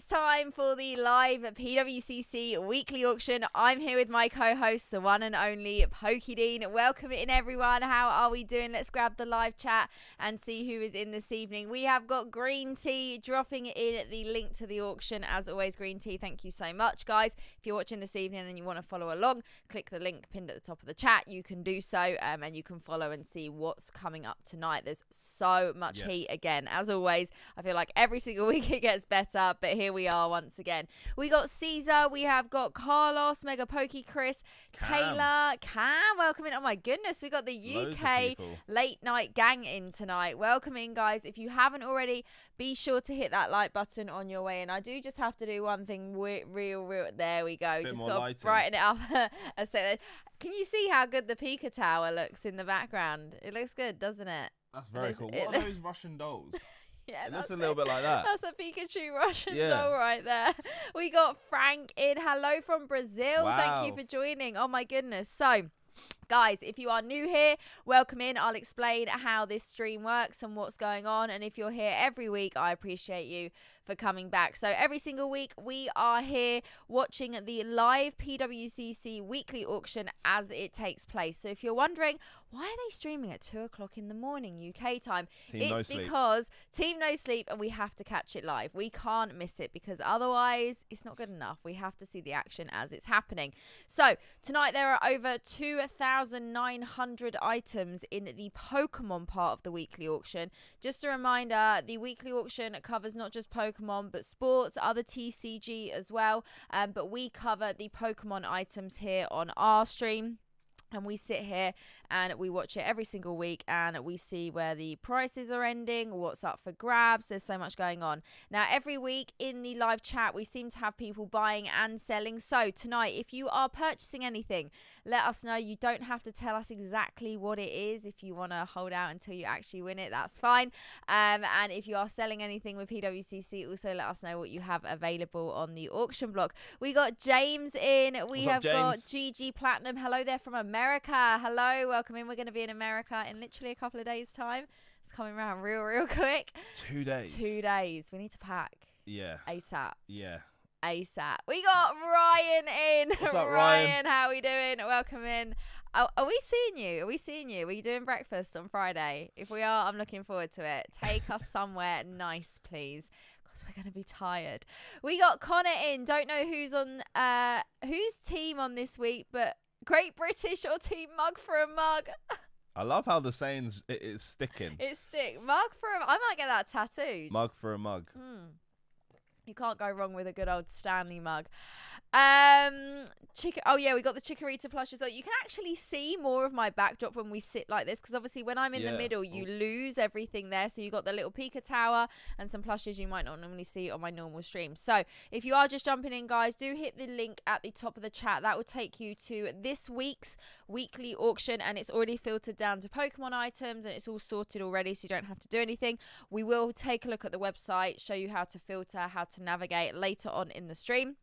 time for the live PWCC weekly auction. I'm here with my co-host, the one and only Pokedean. Welcome in, everyone. How are we doing? Let's grab the live chat and see who is in this evening. We have got Green Tea dropping in the link to the auction. As always, Green Tea, thank you so much, guys. If you're watching this evening and you want to follow along, click the link pinned at the top of the chat. You can do so, and you can follow and see what's coming up tonight. There's so much heat again. As always, I feel like every single week it gets better, but here we are once again. We got Caesar, we have got Carlos, Mega Pokey, Chris, Taylor, Cam, welcome in. Oh my goodness, we got the UK late night gang in tonight. Welcome in, guys. If you haven't already, be sure to hit that like button on your way in. I do just have to do one thing real. There we go. Just got to brighten it up a second. Can you see how good the Pika Tower looks in the background? It looks good, doesn't it? That's very cool. What are those Russian dolls? Yeah, it looks a little bit like that. That's a Pikachu Russian doll right there. We got Frank in. Hello from Brazil. Wow. Thank you for joining. Oh, my goodness. So, guys, if you are new here, welcome in. I'll explain how this stream works and what's going on. And if you're here every week, I appreciate you for coming back. So every single week, we are here watching the live PWCC weekly auction as it takes place. So if you're wondering, why are they streaming at 2 o'clock in the morning UK time? It's because Team No Sleep, and we have to catch it live. We can't miss it because otherwise it's not good enough. We have to see the action as it's happening. So tonight there are over 2,900 items in the Pokemon part of the weekly auction. Just a reminder, the weekly auction covers not just Pokemon but sports, other TCG as well. But we cover the Pokemon items here on our stream. And we sit here and we watch it every single week and we see where the prices are ending, what's up for grabs. There's so much going on. Now, every week in the live chat, we seem to have people buying and selling. So tonight, if you are purchasing anything, let us know. You don't have to tell us exactly what it is. If you want to hold out until you actually win it, that's fine. And if you are selling anything with PWCC, also let us know what you have available on the auction block. We got James in. We have got GG Platinum. Hello there from America. Hello, welcome in. We're going to be in America in literally a couple of days' time. It's coming around real quick. 2 days. 2 days. We need to pack. Yeah. ASAP. Yeah. ASAP. We got Ryan in. What's up, Ryan? How are we doing? Welcome in. Are we seeing you? Are you doing breakfast on Friday? If we are, I'm looking forward to it. Take us somewhere nice, please. We're going to be tired. We got Connor in. Don't know who's on whose team on this week, but Great British or Team Mug for a Mug. I love how the saying's it's sticking. It's stick. Mug for a mug. I might get that tattooed. Mug for a mug. You can't go wrong with a good old Stanley mug. Oh yeah, we got the Chikorita plush as well. You can actually see more of my backdrop when we sit like this, because obviously when I'm in the middle, you lose everything there. So you got the little Pika Tower and some plushes you might not normally see on my normal stream. So if you are just jumping in, guys, do hit the link at the top of the chat. That will take you to this week's weekly auction, and it's already filtered down to Pokemon items, and it's all sorted already, so you don't have to do anything. We will take a look at the website, show you how to filter, how to navigate later on in the stream.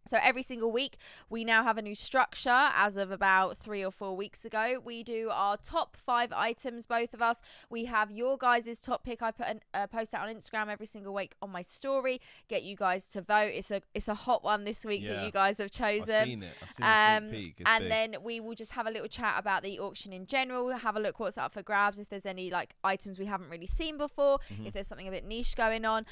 So every single week, we now have a new structure as of about 3 or 4 weeks ago. We do our top 5 items, both of us. We have your guys' top pick. I put a post out on Instagram every single week on my story. Get you guys to vote. It's a hot one this week that you guys have chosen. I've seen it. I've seen the sneak peek. It's big. Then we will just have a little chat about the auction in general. We'll have a look what's up for grabs, if there's any like items we haven't really seen before, if there's something a bit niche going on.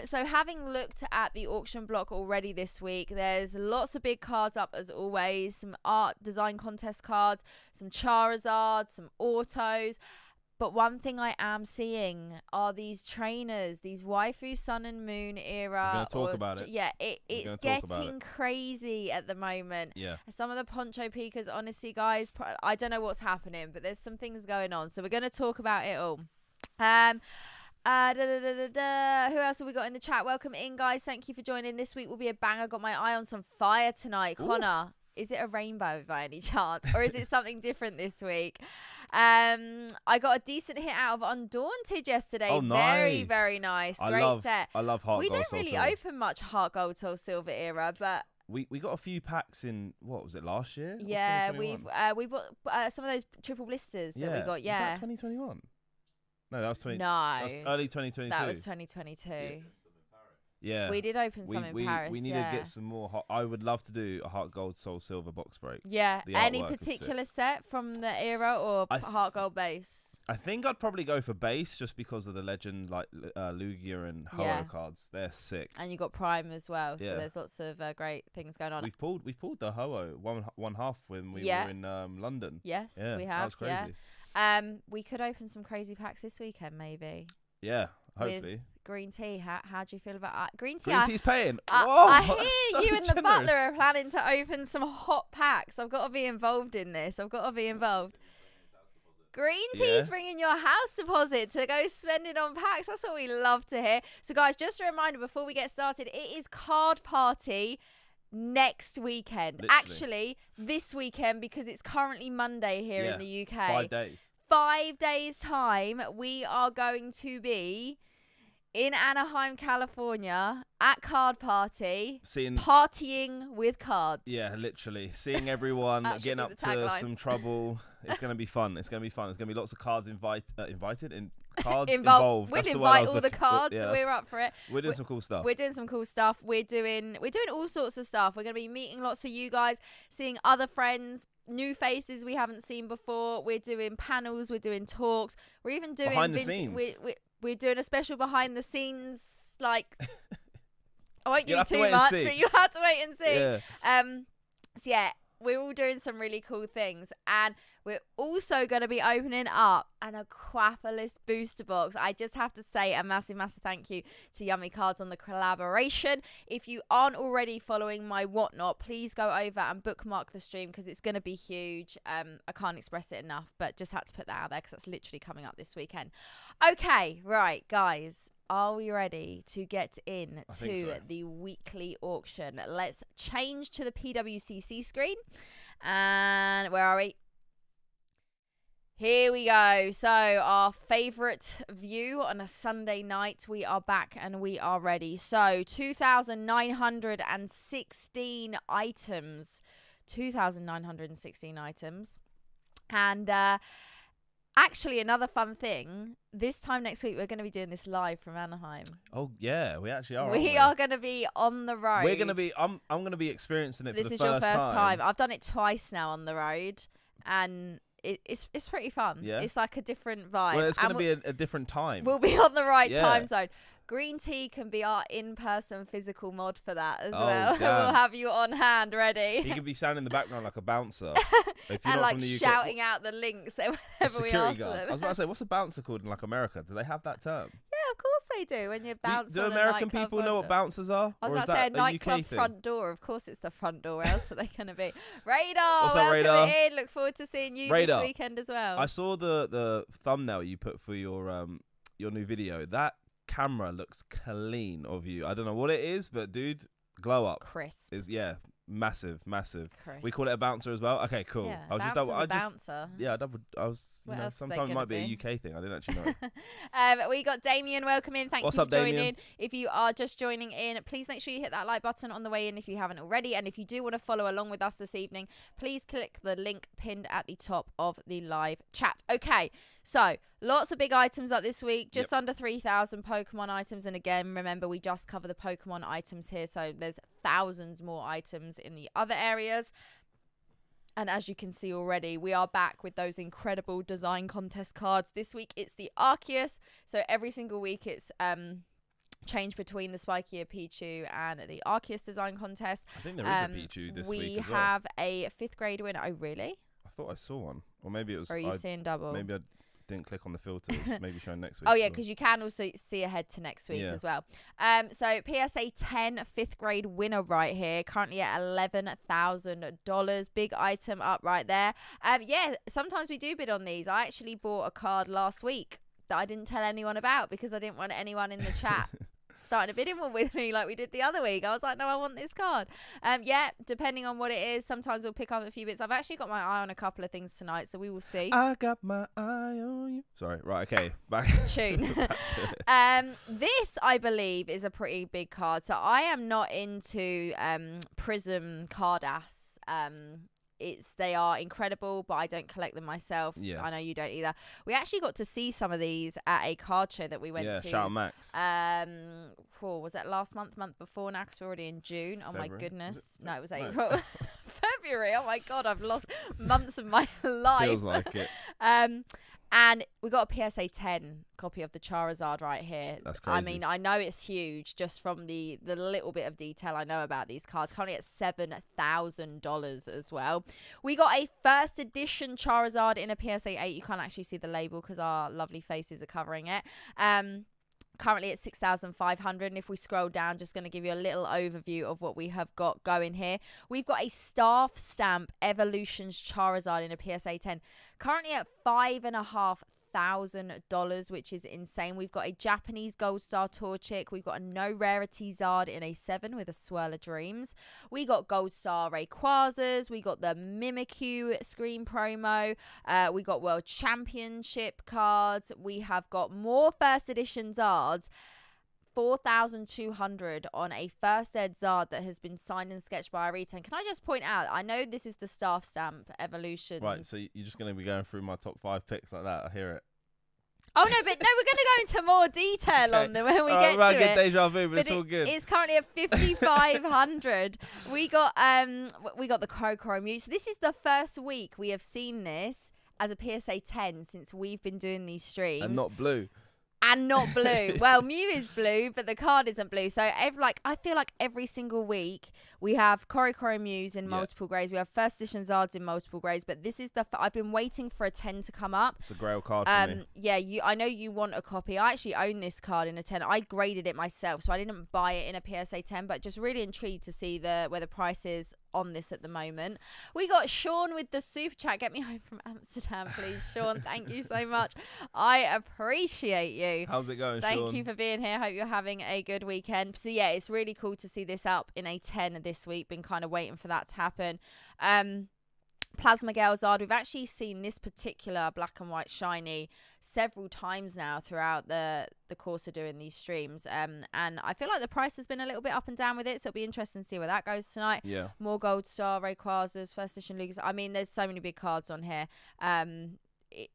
So having looked at the auction block already this week, there's lots of big cards up as always, some art design contest cards, some Charizards, some autos. But one thing I am seeing are these trainers, these waifu Sun and Moon era. We're going to talk about it. Yeah, it's getting crazy at the moment. Yeah. Some of the Poncho Pikas, honestly, guys, I don't know what's happening, but there's some things going on. So we're going to talk about it all. Who else have we got in the chat? Welcome in, guys. Thank you for joining. This week will be a banger. Got my eye on some fire tonight. Ooh. Connor, is it a rainbow by any chance, or is it something different this week? I got a decent hit out of Undaunted yesterday. Oh, nice. Very nice. Great set. I love Heart We Gold, don't really Soul open much Heart Gold, Soul Silver era, but we got a few packs in, what was it, last year? Yeah, we bought some of those triple blisters that we got. Yeah. Was that 2021? No, that was No. That was early 2022. That was 2022. Yeah. We did open some in Paris. We need to get some more hot. I would love to do a Heart Gold Soul Silver box break. Yeah. Any particular set from the era or Heart Gold base? I think I'd probably go for base just because of the legend like Lugia and Ho cards. They're sick. And you got Prime as well. So there's lots of great things going on. We've pulled the Ho one half when we were in London. Yes, we have. That was crazy. Yeah. We could open some crazy packs this weekend maybe. Yeah, hopefully. With green tea. How do you feel about green tea? Green tea's paying. I hear so you and the butler are planning to open some hot packs. I've got to be involved in this. Green tea's bringing your house deposit to go spend it on packs. That's what we love to hear. So, guys, just a reminder before we get started, it is card party next weekend. Literally. Actually, this weekend because it's currently Monday here in the UK. 5 days. 5 days' time, we are going to be in Anaheim, California, at Card Party, partying with cards. Yeah, literally. Seeing everyone, getting up to some trouble. It's going to be fun. There's going to be lots of cards involved. We'll invite all the cards. We're up for it. We're doing some cool stuff. We're doing some cool stuff. We're doing all sorts of stuff. We're going to be meeting lots of you guys, seeing other friends, new faces we haven't seen before. We're doing panels. We're doing talks. We're even doing behind the scenes. We're doing a special behind the scenes, like I won't give you too much, but you have to wait and see. Yeah. We're all doing some really cool things, and we're also going to be opening up an Aquapolis booster box. I just have to say a massive thank you to Yummy Cards on the collaboration. If you aren't already following my whatnot, please go over and bookmark the stream because it's going to be huge. I can't express it enough, but just had to put that out there because that's literally coming up this weekend. Okay, right, guys. Are we ready to get into the weekly auction? Let's change to the PWCC screen. And where are we? Here we go. So our favourite view on a Sunday night. We are back and we are ready. So 2,916 items. 2,916 items. And actually, another fun thing, this time next week, we're going to be doing this live from Anaheim. Oh, yeah, we actually are. We are going to be on the road. We're going to be, I'm going to be experiencing it for the first time. This is your first time. I've done it twice now on the road, and it's pretty fun. Yeah. It's like a different vibe. Well, it's going to be a different time. We'll be on the right time zone. Green tea can be our in-person physical mod for that as well. We'll have you on hand ready. He could be standing in the background like a bouncer. And like shouting out the links whenever we ask them. I was about to say, what's a bouncer called in like America? Do they have that term? Yeah, of course they do. When you bounce on a American people know what bouncers are? I was about to say a nightclub front door. Of course it's the front door. Where else are they going to be? Radar, welcome in. Look forward to seeing you this weekend as well. I saw the thumbnail you put for your new video. That camera looks clean of you. I don't know what it is, but dude, glow up. Crisp. Massive. Crisp. We call it a bouncer as well. Okay, cool. Yeah, bouncer. Yeah, sometimes it might be a UK thing. I didn't actually know. We got Damien. Welcome in. Thank you for joining in. If you are just joining in, please make sure you hit that like button on the way in if you haven't already. And if you do want to follow along with us this evening, please click the link pinned at the top of the live chat. Okay, so lots of big items up this week. Just under 3,000 Pokemon items. And again, remember, we just cover the Pokemon items here. So there's thousands more items in the other areas. And as you can see already, we are back with those incredible design contest cards. This week it's the Arceus. So every single week it's changed between the Spikear Pichu and the Arceus design contest. I think there is a Pichu this week We as well. have a 5th grade winner. Oh, really? I thought I saw one. Or maybe it was... Or are you seeing double? Maybe I didn't click on the filters. Maybe showing next week. Oh, yeah, because you can also see ahead to next week as well. So PSA 10 5th grade winner right here, currently at $11,000. Big item up right there. Yeah, sometimes we do bid on these. I actually bought a card last week that I didn't tell anyone about because I didn't want anyone in the chat starting a bidding one with me like we did the other week. I was like, no, I want this card. Yeah, depending on what it is, sometimes we'll pick up a few bits. I've actually got my eye on a couple of things tonight, so we will see. I got my eye on you. Sorry, right, okay, back. Tune. This, I believe, is a pretty big card. So I am not into Prism Cardass. They are incredible, but I don't collect them myself. Yeah. I know you don't either. We actually got to see some of these at a card show that we went to. Yeah, shout out Max. April. Was it last month before now? Because we're already in June. Oh February. my goodness. No. It was April. February. Oh my God, I've lost months of my life. Feels like it. And we got a PSA 10 copy of the Charizard right here. That's crazy. I mean, I know it's huge just from the little bit of detail I know about these cards. Currently at $7,000 as well. We got a first edition Charizard in a PSA 8. You can't actually see the label because our lovely faces are covering it. Currently at 6,500, and if we scroll down, just going to give you a little overview of what we have got going here. We've got a staff stamp Evolutions Charizard in a PSA 10, currently at $5,500, which is insane. We've got a Japanese Gold Star Torchic. We've got a No Rarity Zard in a 7 with a Swirl of Dreams. We got Gold Star Rayquazas. We got the Mimikyu screen promo. We got World Championship cards. We have got more first edition Zards. 4,200 on a first ed Zard that has been signed and sketched by Arita. And can I just point out, I know this is the staff stamp Evolutions. Right, so you're just going to be going through my top 5 picks like that. I hear it. Oh, no, but no, we're going to go into more detail on them when we get to get it. deja vu, but it's all good. It's currently at 5,500. We got the Crocoro Mew. So this is the first week we have seen this as a PSA 10 since we've been doing these streams. And not blue. And not blue. Well, Mew is blue, but the card isn't blue. So I feel like every single week we have Crocoro Mews in multiple grades. We have first edition Zards in multiple grades. But this is I've been waiting for a 10 to come up. It's a grail card for me. Yeah, I know you want a copy. I actually own this card in a 10. I graded it myself, so I didn't buy it in a PSA 10, but just really intrigued to see where the price is on this at the moment. We got Sean with the super chat. Get me home from Amsterdam, please. Sean, thank you so much. I appreciate you. How's it going, Thank Sean? you for being here. Hope you're having a good weekend. So yeah, it's really cool to see this up in a 10 this week. Been kind of waiting for that to happen. Plasma Gale Zard. We've actually seen this particular black and white shiny several times now throughout the course of doing these streams. And I feel like the price has been a little bit up and down with it, so it'll be interesting to see where that goes tonight. Yeah. More Gold Star, Rayquazas, first edition Lugas. I mean, there's so many big cards on here.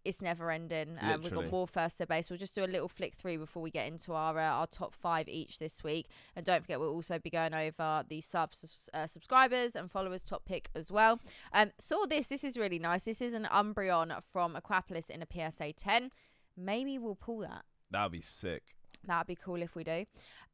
It's never ending. We've got more first ed base. We'll just do a little flick through before we get into our top 5 each this week. And don't forget, we'll also be going over the subscribers and followers top pick as well. Saw this. This is really nice. This is an Umbreon from Aquapolis in a PSA 10. Maybe we'll pull that. That'd be sick. That'd be cool if we do.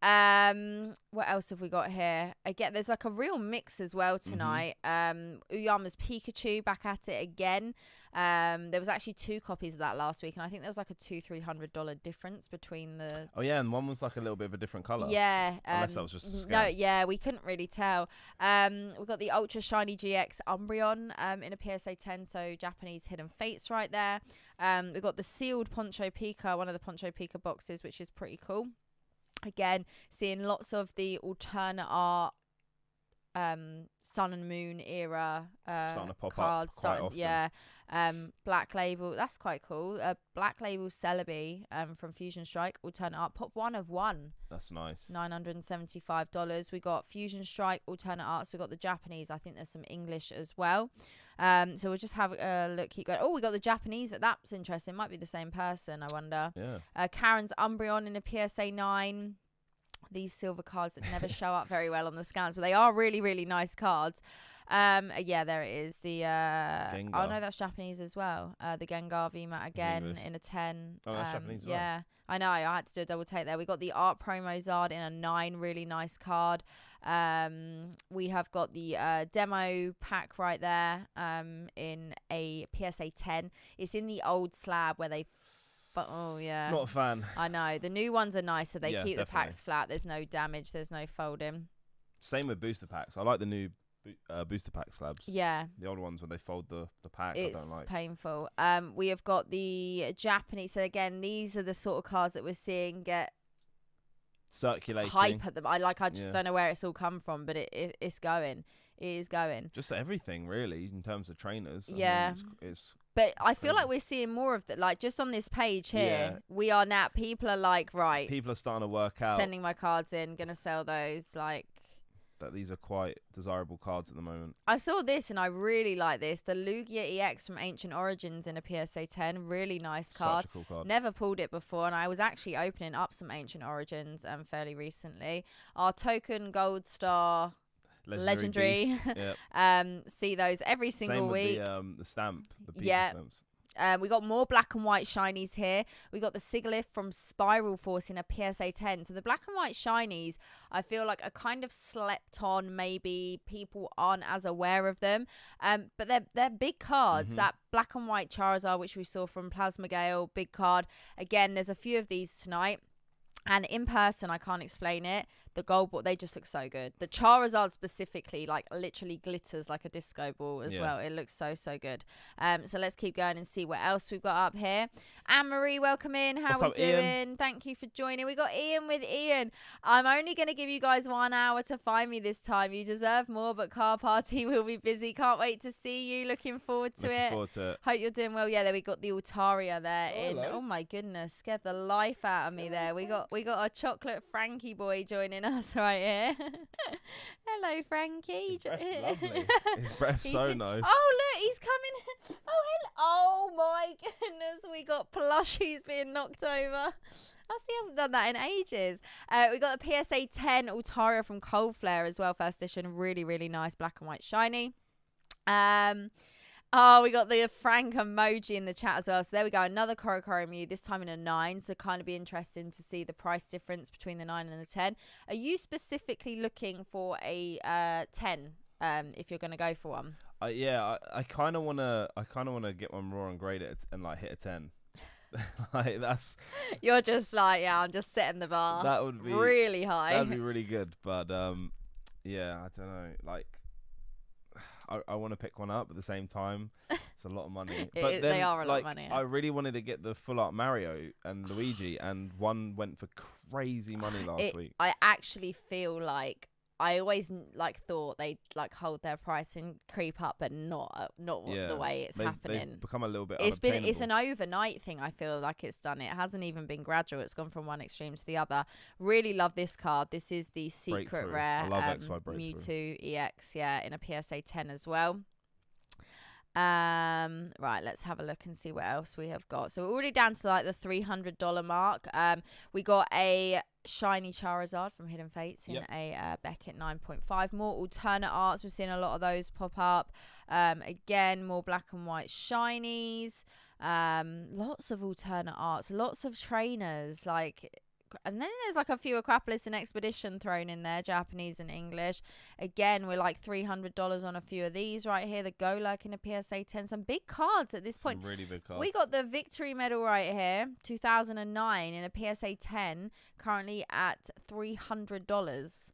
What else have we got here? Again, there's like a real mix as well tonight. Uyama's Pikachu back at it again. There was actually 2 copies of that last week, and I think there was like a $200-300 difference between the. Oh yeah, and one was like a little bit of a different color. Yeah. Unless that was just a scam. No, yeah, we couldn't really tell. We've got the Ultra Shiny GX Umbreon in a PSA 10, so Japanese Hidden Fates right there. We've got the sealed Poncho Pika, one of the Poncho Pika boxes, which is pretty cool. Again, seeing lots of the alternate art Sun and Moon era starting to pop cards. up quite often. Yeah. Black Label, that's quite cool. Black Label Celebi from Fusion Strike, alternate art, pop 1 of 1. That's nice. $975. We got Fusion Strike, alternate art. So we got the Japanese. I think there's some English as well. So we'll just have a look. Keep going. Oh, we got the Japanese, but that's interesting. Might be the same person, I wonder. Yeah. Karen's Umbreon in a PSA 9. These silver cards that never show up very well on the scans, but they are really, really nice cards. Yeah, there it is. The Gengar. Oh no, that's Japanese as well. The Gengar VMAT again in a 10. Oh, that's Japanese as yeah. Well. I know, I had to do a double take there. We got the Art Promo Zard in a 9, really nice card. We have got the demo pack right there in a PSA 10. It's in the old slab where they. But oh yeah, not a fan. I know the new ones are nice, so they keep definitely. the packs flat. There's no damage. There's no folding. Same with booster packs. I like the new booster pack slabs. Yeah, the old ones when they fold the pack. It's I don't like. painful. We have got the Japanese. So again, these are the sort of cards that we're seeing get circulating hype at them. I just don't know where it's all come from, but it's going. It is going. Just everything really in terms of trainers. Yeah. I mean, it's but I feel like we're seeing more of that. Like just on this page here, we are now. People are like, right. People are starting to work out. Sending my cards in, gonna sell those. Like, that these are quite desirable cards at the moment. I saw this and I really like this. The Lugia EX from Ancient Origins in a PSA 10. Really nice card. Such a cool card. Never pulled it before, and I was actually opening up some Ancient Origins fairly recently. Our token Gold Star Legendary. Yep. See those every single week. The stamp. The Yeah. stamps. We got more black and white shinies here. We got the Sigilyph from Spiral Force in a PSA 10. So the black and white shinies, I feel like are kind of slept on. Maybe people aren't as aware of them. But they're big cards. That black and white Charizard, which we saw from Plasma Gale, big card. Again, there's a few of these tonight. And in person, I can't explain it. The gold ball, they just look so good. The Charizard specifically, like literally glitters like a disco ball as well. It looks so good. So let's keep going and see what else we've got up here. Anne-Marie, welcome in. How we doing? Ian? Thank you for joining. We got Ian with Ian. I'm only going to give you guys 1 hour to find me this time. You deserve more, but Car Party will be busy. Can't wait to see you. Looking forward to it. Hope you're doing well. Yeah, there we got the Altaria there. Oh my goodness, scared the life out of me there. We got a chocolate Frankie boy joining us right here. Hello, Frankie. His breath's lovely. His breath's so nice. Oh, look, he's coming. Oh, hello. Oh, my goodness. We got plushies being knocked over. He hasn't done that in ages. We got the PSA 10 Altaria from Cold Flare as well, first edition. Really, really nice black and white shiny. Oh, we got the Frank emoji in the chat as well. So there we go. Another Korokoro Mew, this time in a 9. So kind of be interesting to see the price difference between the 9 and the 10. Are you specifically looking for a 10 if you're going to go for one? I kind of want to get one raw and grade it and like hit a 10. Like that's. You're just like, yeah, I'm just setting the bar. That would be really high. That'd be really good. But yeah, I don't know. Like, I want to pick one up at the same time. It's a lot of money. But then, they are a lot of money. Yeah. I really wanted to get the full art Mario and Luigi, and one went for crazy money last week. I actually feel like I always thought they'd hold their price and creep up, but not the way it's happening. They've become a little bit. It's an overnight thing. I feel like it's done. It hasn't even been gradual. It's gone from one extreme to the other. Really love this card. This is the secret rare Mewtwo EX. Yeah, in a PSA 10 as well. Right, let's have a look and see what else we have got. So we're already down to like the $300 mark. We got a shiny Charizard from Hidden Fates in a Beckett 9.5. More alternate arts. We're seeing a lot of those pop up. Again, more black and white shinies. Lots of alternate arts. Lots of trainers. And then there's like a few Aquapolis and Expedition thrown in there, Japanese and English. Again, we're like $300 on a few of these right here. The Golurk in a PSA 10. Some big cards at this point. Really big cards. We got the Victory Medal right here, 2009 in a PSA 10, currently at $300.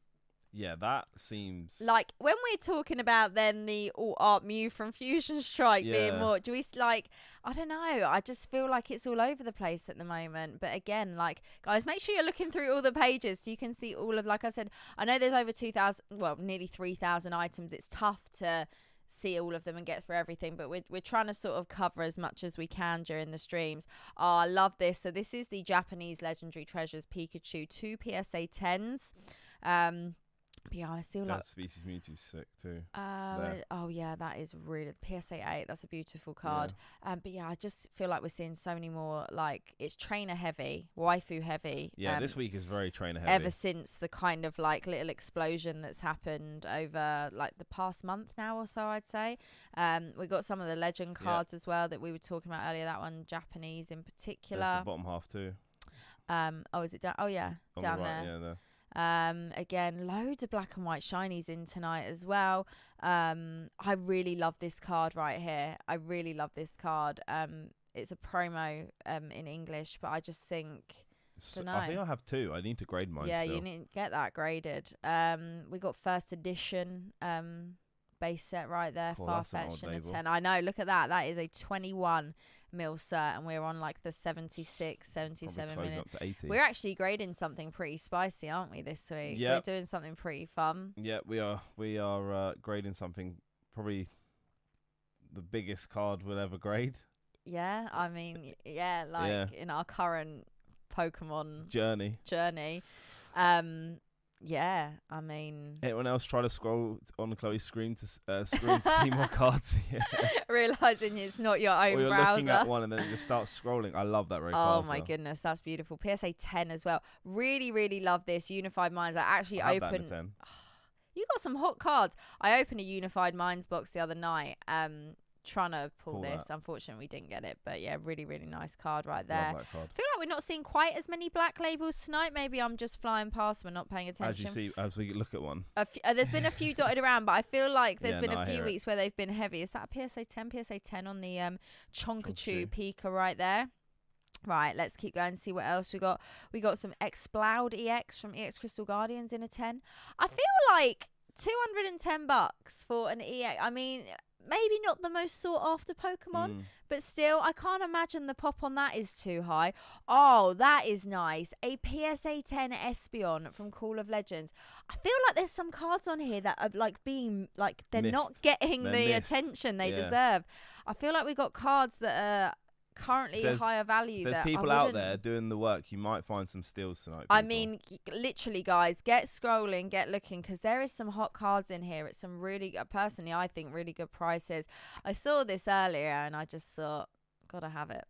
Yeah, that seems... Like, when we're talking about then the alt-art Mew from Fusion Strike being more... Do we, I don't know. I just feel like it's all over the place at the moment. But again, guys, make sure you're looking through all the pages so you can see all of... Like I said, I know there's over 2,000... Well, nearly 3,000 items. It's tough to see all of them and get through everything. But we're trying to sort of cover as much as we can during the streams. Oh, I love this. So this is the Japanese Legendary Treasures Pikachu 2 PSA 10s. But yeah, I still like Species Mewtwo's sick too. Oh yeah, that is really PSA 8. That's a beautiful card. But yeah, I just feel like we're seeing so many more. Like, it's trainer heavy, waifu heavy. Yeah, this week is very trainer heavy. Ever since the kind of little explosion that's happened over the past month now or so, I'd say. We got some of the legend cards as well that we were talking about earlier. That one, Japanese in particular. That's the bottom half too. Oh, is it down? Oh yeah, on down the right, there. Yeah, there. Again, loads of black and white shinies in tonight as well. I really love this card right here. I really love this card. It's a promo in English, but I just think I think I have 2. I need to grade mine. Yeah, still. you need to get that graded. We got first edition base set right there. Farfetch and a 10. I know, look at that. That is a 21 mil cert, and we're on the 76, 77 minute. Up to 80. We're actually grading something pretty spicy, aren't we, this week? Yeah. We're doing something pretty fun. Yeah, we are grading something, probably the biggest card we'll ever grade. Yeah, I mean, in our current Pokemon journey. Yeah, I mean, Anyone else try to scroll on Chloe's screen to see more cards? Yeah. realizing it's not your own Or you're browser. looking at one and then it just starts scrolling. I love that Rayquaza. Oh my goodness, that's beautiful. PSA 10 as well. Really, really love this. Unified Minds. I actually I have that in opened. a 10. You got some hot cards. I opened a Unified Minds box the other night. Trying to pull this. That. Unfortunately, we didn't get it. But yeah, really, really nice card right Love there. that card. I feel like we're not seeing quite as many black labels tonight. Maybe I'm just flying past them and not paying attention. As we look at one. There's been a few dotted around, but I feel like there's been I a few hear weeks where they've been heavy. Is that a PSA 10? PSA 10 on the Chonkachu Pika right there. Right, let's keep going and see what else we got. We got some Exploud EX from EX Crystal Guardians in a 10. I feel like $210 for an EX. I mean, maybe not the most sought after Pokemon, but still, I can't imagine the pop on that is too high. Oh, that is nice. A PSA 10 Espeon from Call of Legends. I feel like there's some cards on here that are like being like they're missed. not getting They're the missed. attention they Yeah. deserve. I feel like we got cards that are currently higher value. There's that people I out wouldn't- there doing the work. You might find some steals tonight. I people. mean, literally, guys, get scrolling, get looking, because there is some hot cards in here. It's some really, personally, I think, really good prices. I saw this earlier, and I just thought, gotta have it.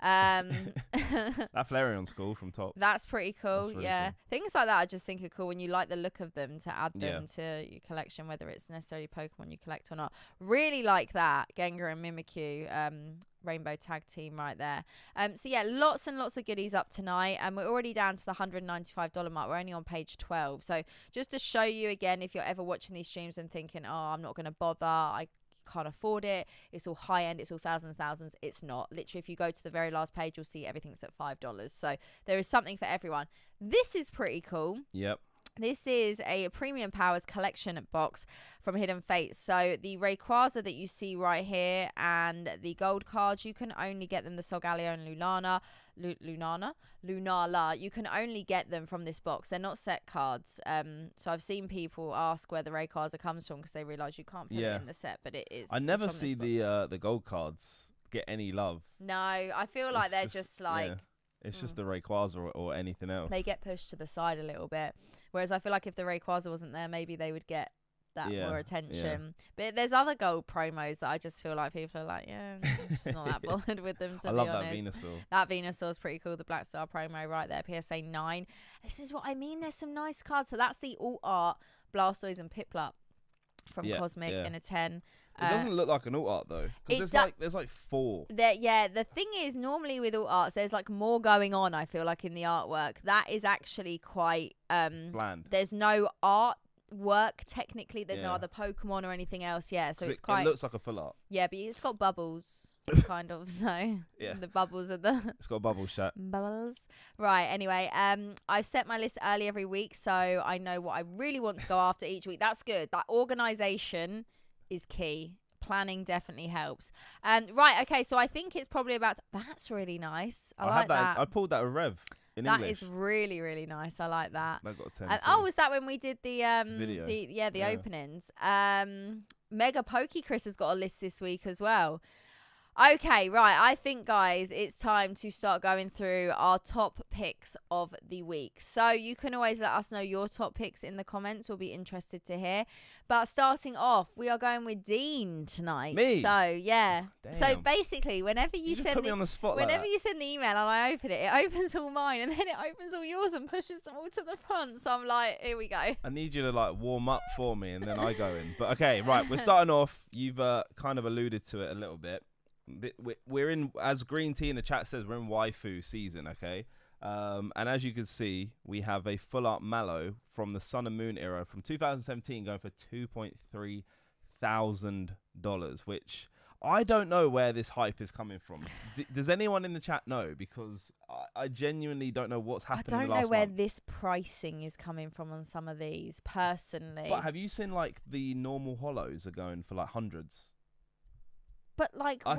That Flareon's cool from top. That's pretty cool. That's really yeah, cool. things like that I just think are cool when you like the look of them, to add them Yeah. to your collection, whether it's necessarily Pokemon you collect or not. Really like that Gengar and Mimikyu rainbow tag team right there. So yeah, lots and lots of goodies up tonight, and we're already down to the $195 mark. We're only on page 12. So just to show you again, if you're ever watching these streams and thinking, oh, I'm not going to bother, I can't afford it, it's all high end, it's all thousands, it's not. Literally, if you go to the very last page, you'll see everything's at $5. So there is something for everyone. This is pretty cool. Yep. This is a Premium Powers collection box from Hidden Fates. So the Rayquaza that you see right here and the gold cards, you can only get them, the Solgaleo and Lunala, you can only get them from this box. They're not set cards. So I've seen people ask where the Rayquaza comes from because they realise you can't put it in the set, but it is. I never see the gold cards get any love. No, I feel like they're just like... Yeah. It's just the Rayquaza or anything else. They get pushed to the side a little bit. Whereas I feel like if the Rayquaza wasn't there, maybe they would get that more attention. But there's other gold promos that I just feel like people are like, I'm just not that bothered with them, to be honest. I love that Venusaur. That Venusaur's pretty cool. The Black Star promo right there, PSA 9. This is what I mean. There's some nice cards. So that's the alt art Blastoise and Piplup from Cosmic in a 10. It doesn't look like an alt art though, because there's like 4. The thing is, normally with alt arts, there's like more going on. I feel like in the artwork, that is actually quite bland. There's no art work technically. There's no other Pokemon or anything else. Yeah, so it's quite. It looks like a full art. Yeah, but it's got bubbles, kind of. So the bubbles are the. It's got a bubble shot. Bubbles. Right. Anyway, I've set my list early every week, so I know what I really want to go after each week. That's good. That organization is key. Planning definitely helps. Right, okay, so I think it's probably about... That's really nice. I like that. I pulled that with Rev in English. That is really, really nice. I like that. I got a 10. Was that when we did the video? The openings? Mega Pokey Chris has got a list this week as well. Okay, right. I think, guys, it's time to start going through our top picks of the week. So you can always let us know your top picks in the comments. We'll be interested to hear. But starting off, we are going with Dean tonight. Me? So, yeah. Damn. So basically, whenever you just send put me on the spot whenever like you send the email and I open it, it opens all mine and then it opens all yours and pushes them all to the front. So I'm like, here we go. I need you to like warm up for me and then I go in. But okay, right. We're starting off. You've kind of alluded to it a little bit. We're in, as Green Tea in the chat says, we're in waifu season, okay? And as you can see, we have a full art Mallow from the Sun and Moon era from 2017 going for $2.3 thousand, which I don't know where this hype is coming from. Does anyone in the chat know? Because I genuinely don't know what's happening. I don't know where this pricing is coming from on some of these, personally. But have you seen like the normal hollows are going for like hundreds? But like, I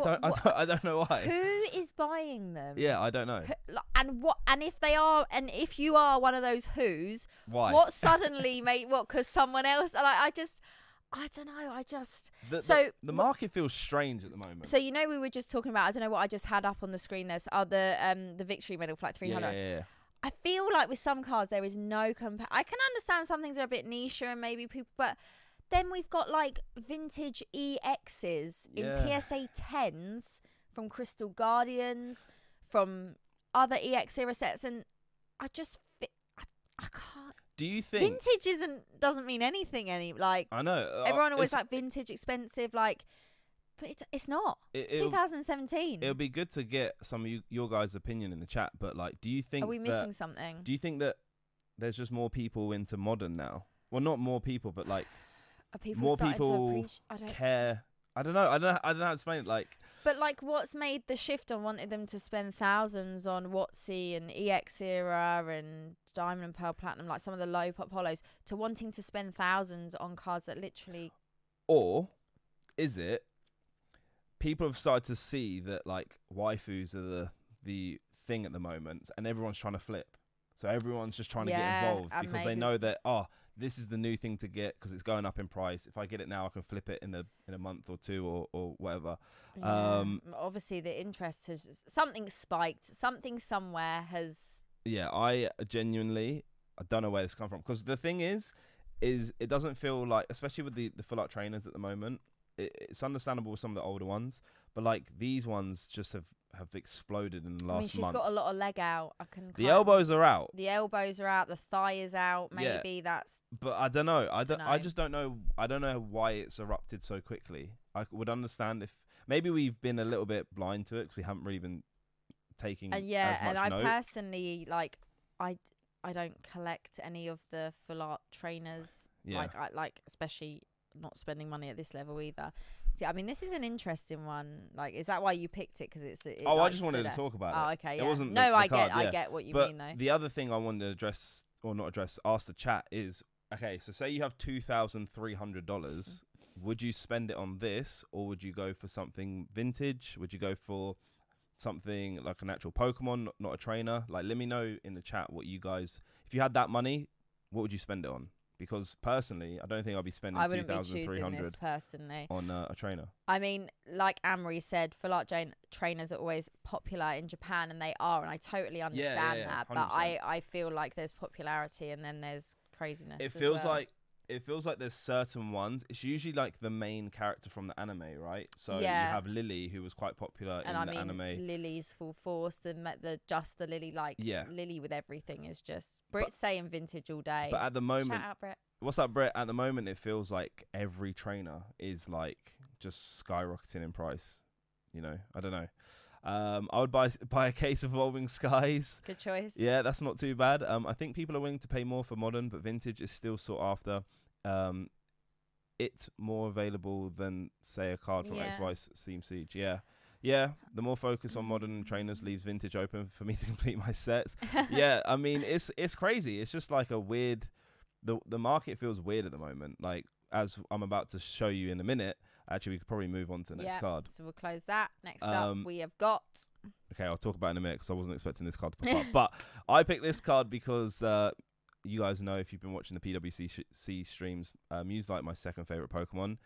don't know why. Who is buying them? Yeah, I don't know. And if they are, and if you are one of those who's, why? What suddenly made what? Because someone else. Like, I don't know. The market feels strange at the moment. So we were just talking about. I don't know what I just had up on the screen. There's the victory medal for like $300. Yeah. I feel like with some cars there is no I can understand some things are a bit niche and maybe people, but then we've got like vintage EXs in PSA 10s from Crystal Guardians, from other EX era sets, and I just I can't. Do you think vintage doesn't mean anything like? I know everyone always like vintage expensive, like, but it's not. It's 2017. It'll be good to get some of your guys' opinion in the chat. But like, do you think are we missing something? Do you think that there's just more people into modern now? Well, not more people, but like are people more starting people to care. I don't know. I don't know how to explain it. Like, but like, what's made the shift on wanting them to spend thousands on WotC and EX era and Diamond and Pearl Platinum, like some of the low pop polos, to wanting to spend thousands on cars that literally? Or is it people have started to see that like waifus are the thing at the moment, and everyone's trying to flip. So everyone's just trying to get involved because they know that this is the new thing to get because it's going up in price. If I get it now, I can flip it in a month or two or whatever. Yeah. Obviously, the interest has something spiked. Something somewhere has. Yeah, I don't know where this comes from, because the thing is it doesn't feel like, especially with the full art trainers at the moment, it's understandable with some of the older ones, but like these ones just have exploded in the last month. She's got a lot of leg out. The elbows are out. The elbows are out. The thigh is out. Maybe that's. But I don't know. I just don't know. I don't know why it's erupted so quickly. I would understand if maybe we've been a little bit blind to it because we haven't really been taking as much and I note. Personally, like, I don't collect any of the full art trainers. Yeah. Like especially not spending money at this level either. See, I mean, this is an interesting one. Like, is that why you picked it? Because it's I just wanted to talk about it. Oh, okay. Yeah. It wasn't I get what you mean though. The other thing I wanted to address, or not address, ask the chat is, okay, so say you have $2,300, would you spend it on this, or would you go for something vintage? Would you go for something like an actual Pokemon, not a trainer? Like, let me know in the chat what you guys, if you had that money, what would you spend it on? Because personally, I don't think I'll be spending $2,300 personally on a trainer. I mean, like Amory said, full art trainers are always popular in Japan, and they are, and I totally understand that. 100%. But I feel like there's popularity, and then there's craziness. It feels like there's certain ones. It's usually like the main character from the anime, right? So you have Lily, who was quite popular in the anime. Lily's full force. The Lily, Lily with everything is just Brit's saying vintage all day. But at the moment, shout out Brit. What's up, Brit? At the moment, it feels like every trainer is like just skyrocketing in price. You know, I don't know. I would buy a case of Evolving Skies. Good choice. Yeah, that's not too bad. I think people are willing to pay more for modern, but vintage is still sought after. It's more available than, say, a card from XY Steam Siege. Yeah. The more focus on modern trainers leaves vintage open for me to complete my sets. Yeah, I mean, it's crazy. It's just like a weird. The market feels weird at the moment. Like, as I'm about to show you in a minute. Actually, we could probably move on to the next card. So we'll close that. Next up, we have got. Okay, I'll talk about it in a minute because I wasn't expecting this card to pop up. But I picked this card because you guys know, if you've been watching the PWCC streams, Mew's like my second favorite Pokemon.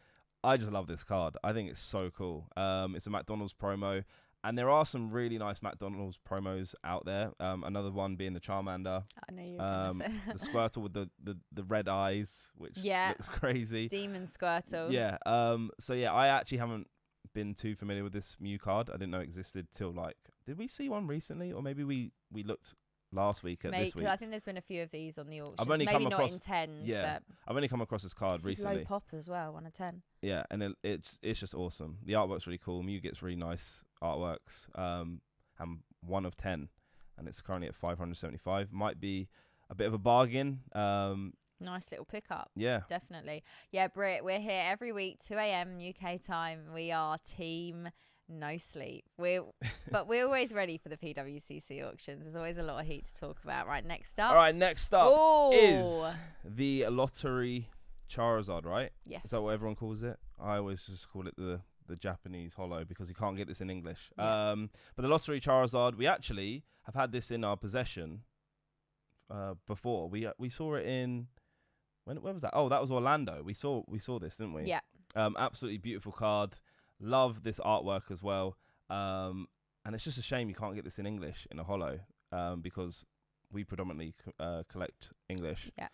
I just love this card. I think it's so cool. It's a McDonald's promo. And there are some really nice McDonald's promos out there. Another one being the Charmander. I know you were gonna say the Squirtle with the red eyes, which looks crazy. Demon Squirtle. Yeah. So yeah, I actually haven't been too familiar with this Mew card. I didn't know it existed till like, did we see one recently, or maybe we looked last week at this week? I think there's been a few of these on the auction. I've only come across, not in 10s. Yeah, but I've only come across this card this recently. Is low pop as well, 1 of 10. Yeah, and it's just awesome. The artwork's really cool. Mew gets really nice artworks. And 1 of 10, and it's currently at 575. Might be a bit of a bargain. Nice little pickup. Yeah, definitely. Yeah, Brit, we're here every week, 2 a.m. UK time. We are team no sleep. But we're always ready for the PWCC auctions. There's always a lot of heat to talk about. Right, next up. All right, next up is the lottery Charizard, right? Yes. Is that what everyone calls it? I always just call it the Japanese holo because you can't get this in English. Yeah. But the lottery Charizard, we actually have had this in our possession before. We saw it in where was that? Oh, that was Orlando. We saw this, didn't we? Yeah. Absolutely beautiful card. Love this artwork as well. And it's just a shame you can't get this in English in a holo because we predominantly collect English. Yeah.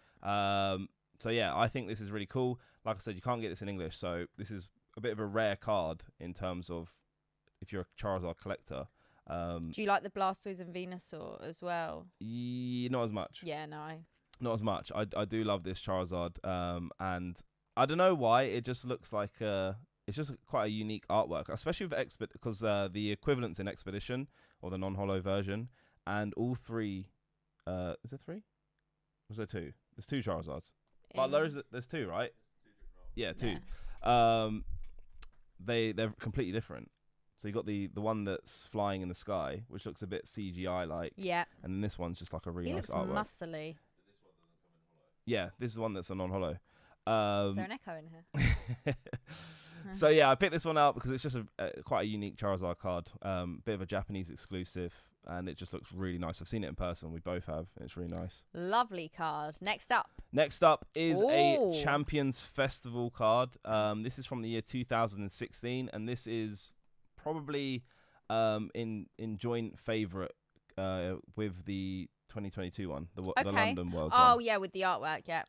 So yeah, I think this is really cool. Like I said, you can't get this in English, so this is a bit of a rare card in terms of if you're a Charizard collector. Do you like the Blastoise and Venusaur as well? Not as much. Yeah, no. Not as much. I do love this Charizard, and I don't know why it just looks like it's just quite a unique artwork, especially with because the equivalent's in Expedition or the non-holo version, and all three. Is there three? Was there two? There's two Charizards. But there's two, right? Yeah, two. Yeah. They're completely different. So you got the one that's flying in the sky, which looks a bit CGI like. Yeah. And then this one's just like a really nice looks artwork. muscly. Yeah, this is the one that's a non-holo. Is there an echo in here? So yeah, I picked this one out because it's just quite a unique Charizard card. Bit of a Japanese exclusive, and it just looks really nice. I've seen it in person. We both have. It's really nice. Lovely card. Next up is a Champions Festival card. This is from the year 2016, and this is probably in joint favourite with the 2022 one, the London Worlds one. Oh yeah, with the artwork, yeah.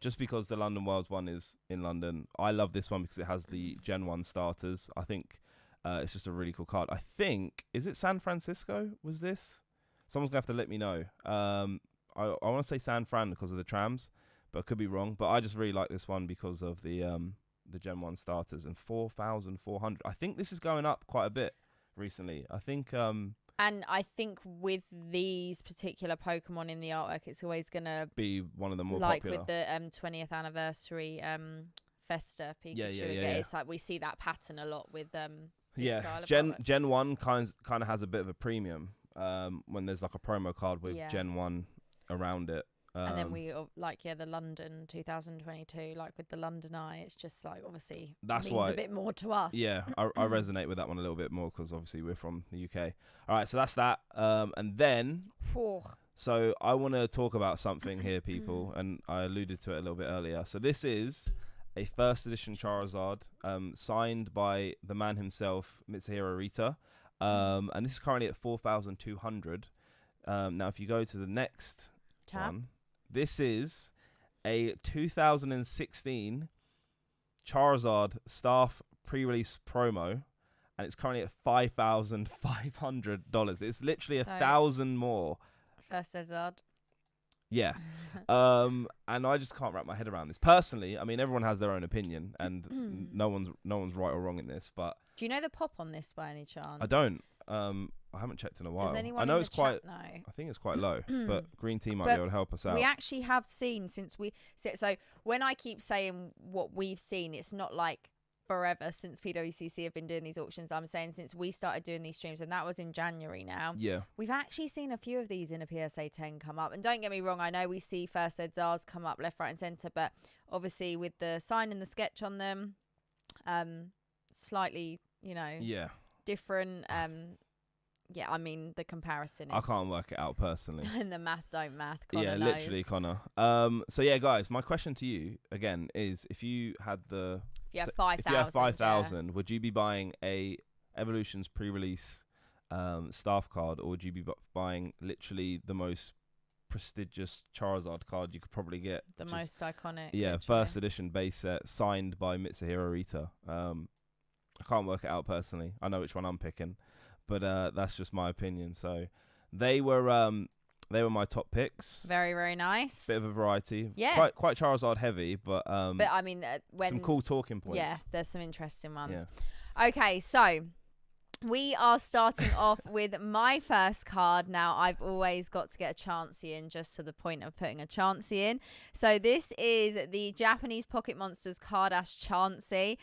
Just because the London Worlds one is in London, I love this one because it has the Gen 1 starters. I think it's just a really cool card. I think, is it San Francisco? Was this? Someone's gonna have to let me know. I want to say San Fran because of the trams, but I could be wrong. But I just really like this one because of the Gen 1 starters, and 4,400. I think this is going up quite a bit recently. I think and I think with these particular Pokemon in the artwork, it's always gonna be one of the more like popular. with the 20th anniversary Festa Pikachu. Yeah. It's like we see that pattern a lot with this style of artwork. Gen 1 kind of has a bit of a premium when there's like a promo card with Gen 1 around it. And then we the London 2022, like with the London Eye, it's just like obviously that's means why a bit more to us. Yeah, I resonate with that one a little bit more because obviously we're from the UK. All right, so that's that. And then, so I want to talk about something here, people, and I alluded to it a little bit earlier. So this is a first edition Charizard signed by the man himself, Mitsuhiro Rita. And this is currently at 4,200. Now, if you go to the next one, this is a 2016 Charizard staff pre-release promo, and it's currently at $5,500. It's literally $1,000 more. First Charizard. Yeah. And I just can't wrap my head around this. Personally, I mean, everyone has their own opinion, and no one's right or wrong in this. But do you know the pop on this by any chance? I don't. I haven't checked in a while. Does anyone I know in it's the quite. chat know? I think it's quite low, but Green Tea might be able to help us out. We actually have seen so when I keep saying what we've seen, it's not like forever since PWCC have been doing these auctions. I'm saying since we started doing these streams, and that was in January now. Yeah. We've actually seen a few of these in a PSA 10 come up. And don't get me wrong, I know we see first Zars come up left, right and centre, but obviously with the sign and the sketch on them, slightly, different. Yeah, I mean, the comparison is... I can't work it out personally. And the math don't math. Connor yeah, knows. literally, Connor. So yeah, guys, my question to you, again, is if you had the... If you have 5,000, would you be buying a Evolutions pre-release staff card, or would you be buying literally the most prestigious Charizard card you could probably get? The most iconic. Yeah, literally. first edition base set, signed by Mitsuhiro Rita. I can't work it out personally. I know which one I'm picking. But that's just my opinion. So they were my top picks. Very, very nice. Bit of a variety. Yeah. Quite Charizard heavy, but I mean, some cool talking points. Yeah, there's some interesting ones. Yeah. Okay, so we are starting off with my first card. Now, I've always got to get a Chansey in just to the point of putting a Chansey in. So this is the Japanese Pocket Monsters Cardash Chansey.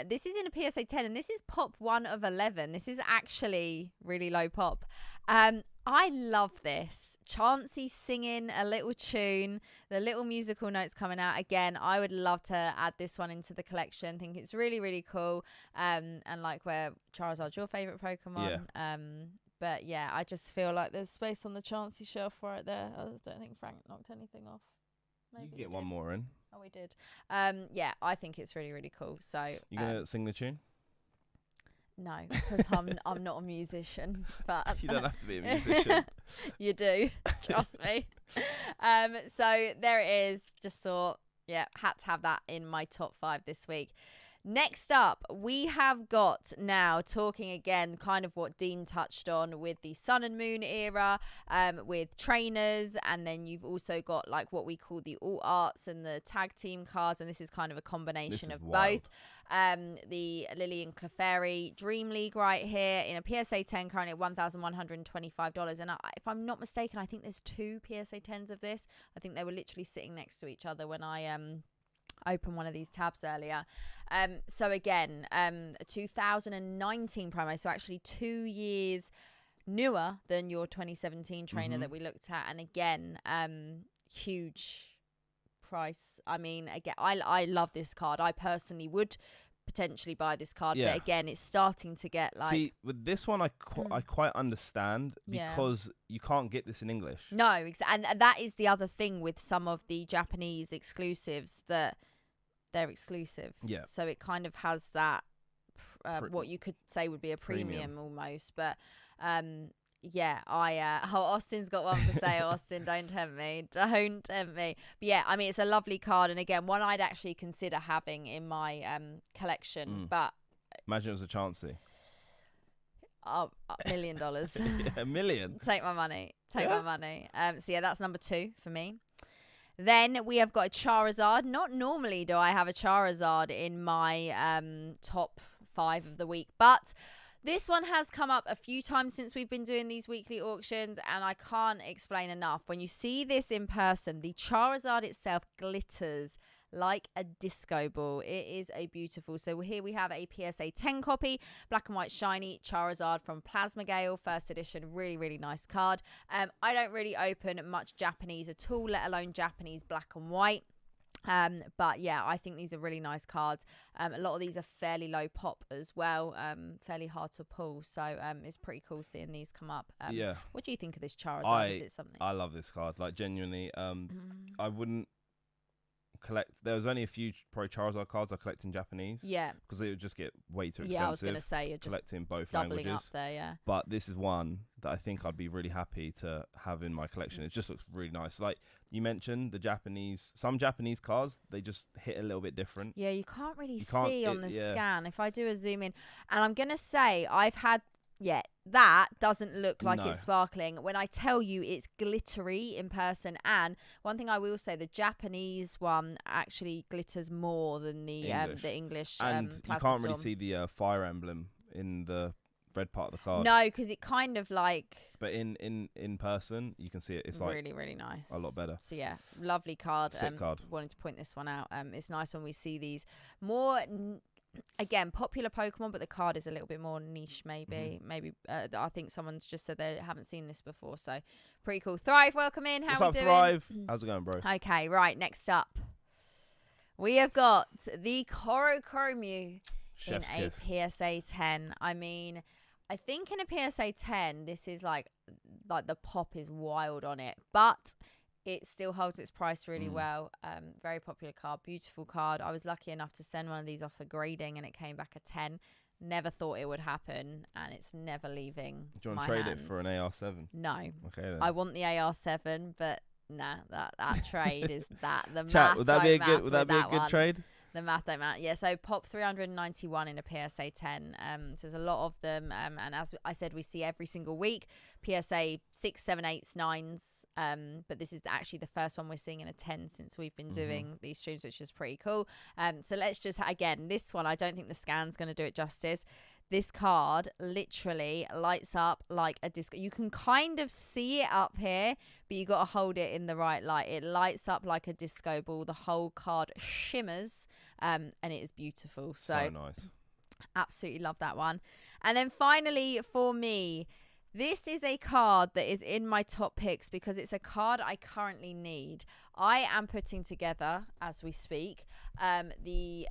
This is in a PSA 10, and this is pop 1 of 11. This is actually really low pop. I love this. Chansey singing a little tune, the little musical notes coming out. Again, I would love to add this one into the collection. I think it's really, really cool. And like where Charizard's your favourite Pokemon. Yeah. But yeah, I just feel like there's space on the Chansey shelf right there. I don't think Frank knocked anything off. Maybe you can get one more in. Oh, we did. Yeah, I think it's really, really cool. So you gonna sing the tune? No, because I'm not a musician. But You don't have to be a musician. You do, trust me. So there it is. Just thought, yeah, had to have that in my top 5 this week. Next up, we have got now talking again, kind of what Dean touched on with the Sun and Moon era, with trainers, and then you've also got like what we call the All Arts and the tag team cards, and this is kind of a combination of wild. both. The Lillian Clefairy Dream League right here in a PSA 10 currently at $1,125, and if I'm not mistaken, I think there's 2 PSA 10s of this. I think they were literally sitting next to each other when I open one of these tabs earlier. So again, a 2019 promo, so actually 2 years newer than your 2017 trainer that we looked at, and again, huge price. I mean, again, I love this card. I personally would potentially buy this card, but again, it's starting to get like. See, with this one, I quite understand because you can't get this in English. No, and that is the other thing with some of the Japanese exclusives, that they're exclusive. Yeah. So it kind of has that what you could say would be a premium almost, but yeah, Austin's got one for sale. Austin, don't tempt me. Don't tempt me. But yeah, I mean, it's a lovely card, and again, one I'd actually consider having in my collection. But imagine it was a Chansey. $1 million. Yeah, $1 million. Take my money. Take my money. So yeah, that's number 2 for me. Then we have got a Charizard. Not normally do I have a Charizard in my top 5 of the week, but this one has come up a few times since we've been doing these weekly auctions, and I can't explain enough. When you see this in person, the Charizard itself glitters like a disco ball. It is a beautiful. So here we have a PSA 10 copy, black and white shiny Charizard from Plasma Gale, first edition. Really, really nice card. I don't really open much Japanese at all, let alone Japanese black and white. But yeah, I think these are really nice cards. A lot of these are fairly low pop as well, fairly hard to pull, so it's pretty cool seeing these come up. Yeah. What do you think of this Charizard? Is it something? I love this card, like genuinely. I wouldn't collect. There was only a few Pro Charizard cards I collect in Japanese. Yeah, because they would just get way too expensive. Yeah, I was gonna say you're just collecting both doubling languages up there. Yeah, but this is one that I think I'd be really happy to have in my collection. It just looks really nice. Like you mentioned, some Japanese cards, they just hit a little bit different. Yeah, you can't really see on the scan. If I do a zoom in, and I'm gonna say I've had. Yeah, that doesn't look like it's sparkling. When I tell you it's glittery in person, and one thing I will say, the Japanese one actually glitters more than the English. And you can't really see the fire emblem in the red part of the card. No, because it kind of like. But in person, you can see it. It's like really, really nice. A lot better. So yeah, lovely card. Sick card. Wanted to point this one out. It's nice when we see these more. Again, popular Pokemon, but the card is a little bit more niche, maybe. Maybe I think someone's just said they haven't seen this before, so pretty cool. Thrive, welcome in. How What's we up, doing? Thrive? How's it going, bro? Okay, right. Next up, we have got the Mew Chef's in kiss. a PSA 10. I mean, I think in a PSA 10, this is like the pop is wild on it, but it still holds its price really well. Very popular card, beautiful card. I was lucky enough to send one of these off for grading, and it came back a 10. Never thought it would happen, and it's never leaving. Do you want to trade it for an AR7? No. Okay then. I want the AR7, but nah, that trade is that the Chat, math. would that be a good trade? The math don't matter. Yeah, so pop 391 in a PSA 10. So there's a lot of them. And as I said, we see every single week PSA 6, 7, 8s, 9s. But this is actually the first one we're seeing in a 10 since we've been doing these streams, which is pretty cool. So let's just, again, this one, I don't think the scan's going to do it justice. This card literally lights up like a disco. You can kind of see it up here, but you got to hold it in the right light. It lights up like a disco ball. The whole card shimmers, and it is beautiful. So nice. Absolutely love that one. And then finally for me, this is a card that is in my top picks because it's a card I currently need. I am putting together, as we speak, the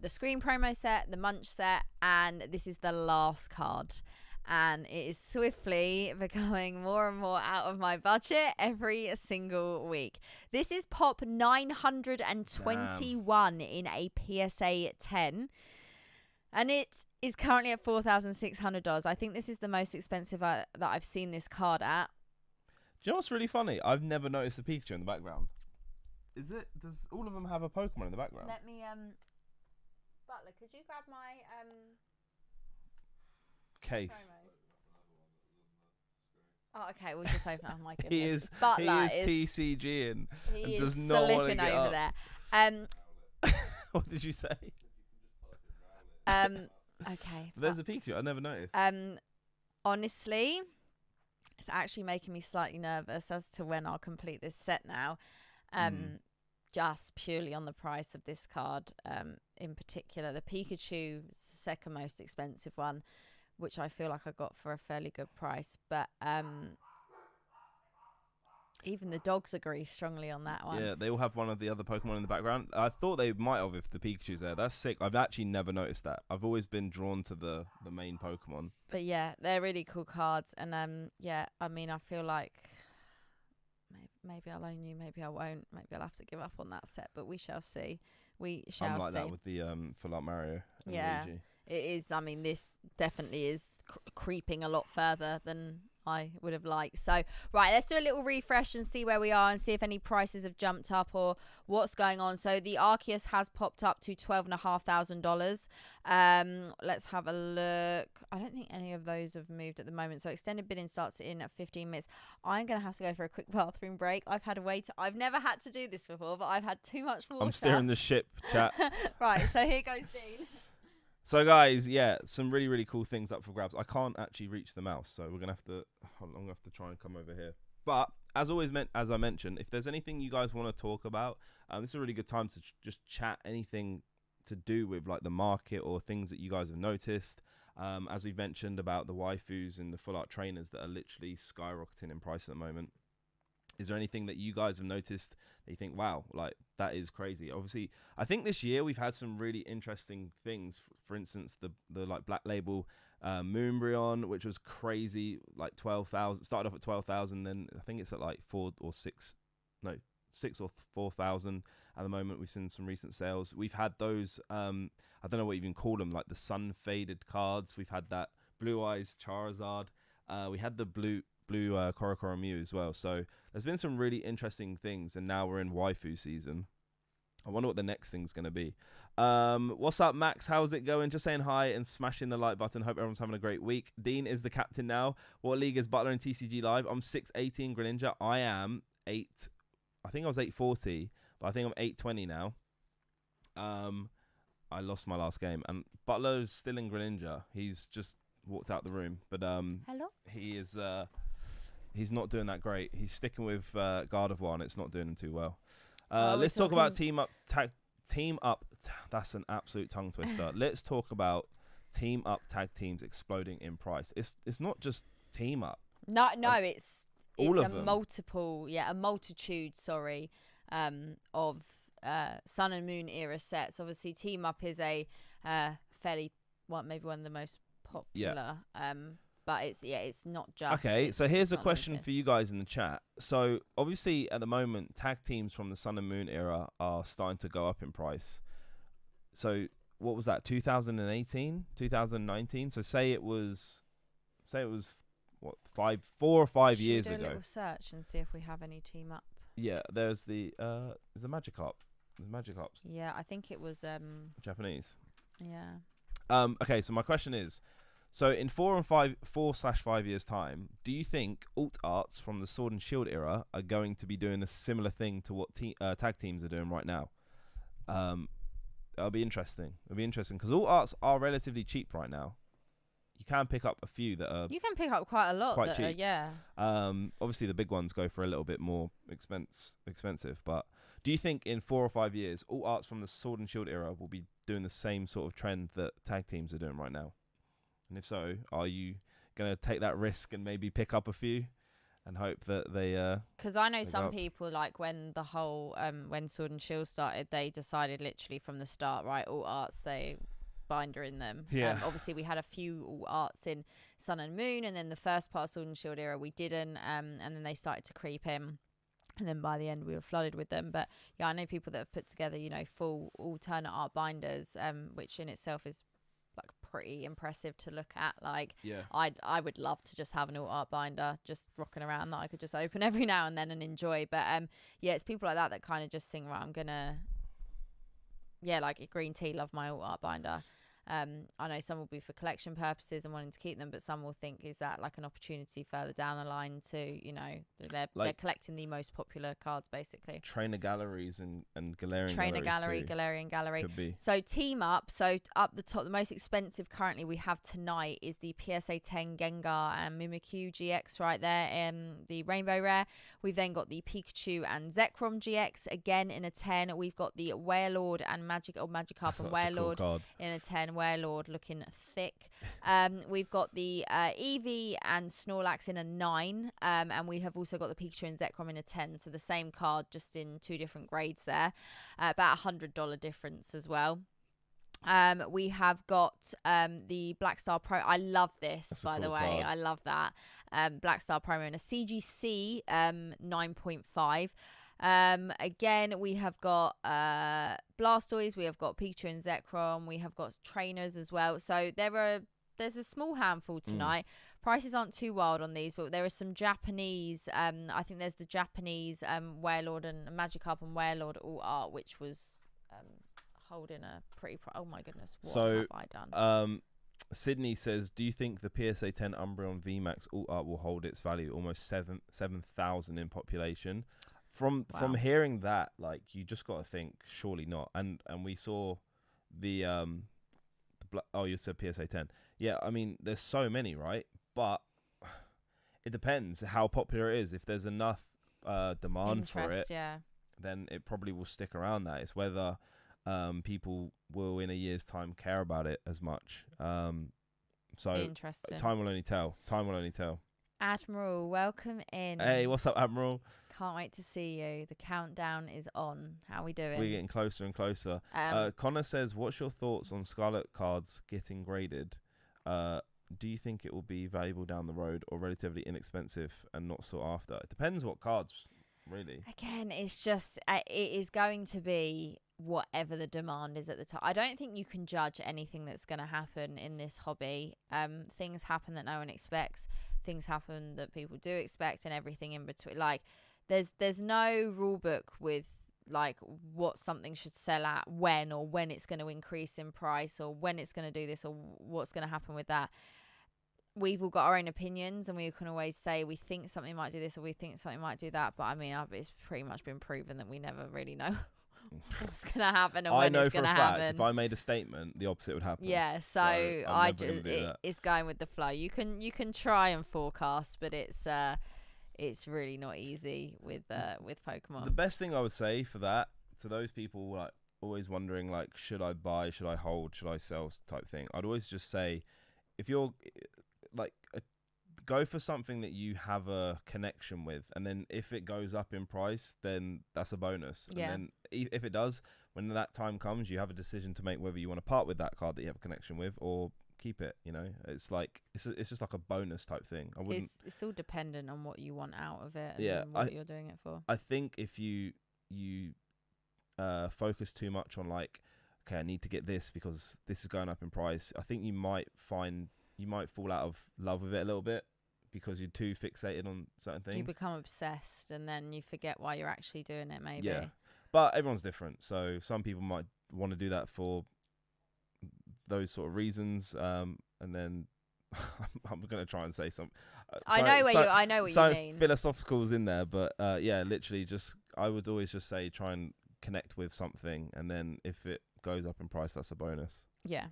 Screen promo set, the Munch set, and this is the last card. And it is swiftly becoming more and more out of my budget every single week. This is pop 921 in a PSA 10. And it is currently at $4,600. I think this is the most expensive that I've seen this card at. Do you know what's really funny? I've never noticed the Pikachu in the background. Does all of them have a Pokemon in the background? Let me, Butler, could you grab my, case? promos? Oh, okay, we'll just open it. Oh my goodness. He is TCG and does not want to get over up. there. What did you say? Okay. There's a Pikachu. I never noticed. Honestly, it's actually making me slightly nervous as to when I'll complete this set now. Just purely on the price of this card. In particular, the Pikachu is the second most expensive one, which I feel like I got for a fairly good price. But even the dogs agree strongly on that one. Yeah, they all have one of the other Pokemon in the background. I thought they might have if the Pikachu's there. That's sick. I've actually never noticed that. I've always been drawn to the main Pokemon. But yeah, they're really cool cards. And yeah, I mean, I feel like maybe I'll own you, maybe I won't. Maybe I'll have to give up on that set, but we shall see. We shall see. I'm like that with the Full Art Mario and Luigi. It is. I mean, this definitely is creeping a lot further than I would have liked. So, right, let's do a little refresh and see where we are and see if any prices have jumped up or what's going on. So, the Arceus has popped up to $12,500. Let's have a look. I don't think any of those have moved at the moment. So, extended bidding starts in at 15 minutes. I'm going to have to go for a quick bathroom break. I've never had to do this before, but I've had too much water. I'm steering the ship, chat. Right, so here goes Dean. So guys, yeah, some really, really cool things up for grabs. I can't actually reach the mouse, so I'm gonna have to try and come over here. But as always, as I mentioned, if there's anything you guys want to talk about, this is a really good time to just chat anything to do with like the market or things that you guys have noticed. As we've mentioned about the waifus and the full art trainers that are literally skyrocketing in price at the moment. Is there anything that you guys have noticed that you think, wow, like that is crazy? Obviously, I think this year we've had some really interesting things. For instance, the like Black Label Moonbryon, which was crazy, like 12,000. Started off at 12,000, then I think it's at like 6 or 4,000 at the moment. We've seen some recent sales. We've had those. I don't know what you even call them, like the sun faded cards. We've had that Blue Eyes Charizard. We had the blue Korokoro Mew as well. So there's been some really interesting things, and now we're in waifu season. I wonder what the next thing's going to be. What's up, Max? How's it going? Just saying hi and smashing the like button. Hope everyone's having a great week. Dean is the captain now. What league is Butler in TCG Live? I'm 618 Greninja. I am 8. I think I was 840, but I think I'm 820 now. I lost my last game, and Butler is still in Greninja. He's just walked out the room, but hello. He is. He's not doing that great. He's sticking with Gardevoir, and it's not doing him too well. Let's talk about team up. That's an absolute tongue twister. Let's talk about team up tag teams exploding in price. It's not just team up. No, it's all a of them. multitude. Sorry, of Sun and Moon era sets. Obviously, team up is a fairly maybe one of the most popular. Yeah. But it's not just. Okay, so here's a question for you guys in the chat. So obviously at the moment, tag teams from the Sun and Moon era are starting to go up in price. So what was that? 2018, 2019. So say it was what 4 or 5 years ago. Do a little search and see if we have any team up. Yeah, there's the Magikarp. There's Magikarps. Yeah, I think it was Japanese. Yeah. Okay, so my question is. So in 4/5 years' time, do you think alt arts from the Sword and Shield era are going to be doing a similar thing to what tag teams are doing right now? It'll be interesting. It'll be interesting because alt arts are relatively cheap right now. You can pick up a few that are. You can pick up quite a lot. Quite cheap. Yeah. Obviously the big ones go for a little bit more expensive. But do you think in 4 or 5 years, alt arts from the Sword and Shield era will be doing the same sort of trend that tag teams are doing right now? And if so, are you going to take that risk and maybe pick up a few and hope that they... Because I know some people, like when the whole... when Sword and Shield started, they decided literally from the start, right, all arts, they binder in them. Yeah. Obviously, we had a few all arts in Sun and Moon, and then the first part of Sword and Shield era, we didn't. And then they started to creep in. And then by the end, we were flooded with them. But yeah, I know people that have put together, full alternate art binders, which in itself is like pretty impressive to look at. Like, Yeah. I would love to just have an alt art binder just rocking around that I could just open every now and then and enjoy. But yeah, it's people like that kind of just think, right, I'm gonna, yeah, like a green tea, love my alt art binder. I know some will be for collection purposes and wanting to keep them, but some will think, is that like an opportunity further down the line to, you know, they're collecting the most popular cards basically. Trainer galleries and Galarian Trainer galleries gallery, Galarian gallery. could be. So team up. So up the top, the most expensive currently we have tonight is the PSA 10 Gengar and Mimikyu GX right there, the Rainbow Rare. We've then got the Pikachu and Zekrom GX again in a 10. We've got the Wailord and Magikarp and Wailord cool in a 10. Wailord looking thick. We've got the Eevee and Snorlax in a 9, and we have also got the Pikachu and Zekrom in a 10. So the same card, just in 2 different grades there. About $100 difference as well. We have got the Black Star Pro. I love this, that's by the way. Card. I love that. Black Star Promo in a CGC 9.5. Again, we have got Blastoise, we have got Pikachu and Zekrom, we have got trainers as well. So there's a small handful tonight. Prices aren't too wild on these, but there are some Japanese. I think there's the Japanese Wailord and Magikarp and Wailord all art, which was holding a pretty. Oh my goodness, what have I done? Sydney says, do you think the PSA 10 Umbreon VMAX alt art will hold its value? Almost 7,000 in population. From hearing that, like, you just got to think, surely not. And we saw the you said PSA 10. Yeah, I mean, there's so many, right? But it depends how popular it is. If there's enough demand for it, then it probably will stick around that. It's whether people will in a year's time care about it as much. So interesting. Time will only tell. Time will only tell. Admiral, welcome in. Hey, what's up, Admiral? Can't wait to see you. The countdown is on. How are we doing? We're getting closer and closer. Connor says, what's your thoughts on Scarlet cards getting graded? Do you think it will be valuable down the road or relatively inexpensive and not sought after? It depends what cards, really. Again, it's just, it is going to be whatever the demand is at the time. I don't think you can judge anything that's going to happen in this hobby. Things happen that no one expects. Things happen that people do expect, and everything in between. Like, there's no rule book with like what something should sell at when, or when it's going to increase in price, or when it's going to do this, or what's going to happen with that. We've all got our own opinions, and we can always say we think something might do this or we think something might do that. But I mean, it's pretty much been proven that we never really know what's going to happen and when it's going to happen. If I made a statement, the opposite would happen. Yeah, so it's going with the flow. You can try and forecast, but it's really not easy with Pokemon. The best thing I would say for that, to those people like always wondering like, should I buy, should I hold, should I sell type thing, I'd always just say, if you're like go for something that you have a connection with, and then if it goes up in price, then that's a bonus. Yeah. And then if it does, when that time comes, you have a decision to make whether you want to part with that card that you have a connection with or keep it. You know, it's like it's just like a bonus type thing. It's all dependent on what you want out of it and what you're doing it for. I think if you focus too much on like, okay, I need to get this because this is going up in price, I think you might fall out of love with it a little bit because you're too fixated on certain things. You become obsessed and then you forget why you're actually doing it, maybe. Yeah, but everyone's different. So some people might want to do that for those sort of reasons, and then I'm going to try and say some. I know what you mean. Philosophicals in there, but yeah, literally, I would always just say try and connect with something, and then if it goes up in price, that's a bonus. Yeah.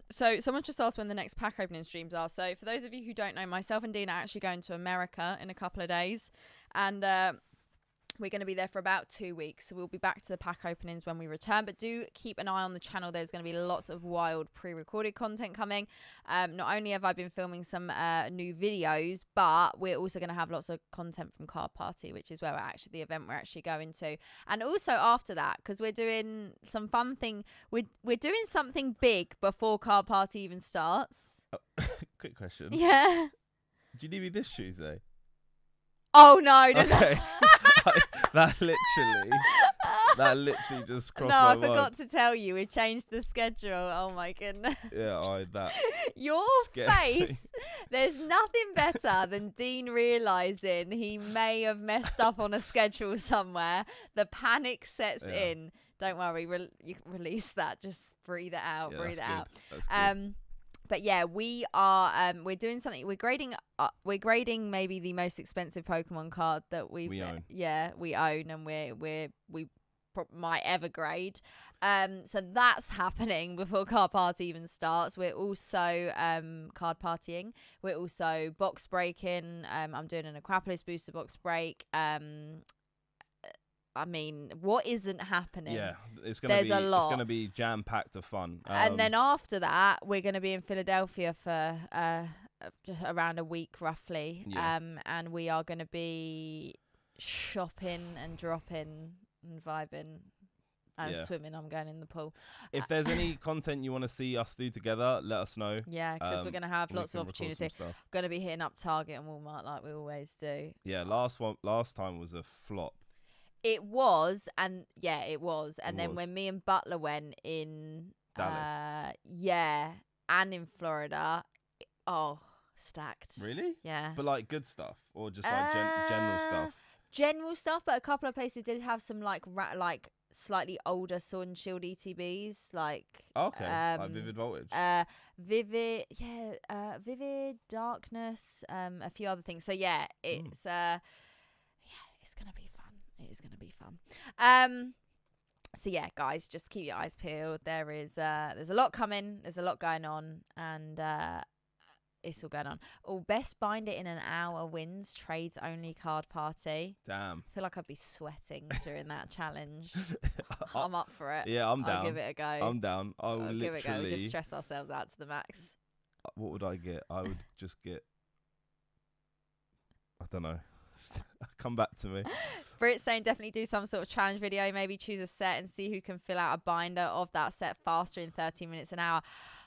So someone just asked when the next pack opening streams are. So for those of you who don't know, myself and Dean are actually going to America in a couple of days, and we're going to be there for about 2 weeks. So we'll be back to the pack openings when we return, but do keep an eye on the channel. There's going to be lots of wild pre-recorded content coming. Not only have I been filming some new videos, but we're also going to have lots of content from Card Party, which is where the event we're actually going to. And also after that, because we're doing some fun thing, we're doing something big before Card Party even starts. Oh, quick question. Yeah. Do you need me this Tuesday? Oh, no. Okay. That literally That literally just crossed No, my I mind. forgot to tell you. We changed the schedule. Oh my goodness. Yeah, that. Your scares face. me. There's nothing better than Dean realising he may have messed up on a schedule somewhere. The panic sets in. Don't worry. You can release that. Just breathe it out. Yeah, breathe it out. That's good. But yeah, we are. We're doing something. We're grading. We're grading maybe the most expensive Pokemon card that we own. Yeah, we own, and we might ever grade. So that's happening before Card Party even starts. We're also card partying. We're also box breaking. I'm doing an Aquapolis booster box break. I mean, what isn't happening? Yeah, it's gonna be a lot. It's gonna be jam packed of fun. And then after that, we're gonna be in Philadelphia for just around a week roughly. Yeah. And we are gonna be shopping and dropping and vibing and swimming. I'm going in the pool. If there's any content you want to see us do together, let us know. Yeah, because we're gonna have lots of We can record opportunity. some stuff. Gonna be hitting up Target and Walmart like we always do. Yeah, last time was a flop. It was, and yeah, it was. And It then was. when me and Butler went in Dallas. and in Florida, stacked. Really? Yeah. But like good stuff or just like general stuff? General stuff, but a couple of places did have some like slightly older Sword and Shield ETBs, like Okay. Like Vivid Voltage. Vivid, Vivid Darkness, a few other things. So yeah, it's it's gonna be fun. It is gonna be fun. So yeah, guys, just keep your eyes peeled. There's a lot coming. There's a lot going on, and it's all going on. Best binder in an hour wins trades only card party. Damn. I feel like I'd be sweating during that challenge. I'm up for it. Yeah, I'm down. I'll give it a go. I'm down. I'll give it a go. literally. Just stress ourselves out to the max. What would I get? I would just get. I don't know. Come back to me. Brit's saying definitely do some sort of challenge video. Maybe choose a set and see who can fill out a binder of that set faster in 30 minutes an hour.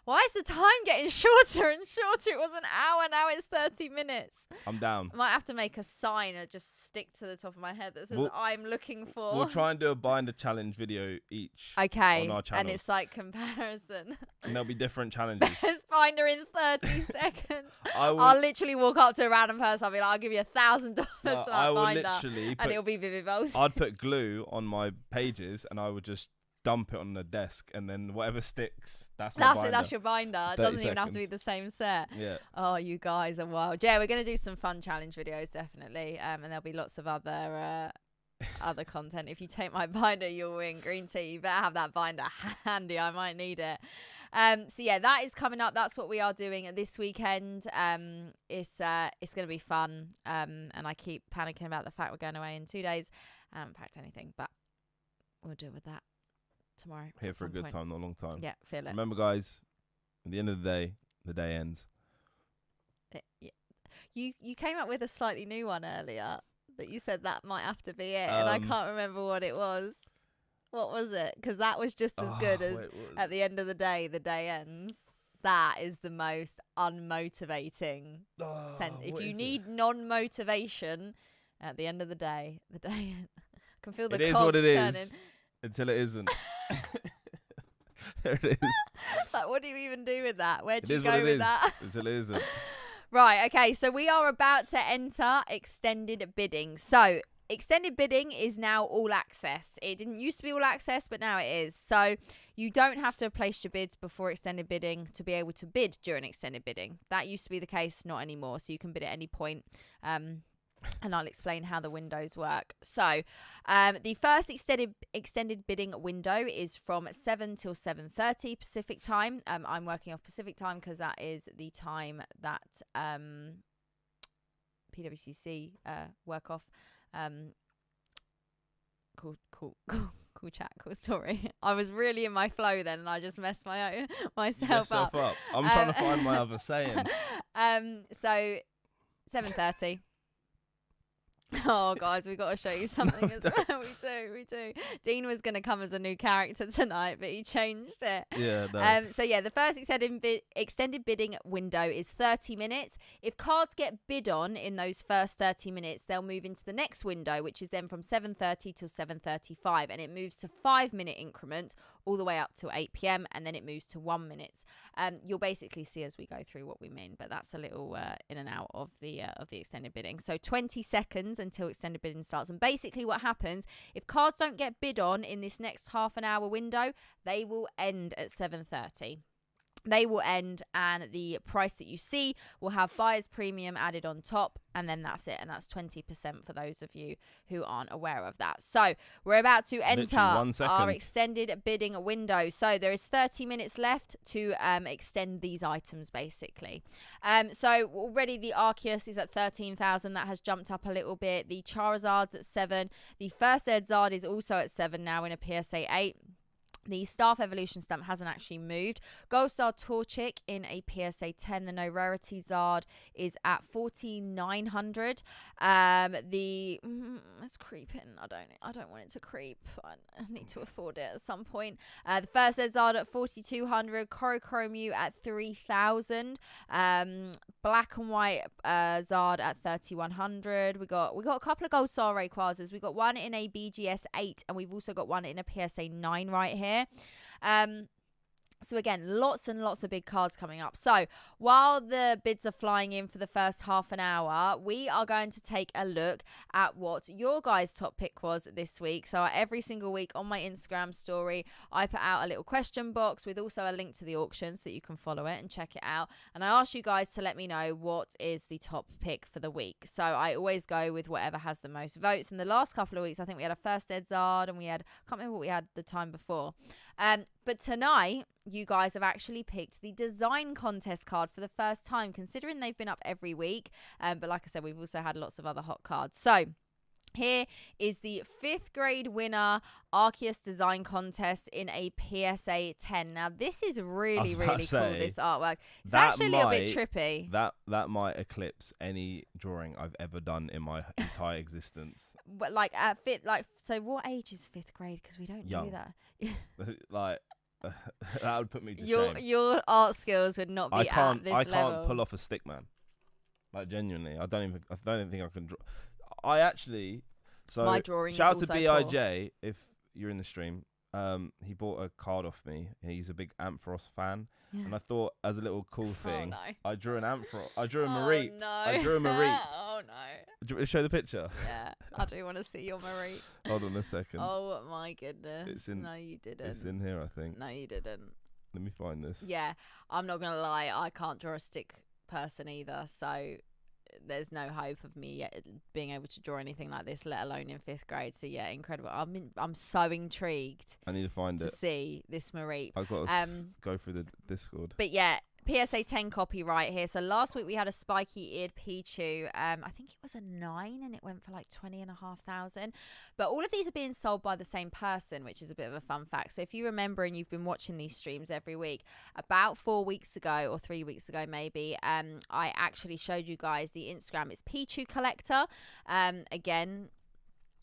Why is the time getting shorter and shorter? It was an hour, now it's 30 minutes. I'm down. I might have to make a sign or just stick to the top of my head that says I'm looking for. We'll try and do a binder challenge video each. Okay. On our channel. And it's like comparison. And there'll be different challenges. Best binder in 30 seconds. I'll literally walk up to a random person. I'll be like, I'll give you $1,000 for that I will binder. literally And it'll be Vivid Volts. I'd put glue on my pages and I would just dump it on the desk, and then whatever sticks, that's my binder. That's your binder. It doesn't even have to be the same set. Yeah. Oh, you guys are wild. Yeah, we're going to do some fun challenge videos, definitely. And there'll be lots of other content. If you take my binder, you'll win. Green tea, you better have that binder handy. I might need it. So yeah, that is coming up. That's what we are doing this weekend. It's going to be fun. And I keep panicking about the fact we're going away in 2 days. I haven't packed anything, but we'll deal with that tomorrow. Here for a good time, not a long time. Yeah, feel it. Remember, guys, at the end of the day ends. You came up with a slightly new one earlier that you said that might have to be it, and I can't remember what it was. What was it? Because that was just as good as at the end of the day ends. That is the most unmotivating sentence. If you need non-motivation, at the end of the day ends. I can feel the cogs what it turning. Is until it isn't. There it is. Like, what do you even do with that? Where do you It is go what it with is that? until it isn't. Right, okay, so we are about to enter extended bidding. So extended bidding is now all access. It didn't used to be all access, but now it is. So you don't have to have placed your bids before extended bidding to be able to bid during extended bidding. That used to be the case, not anymore. So you can bid at any point. And I'll explain how the windows work. So the first extended bidding window is from 7 till 7:30 Pacific time. I'm working off Pacific time because that is the time that PWCC work off. Cool chat, cool story. I was really in my flow then, and I just messed myself up. I'm trying to find my other saying. So 7:30. Oh, guys, we got to show you something as well. We do. Dean was going to come as a new character tonight, but he changed it. Yeah, no. So yeah, the first extended bidding window is 30 minutes. If cards get bid on in those first 30 minutes, they'll move into the next window, which is then from 7:30 till 7:35, and it moves to 5-minute increments all the way up to 8 p.m. and then it moves to 1 minute. You'll basically see as we go through what we mean, but that's a little in and out of the extended bidding. So 20 seconds until extended bidding starts, and basically what happens if cards don't get bid on in this next half an hour window, they will end at 7:30. They will end, and the price that you see will have buyer's premium added on top, and then that's it. And that's 20% for those of you who aren't aware of that. So we're about to enter our extended bidding window. So there is 30 minutes left to extend these items, basically. So already the Arceus is at 13,000. That has jumped up a little bit. The Charizard's at 7. The First Ed Zard is also at 7 now in a PSA 8. The Staff Evolution stamp hasn't actually moved. Gold Star Torchic in a PSA 10. The No Rarity Zard is at 4,900. It's creeping. I don't want it to creep. I need to afford it at some point. The First Ed Zard at 4,200. Corochromew at 3,000. Black and White Zard at 3,100. We got a couple of Gold Star Rayquazas. We got one in a BGS 8, and we've also got one in a PSA 9 right here. So again, lots and lots of big cards coming up. So while the bids are flying in for the first half an hour, we are going to take a look at what your guys' top pick was this week. So every single week on my Instagram story, I put out a little question box with also a link to the auction so that you can follow it and check it out. And I ask you guys to let me know what is the top pick for the week. So I always go with whatever has the most votes. In the last couple of weeks, I think we had a First Ed Zard, and I can't remember what we had the time before. But tonight, you guys have actually picked the design contest card for the first time, considering they've been up every week. But like I said, we've also had lots of other hot cards. So here is the 5th grade winner Arceus design contest in a PSA 10. Now, this is really cool, this artwork. It's actually a little bit trippy. That might eclipse any drawing I've ever done in my entire existence. But so what age is 5th grade? Because we don't do that. That would put me to shame. Your art skills would not be at this level. I can't pull off a stick man. Like, genuinely, I don't even think I can draw. I actually, so my drawing shout is out to BIJ if you're in the stream. He bought a card off me. He's a big Ampharos fan, and I thought, as a little cool thing, I drew an Ampharos. I drew a Mareep. No. I drew a Mareep. Oh no! Do you want me to show the picture? Yeah, I do want to see your Mareep. Hold on a second. Oh my goodness! No, you didn't. It's in here, I think. No, you didn't. Let me find this. Yeah, I'm not gonna lie. I can't draw a stick person either, so there's no hope of me yet being able to draw anything like this, let alone in 5th grade. So yeah, incredible. I'm so intrigued. I need to find it. To see this Mareep. I've got to go through the Discord. But yeah, PSA 10 copy right here. So last week we had a spiky eared Pichu. I think it was a 9 and it went for like 20,500. But all of these are being sold by the same person, which is a bit of a fun fact. So if you remember and you've been watching these streams every week, about 4 weeks ago or 3 weeks ago maybe, I actually showed you guys the Instagram. It's Pichu Collector. Again,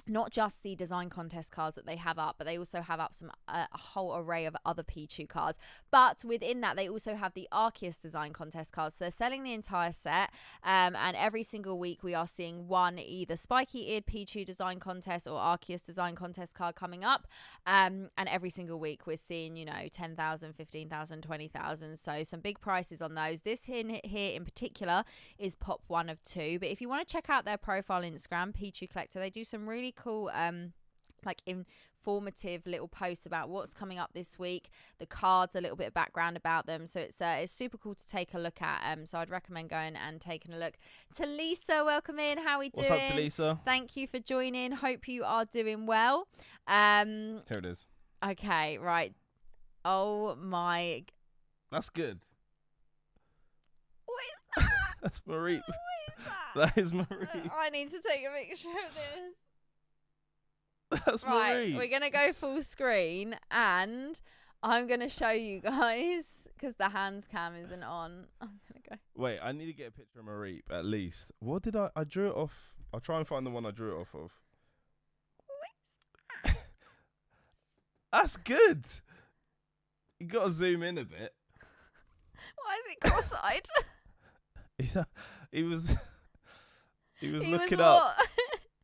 not just the design contest cards that they have up, but they also have up a whole array of other Pichu cards. But within that, they also have the Arceus design contest cards. So they're selling the entire set, and every single week we are seeing one either spiky-eared Pichu design contest or Arceus design contest card coming up. And every single week we're seeing, 10,000, 15,000, 20,000. So some big prices on those. This here in particular is pop 1 of 2. But if you want to check out their profile on Instagram, Pichu Collector, they do some really cool informative little posts about what's coming up this week, the cards, a little bit of background about them. So it's super cool to take a look at. So I'd recommend going and taking a look. Talisa, welcome in. How are we doing? What's up, Talisa? Thank you for joining. Hope you are doing well. Here it is. Okay, right. Oh my. That's good. What is that? That's Mareep. What is that? That is Mareep. I need to take a picture of this. That's right, Mareep. we're going to go full screen and I'm going to show you guys because the hands cam isn't on. I'm going to go. Wait, I need to get a picture of Mareep at least. What did I drew it off I'll try and find the one I drew it off of. What's That's good. You got to zoom in a bit. Why is it cross-eyed? He was He looking was up. what?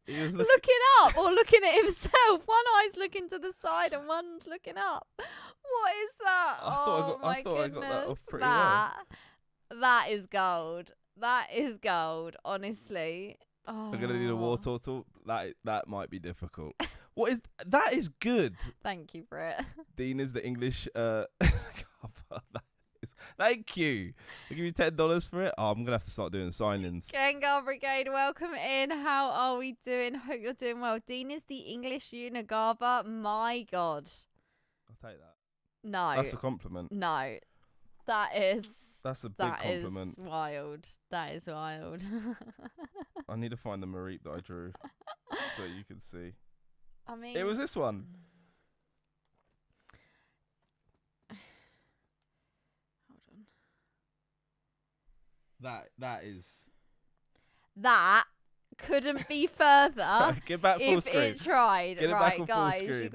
He was Looking up or looking at himself. One eye's looking to the side and one's looking up. What is that? I thought I got that off pretty well. That is gold. That is gold, honestly. Oh. I'm gonna need a war total. That might be difficult. What is that? Is good. Thank you for it. Dean is the English. Thank you. I'll give you $10 for it. Oh, I'm gonna have to start doing signings. Gengar Brigade, welcome in. How are we doing? Hope you're doing well. Dean is the English Unigaba. My God. I'll take that. No. That's a compliment. No. That's a big compliment. Is wild. That is wild. I need to find the Mareep that I drew so you can see. I mean, It was this one. Hold on. That couldn't be further. Get back full if screen. it tried. Get it right, back on guys, full screen.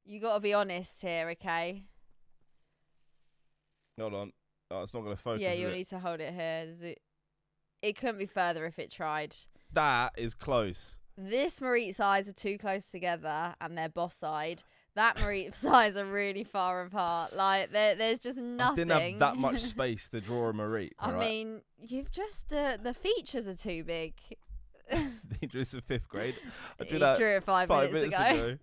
You got to be honest here, okay? Hold on. Oh, it's not going to focus. Yeah, you'll need to hold it here. It couldn't be further if it tried. That is close. This Mareep's eyes are too close together and they're boss-eyed. That Mareep's eyes are really far apart. Like, there's just nothing. I didn't have that much space to draw a Mareep. I mean, you've just, the features are too big. He drew this in 5th grade. I He drew it 5 minutes ago.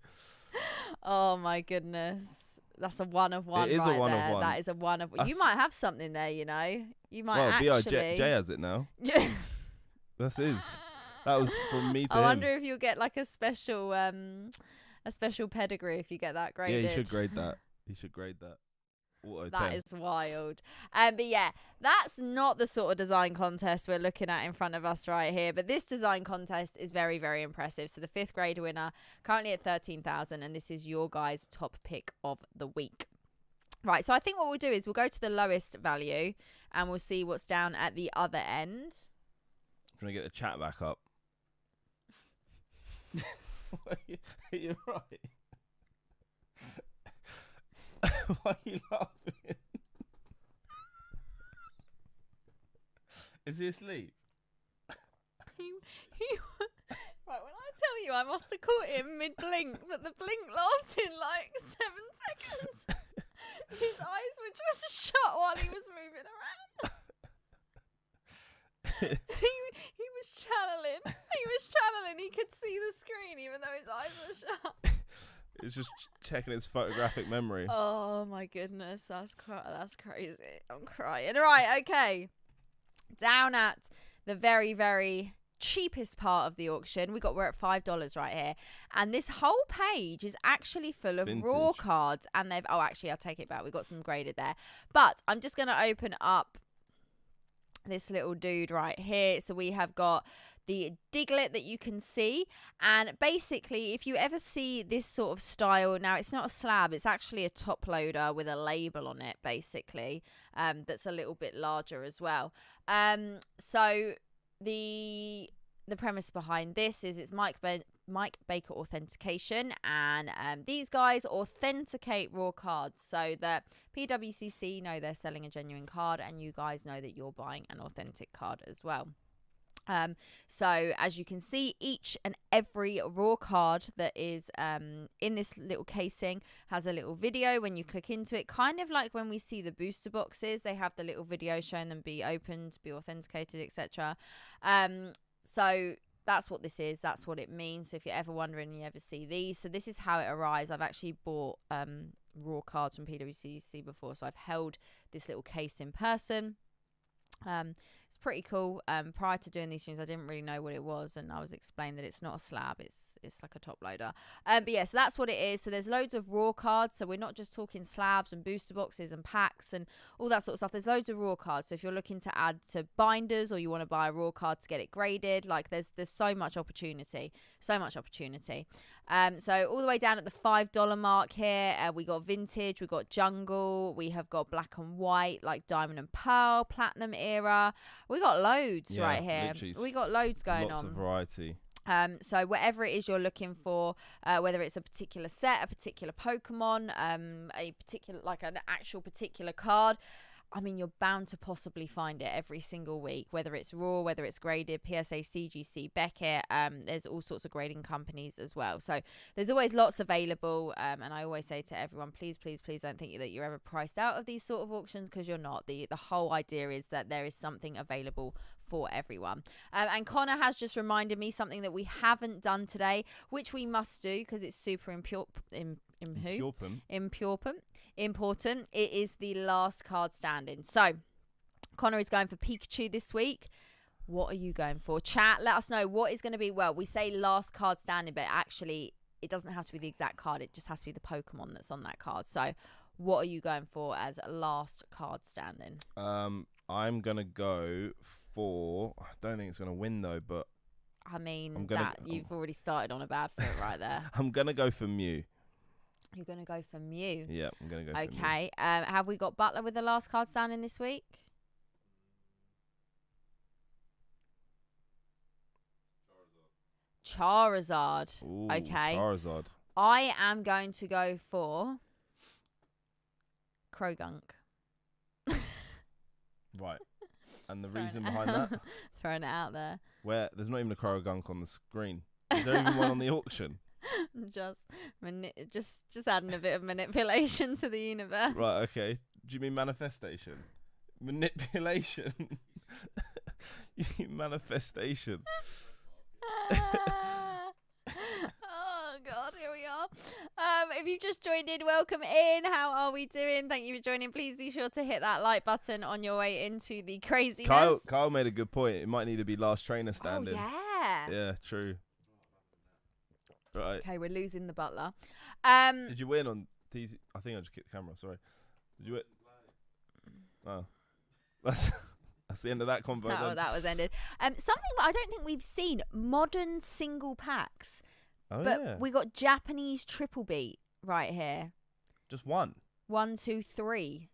Oh, my goodness. That's a 1 of 1 It is right a 1 there. of 1. That is a 1 of 1. You might have something there, you know. You might well, actually. Jay has it now. That's his. That was from me to I him. wonder if you'll get like a special pedigree if you get that graded. Yeah, he should grade that. Auto That 10. is wild. But yeah, that's not the sort of design contest we're looking at in front of us right here. But this design contest is very, very impressive. So the 5th grade winner, currently at 13,000, and this is your guys' top pick of the week. Right, so I think what we'll do is we'll go to the lowest value and we'll see what's down at the other end. I'm going to get the chat back up. You're right. Why are you laughing? Is he asleep? Right, when I tell you I must have caught him mid-blink, but the blink lasted like 7 seconds. His eyes were just shut while he was moving around. he was channeling. He could see the screen even though his eyes were shut. He was just checking his photographic memory. Oh my goodness, that's crazy. I'm crying. Right, okay. Down at the very, very cheapest part of the auction, we're at $5 right here, and this whole page is actually full of raw cards, and actually I'll take it back, we got some graded there, but I'm just going to open up this little dude right here. So we have got the Diglett that you can see, and basically if you ever see this sort of style, now it's not a slab, it's actually a top loader with a label on it basically, that's a little bit larger as well. So the premise behind this is it's Mike Baker authentication, and these guys authenticate raw cards so that PWCC know they're selling a genuine card, and you guys know that you're buying an authentic card as well. So as you can see, each and every raw card that is in this little casing has a little video when you click into it, kind of like when we see the booster boxes, they have the little video showing them be opened, be authenticated, etc. So that's what this is, that's what it means. So if you're ever wondering, you ever see these, so this is how it arrives. I've actually bought raw cards from PWCC before, so I've held this little case in person. It's pretty cool. Prior to doing these streams, I didn't really know what it was, and I was explained that it's not a slab, it's like a top loader. But yeah, so that's what it is. So there's loads of raw cards, so we're not just talking slabs and booster boxes and packs and all that sort of stuff. There's loads of raw cards, so if you're looking to add to binders or you want to buy a raw card to get it graded, like there's so much opportunity. So all the way down at the $5 mark here, we got vintage, we got jungle, we have got black and white, like diamond and pearl, platinum era, We got loads Yeah, right here. literally We got loads going lots on. of variety. So whatever it is you're looking for, whether it's a particular set, a particular Pokemon, a particular, like an actual particular card, I mean, you're bound to possibly find it every single week, whether it's raw, whether it's graded, PSA, CGC, Beckett. There's all sorts of grading companies as well. So there's always lots available. And I always say to everyone, please, please, please don't think that you're ever priced out of these sort of auctions, because you're not. The whole idea is that there is something available for everyone. And Connor has just reminded me something that we haven't done today, which we must do because it's super important. It is the last card standing. So Connor is going for Pikachu this week. What are you going for? Chat, let us know what is going to be. Well, we say last card standing, but actually it doesn't have to be the exact card. It just has to be the Pokemon that's on that card. So what are you going for as last card standing? I'm going to go for, I don't think it's going to win though, but I mean, you've already started on a bad foot right there. I'm going to go for Mew. You're going to go for Mew? Yeah, I'm going to go for Mew. Okay. Have we got Butler with the last card standing this week? Charizard. Ooh, okay. Charizard. I am going to go for Krogunk. Right. And the reason behind that? Throwing it out there. Where there's not even a Krogunk on the screen. Is there even one on the auction? Just adding a bit of manipulation to the universe. Right, okay. Do you mean manifestation? Manipulation. You mean manifestation. Oh God, here we are. If you've just joined in, welcome in. How are we doing? Thank you for joining. Please be sure to hit that like button on your way into the craziness. Kyle made a good point. It might need to be last trainer standing. Oh yeah. Yeah, true. Right. Okay, we're losing the Butler. Did you win on TZ? I think I just kicked the camera. Sorry. Did you win? Oh, that's the end of that convo. That was ended. Something that I don't think we've seen: modern single packs. Oh, but yeah. we got Japanese triple beat right here. Just one. 1, 2, 3.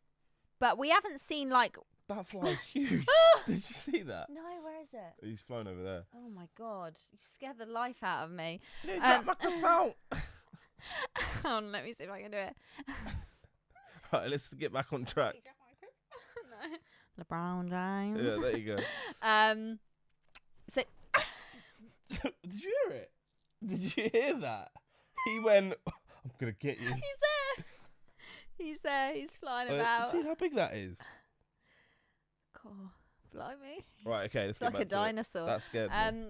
But we haven't seen like. That fly's huge. Did you see that? No, where is it? He's flown over there. Oh my God! You scared the life out of me. My croissant. Hold on, let me see if I can do it. Right, let's get back on track. No. LeBron James. Yeah, there you go. So. Did you hear it? Did you hear that? He went, I'm going to get you. He's there. He's flying about. See how big that is? God, blimey. Right, okay. Let's It's get like back a to dinosaur. It. That scared me.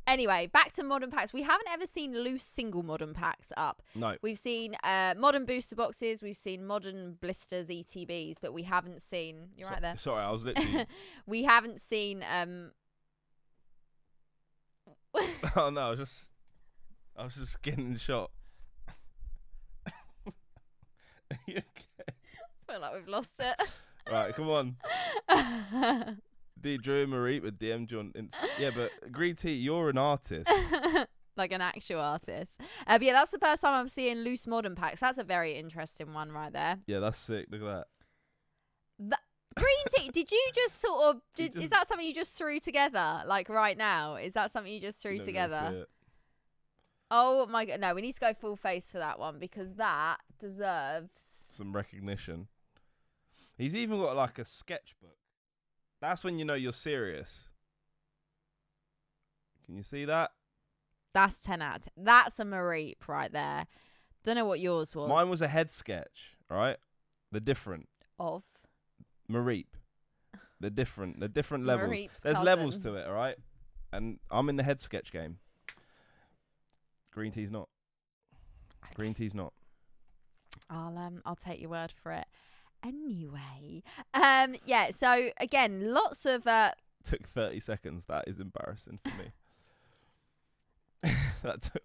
Anyway, back to modern packs. We haven't ever seen loose single modern packs up. No. We've seen modern booster boxes. We've seen modern blisters, ETBs, but we haven't seen. Right there. Sorry, I was literally. We haven't seen. Oh no, I was just getting shot. Are you okay? I feel like we've lost it. Right, come on. Drew and Marie with DM'd you on yeah, but Green Tea, you're an artist. Like an actual artist. But yeah, that's the first time I'm seeing loose modern packs. That's a very interesting one right there. Yeah, that's sick. Look at that. Green Tea, did you just sort of... is that something you just threw together? Like right now? Is that something you just threw together? Oh my God. No, we need to go full face for that one because that deserves... some recognition. He's even got like a sketchbook. That's when you know you're serious. Can you see that? That's 10 out of 10. That's a Mareep right there. Don't know what yours was. Mine was a head sketch, right? They're different. Of? Mareep. They're different levels. Mareep's There's cousin. levels to it, all right? And I'm in the head sketch game. Green Tea's not. Okay. Green Tea's not. I'll take your word for it. Anyway, yeah. So again, lots of. Took 30 seconds. That is embarrassing for me. That took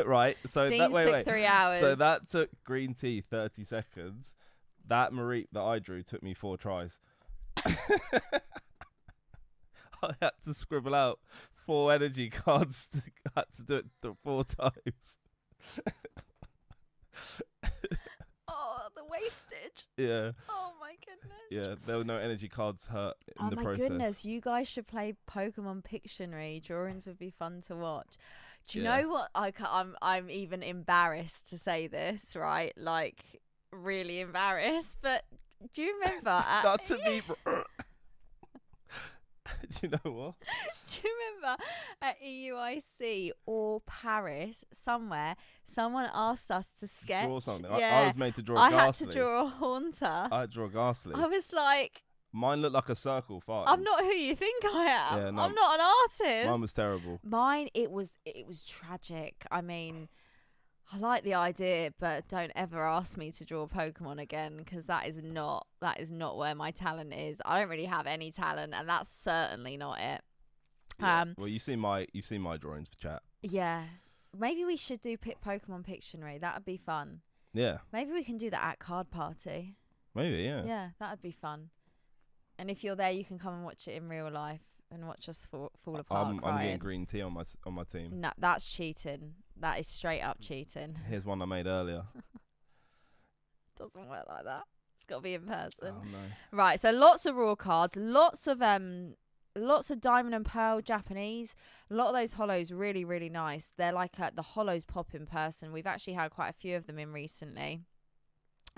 right. So Dean's that took 3 hours. So that took Green Tea 30 seconds. That Mareep that I drew took me 4 tries. I had to scribble out 4 energy cards. I had to do it 4 times. Oh, the wastage. Yeah. Oh my goodness. Yeah, there were no energy cards hurt in the process. Oh my goodness, you guys should play Pokemon Pictionary. Drawings would be fun to watch. Do you know what? I'm even embarrassed to say this, right? Like, really embarrassed. But do you remember? Not to be. Do you know what? Do you remember at EUIC or Paris, somewhere, someone asked us to sketch? Draw something. Yeah. I was made to draw a I Ghastly. had to draw a Haunter. I had to draw a Ghastly. I was like, Mine looked like a circle. Fine. I'm not who you think I am. Yeah, no, I'm not an artist. Mine was terrible. Mine, it was tragic. I mean, I like the idea, but don't ever ask me to draw Pokemon again, because that is not where my talent is. I don't really have any talent, and that's certainly not it. Yeah. Well, you've seen my drawings, chat. Yeah, maybe we should do Pokemon Pictionary. That would be fun. Yeah. Maybe we can do that at Card Party. Maybe, yeah. Yeah, that would be fun. And if you're there, you can come and watch it in real life and watch us fall apart. I'm getting green tea on my team. No, that's cheating. That is straight up cheating. Here's one I made earlier. Doesn't work like that. It's got to be in person. Oh no. Right, so lots of raw cards, lots of diamond and pearl Japanese. A lot of those hollows really, really nice. They're like the hollows pop in person. We've actually had quite a few of them in recently.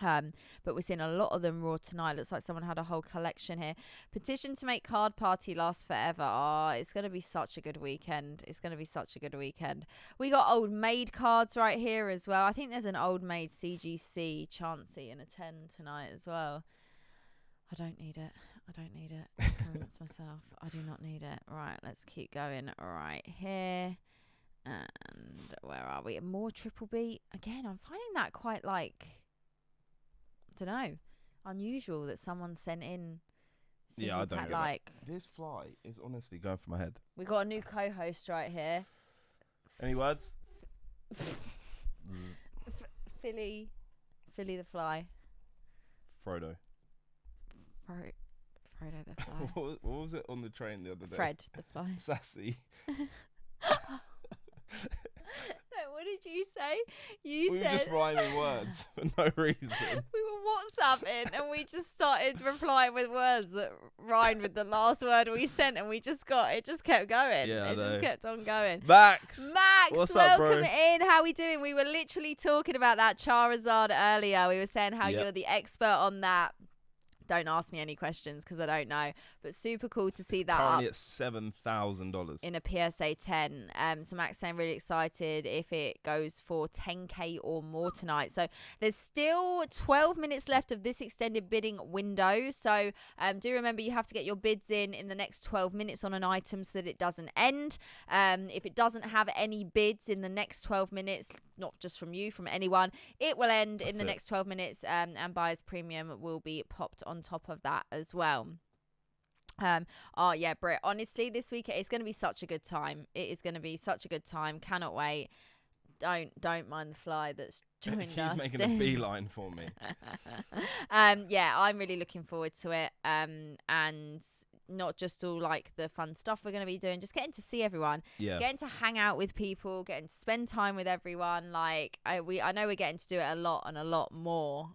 But we're seeing a lot of them raw tonight. Looks like someone had a whole collection here. Petition to make Card Party last forever. Oh, it's going to be such a good weekend. It's going to be such a good weekend. We got Old Maid cards right here as well. I think there's an Old Maid CGC Chansey and a 10 tonight as well. I don't need it. I convince myself I do not need it. Right, let's keep going right here. And where are we? More Triple B. Again, I'm finding that quite I don't know, unusual that someone sent in. Yeah, I don't get like that. This fly is honestly going for my head. We got a new co-host right here. Any words? Philly the fly. Frodo the fly. What was it on the train the other day? Fred the fly. Sassy. No, what did you say? We were just rhyming words for no reason. We were WhatsApping and we just started replying with words that rhymed with the last word we sent, and it just kept going. Yeah, it just kept on going. Max, what's welcome up, in. How we doing? We were literally talking about that Charizard earlier. We were saying how you're the expert on that. Don't ask me any questions because I don't know. But super cool to see that currently up at $7,000 in a PSA 10. So Max saying really excited if it goes for 10k or more tonight. So there's still 12 minutes left of this extended bidding window. So do remember you have to get your bids in the next 12 minutes on an item so that it doesn't end. If it doesn't have any bids in the next 12 minutes, not just from you, from anyone, it will end in the next 12 minutes, and buyer's premium will be popped on top of that as well. Oh yeah, Britt, honestly this week it's going to be such a good time. It is going to be such a good time. Cannot wait. Don't mind the fly that's joined us. He's making a beeline for me. Yeah, I'm really looking forward to it. And not just all like the fun stuff we're going to be doing, just getting to see everyone, getting to hang out with people, getting to spend time with everyone. Like I know we're getting to do it a lot and a lot more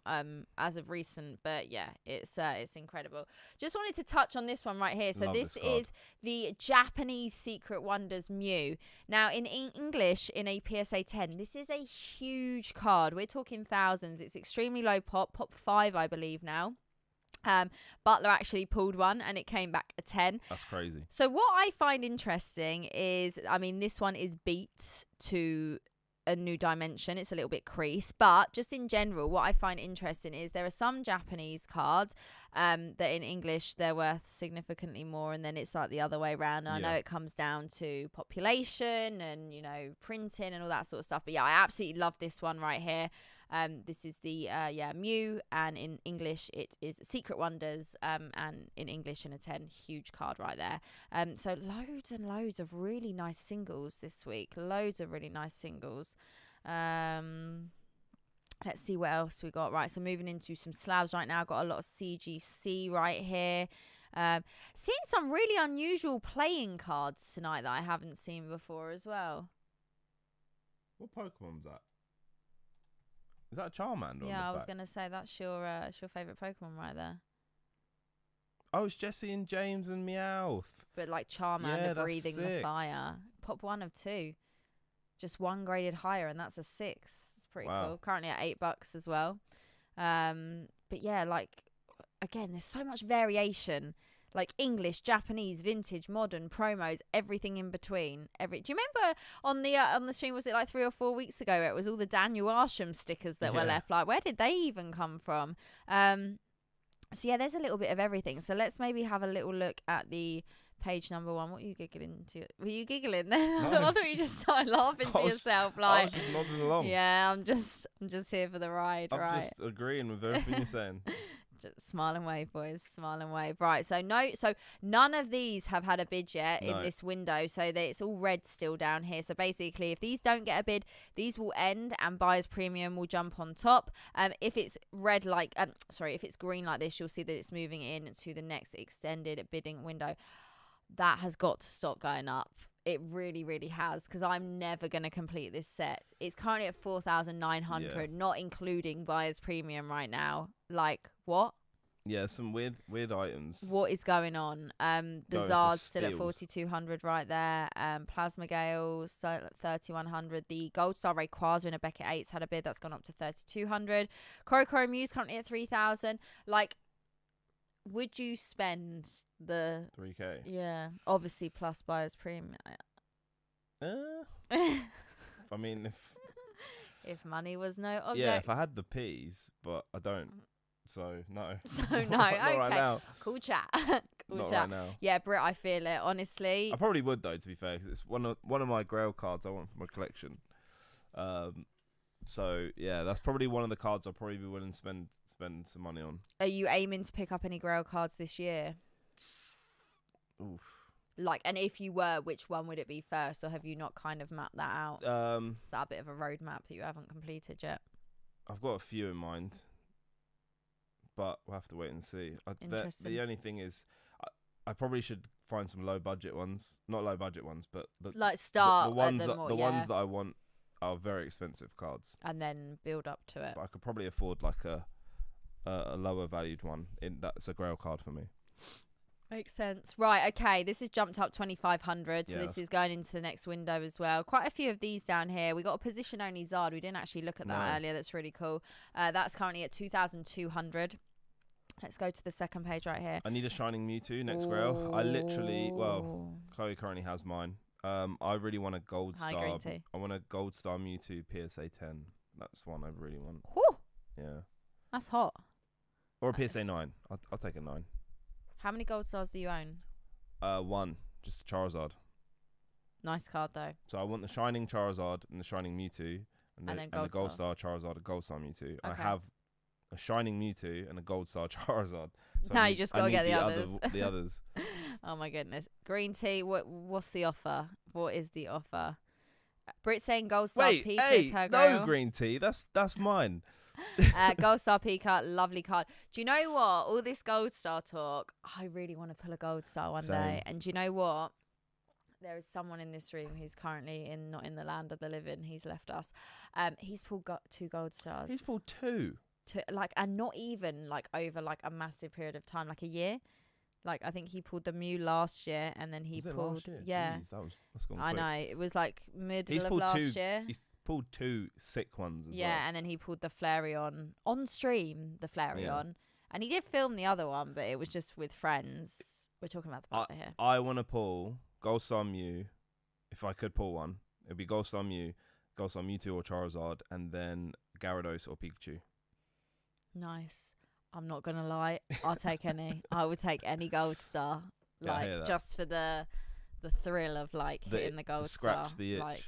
as of recent, but yeah, it's incredible. Just wanted to touch on this one right here. So this is the Japanese Secret Wonders Mew. Now in English, in a PSA 10, this is a huge card. We're talking thousands. It's extremely low pop 5 I believe now. Butler actually pulled one and it came back a 10. That's crazy. So what I find interesting is, I mean, this one is beat to a new dimension. It's a little bit creased, but just in general, what I find interesting is there are some Japanese cards that in English they're worth significantly more, and then it's like the other way around. I know it comes down to population and, you know, printing and all that sort of stuff, but yeah, I absolutely love this one right here. This is the Mew, and in English it is Secret Wonders, and in English in a 10, huge card right there. So loads and loads of really nice singles this week. Loads of really nice singles. Let's see what else we got. Right, so moving into some slabs right now. Got a lot of CGC right here. Seeing some really unusual playing cards tonight that I haven't seen before as well. What Pokemon's that? Is that a Charmander? Yeah, I was going to say that's your favourite Pokemon right there. Oh, it's Jesse and James and Meowth. But like Charmander breathing the fire. Pop 1 of 2. Just one graded higher, and that's a 6. It's pretty cool. Currently at $8 as well. But yeah, like, again, there's so much variation. Like English, Japanese, vintage, modern, promos, everything in between. Do you remember on the stream, was it like 3 or 4 weeks ago, where it was all the Daniel Arsham stickers that were left? Like, where did they even come from? So yeah, there's a little bit of everything. So let's maybe have a little look at the page number 1. What are you giggling to? Were you giggling then? No. I thought you just started laughing to yourself. Like, I was just nodding along. Yeah, I'm just here for the ride. I'm just agreeing with everything you're saying. Just smile and wave, boys. Smile and wave. Right. So none of these have had a bid yet in this window. So it's all red still down here. So basically, if these don't get a bid, these will end and buyer's premium will jump on top. If it's red if it's green like this, you'll see that it's moving in to the next extended bidding window. That has got to stop going up. It really, really has, because I'm never going to complete this set. It's currently at 4,900, not including buyer's premium right now. Like, what? Yeah, some weird items. What is going on? The Zard's still at 4,200 right there. Plasma Gale still at 3,100. The Gold Star Rayquaza in a Beckett 8's had a bid that's gone up to 3,200. Korokoro Mew's currently at 3,000. Like, would you spend the 3K? Yeah, obviously plus buyer's premium. I mean, if money was no object. Yeah, if I had the P's, but I don't. So no. So no. Not okay. right now. Cool chat. Not right now. Yeah, Britt, I feel it. Honestly, I probably would though. To be fair, because it's one of my Grail cards I want for my collection. So yeah, that's probably one of the cards I'll probably be willing to spend some money on. Are you aiming to pick up any Grail cards this year? Oof. Like, and if you were, which one would it be first, or have you not kind of mapped that out? Is that a bit of a roadmap that you haven't completed yet? I've got a few in mind, but we'll have to wait and see. Interesting. The only thing is, I probably should find some low budget ones. Not low budget ones, but the ones that I want are very expensive cards, and then build up to it. But I could probably afford like a lower valued one. That's a Grail card for me. Makes sense. Right, okay, this has jumped up 2,500, so this is going into the next window as well. Quite a few of these down here. We got a position only Zard. We didn't actually look at that earlier. That's really cool. That's currently at 2,200. Let's go to the second page right here. I need a Shining Mewtwo next Grail. I literally, Chloe currently has mine. I really want a Gold Star. Green tea. I want a Gold Star Mewtwo PSA 10. That's one I really want. Whew. Yeah. That's hot. Or a PSA 9. I'll take a 9. How many Gold Stars do you own? 1. Just a Charizard. Nice card, though. So I want the Shining Charizard and the Shining Mewtwo. And the Gold Star Charizard, a Gold Star Mewtwo. Okay. I have a Shining Mewtwo and a Gold Star Charizard. So now you just got to get the others. The others. Oh, my goodness. Green tea, what's the offer? What is the offer? Brit saying Gold Star Pika is her Grail. No green tea. That's mine. Gold Star Pika, lovely card. Do you know what? All this Gold Star talk, I really want to pull a Gold Star one day. And do you know what? There is someone in this room who's currently not in the land of the living. He's left us. He's pulled 2 Gold Stars. He's pulled 2. And not even like over like a massive period of time, like a year. Like I think he pulled the Mew last year, and then he pulled. Yeah, jeez, that's gone I quick. know it was like middle of last year. He's pulled 2 sick ones as well. Yeah, and then he pulled the Flareon on stream. The Flareon, and he did film the other one, but it was just with friends. We're talking about the butler here. I want to pull Gold Star Mew. If I could pull one, it'd be Gold Star Mew, Gold Star Mewtwo or Charizard, and then Gyarados or Pikachu. Nice. I'm not gonna lie. I'll take any. I would take any Gold Star, like just for the thrill of like hitting the Gold Star. The itch. Like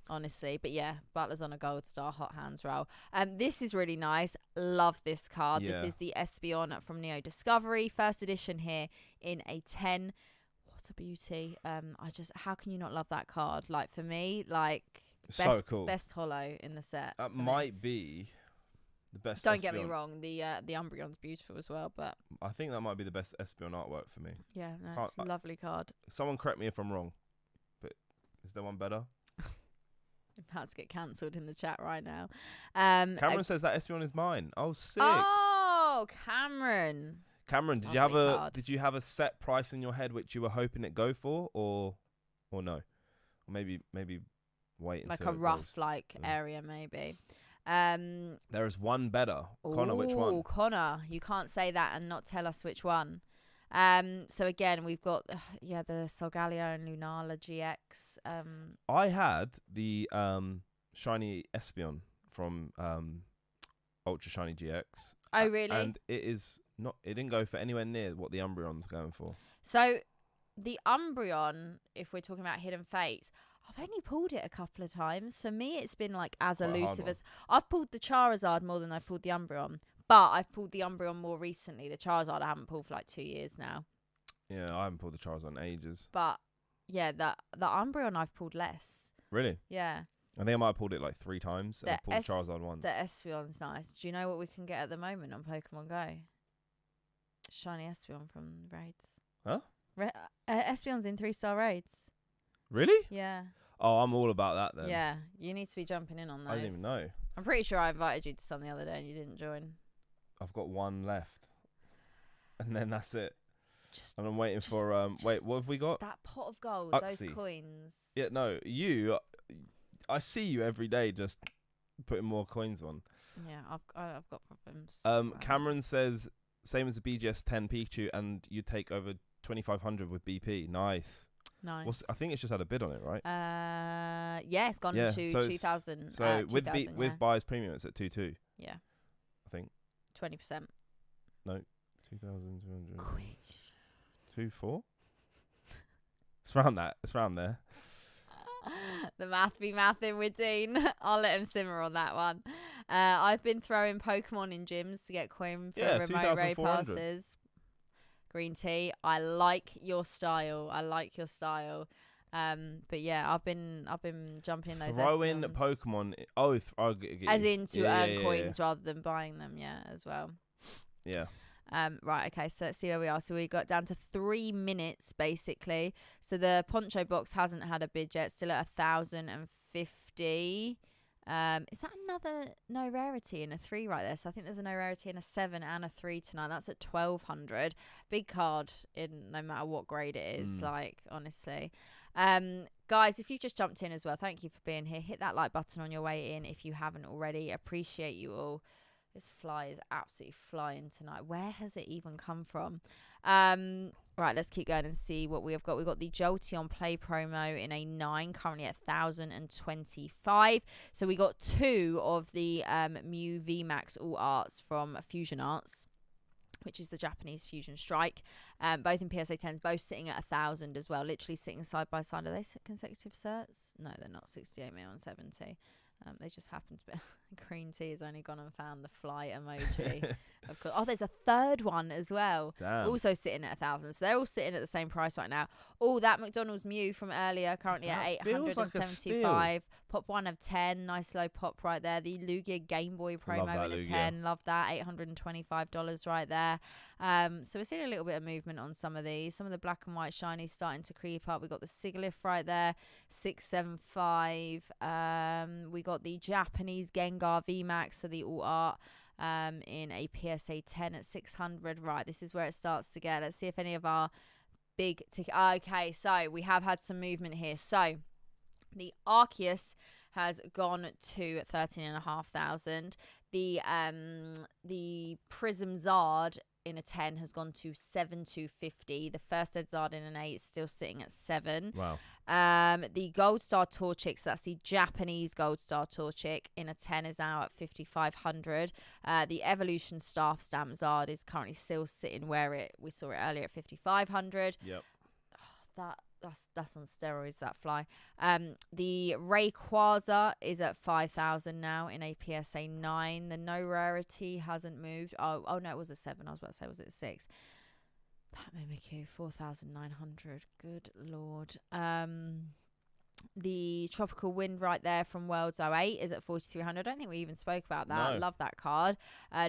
honestly. But yeah, Butler's on a Gold Star, hot hands roll. This is really nice. Love this card. This is the Espeon from Neo Discovery, first edition here in a 10. What a beauty. How can you not love that card? Like for me, like so cool. Best holo in the set. That might be the best. Don't get me wrong, the Umbreon's beautiful as well, but I think that might be the best Espeon artwork for me. Yeah, that's a lovely card. Someone correct me if I'm wrong, but is there one better? I'm about to get cancelled in the chat right now. Cameron says that Espeon is mine. Oh, sick. Oh, Cameron. Cameron, did you have a set price in your head which you were hoping it go for, or no? Or maybe wait Like until a it rough goes. area maybe. There is one better. Connor, which one? Oh, Connor, you can't say that and not tell us which one. So again, we've got the Solgaleo and Lunala GX. I had the shiny Espeon from Ultra Shiny GX. Oh, really? And it didn't go for anywhere near what the Umbreon's going for. So the Umbreon, if we're talking about Hidden Fates, I've only pulled it a couple of times. For me, it's been like as Quite elusive as I've pulled the Charizard more than I've pulled the Umbreon. But I've pulled the Umbreon more recently. The Charizard I haven't pulled for like 2 years now. Yeah, I haven't pulled the Charizard in ages. But yeah, the Umbreon I've pulled less. Really? Yeah. I think I might have pulled it like 3 times. And I pulled the Charizard once. The Espeon's nice. Do you know what we can get at the moment on Pokemon Go? Shiny Espeon from raids. Huh? Espeon's in 3-star raids. Really? Yeah. Oh, I'm all about that then. Yeah, you need to be jumping in on those. I didn't even know. I'm pretty sure I invited you to some the other day and you didn't join. I've got one left. And then that's it. And I'm waiting for wait, what have we got? That pot of gold, Uxie. those coins. Yeah, no, I see you every day just putting more coins on. Yeah, I've got problems. Cameron says same as the BGS 10 Pikachu, and you take over 2,500 with BP. Nice. I think it's just had a bid on it, right? Yeah, it's gone to 2,000. So with buyer's premium, it's at 2.2. Yeah, I think 20%. No, 2,200. 2.4. It's around that. It's around there. The math be mathing with Dean. I'll let him simmer on that one. I've been throwing Pokemon in gyms to get coin for remote raid passes. Green tea. I like your style. But yeah, I've been jumping those. Throwing Pokemon. As in to earn coins rather than buying them. Yeah, as well. Yeah. Right, okay, so let's see where we are. So we got down to 3 minutes, basically. So the Poncho box hasn't had a bid yet, still at 1,050. Is that another no rarity in a 3 right there? So I think there's a no rarity in a 7 and a 3 tonight. That's at 1,200. Big card in no matter what grade it is, like, honestly. Guys, if you've just jumped in as well, thank you for being here. Hit that like button on your way in if you haven't already. Appreciate you all. This fly is absolutely flying tonight. Where has it even come from? Right, let's keep going and see what we have got. We've got the Jolteon Play promo in a 9, currently at 1,025. So we got 2 of the Mew VMAX All Arts from Fusion Arts, which is the Japanese Fusion Strike. Both in PSA 10s, both sitting at 1,000 as well. Literally sitting side by side. Are they consecutive certs? No, they're not. 68 mil on 70. They just happen to be. Green tea has only gone and found the fly emoji. Of course. Oh, there's a third one as well. Damn. Also sitting at 1,000. So they're all sitting at the same price right now. Oh, that McDonald's Mew from earlier, currently at 875. Like pop 1 of 10. Nice low pop right there. The Lugia Game Boy promo in a 10. Love that. $825 right there. So we're seeing a little bit of movement on some of these. Some of the black and white shinies starting to creep up. We got the Sigilyph right there, 675. We got the Japanese Gengar VMAX, so the All Art, in a PSA 10 at 600. Right, this is where it starts to get. Let's see if any of our big ticket. Okay, so we have had some movement here. So the Arceus has gone to 13,500. The Prism Zard in a 10 has gone to 7,250. The first Ed Zard in an 8 is still sitting at 7. Wow. The Gold Star Torchic, so that's the Japanese Gold Star Torchic, in a 10 is now at 5,500. The Evolution Staff Stamp Zard is currently still sitting where we saw it earlier at 5,500. Yep. Oh, that's on steroids, that fly. The Rayquaza is at 5,000 now in a PSA 9. The no rarity hasn't moved. Oh no, it was a 7. I was about to say, was it a 6? That Mimikyu, 4,900. Good lord. The Tropical Wind right there from Worlds 08 is at 4,300. I don't think we even spoke about that. No. Love that card.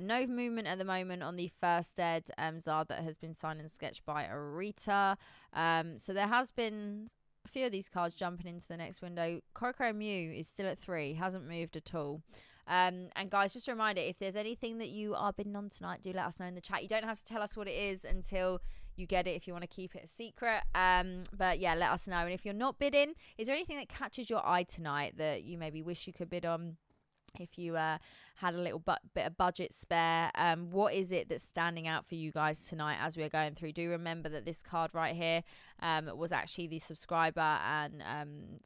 No movement at the moment on the first Ed Zard that has been signed and sketched by Arita. So there has been a few of these cards jumping into the next window. Korokoro Mew is still at 3. Hasn't moved at all. And guys, just a reminder, if there's anything that you are bidding on tonight, do let us know in the chat. You don't have to tell us what it is until you get it if you want to keep it a secret. But yeah, let us know. And if you're not bidding, is there anything that catches your eye tonight that you maybe wish you could bid on? If you had a little bit of budget spare, what is it that's standing out for you guys tonight as we are going through? Do remember that this card right here was actually the subscriber and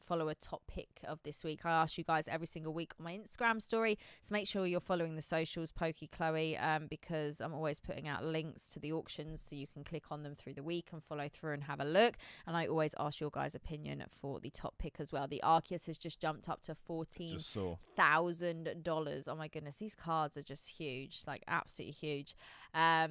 follower top pick of this week. I ask you guys every single week on my Instagram story, so make sure you're following the socials, Pokey Chloe, because I'm always putting out links to the auctions so you can click on them through the week and follow through and have a look. And I always ask your guys' opinion for the top pick as well. The Arceus has just jumped up to $14,000. Oh my goodness, these cards are just huge, like absolutely huge. I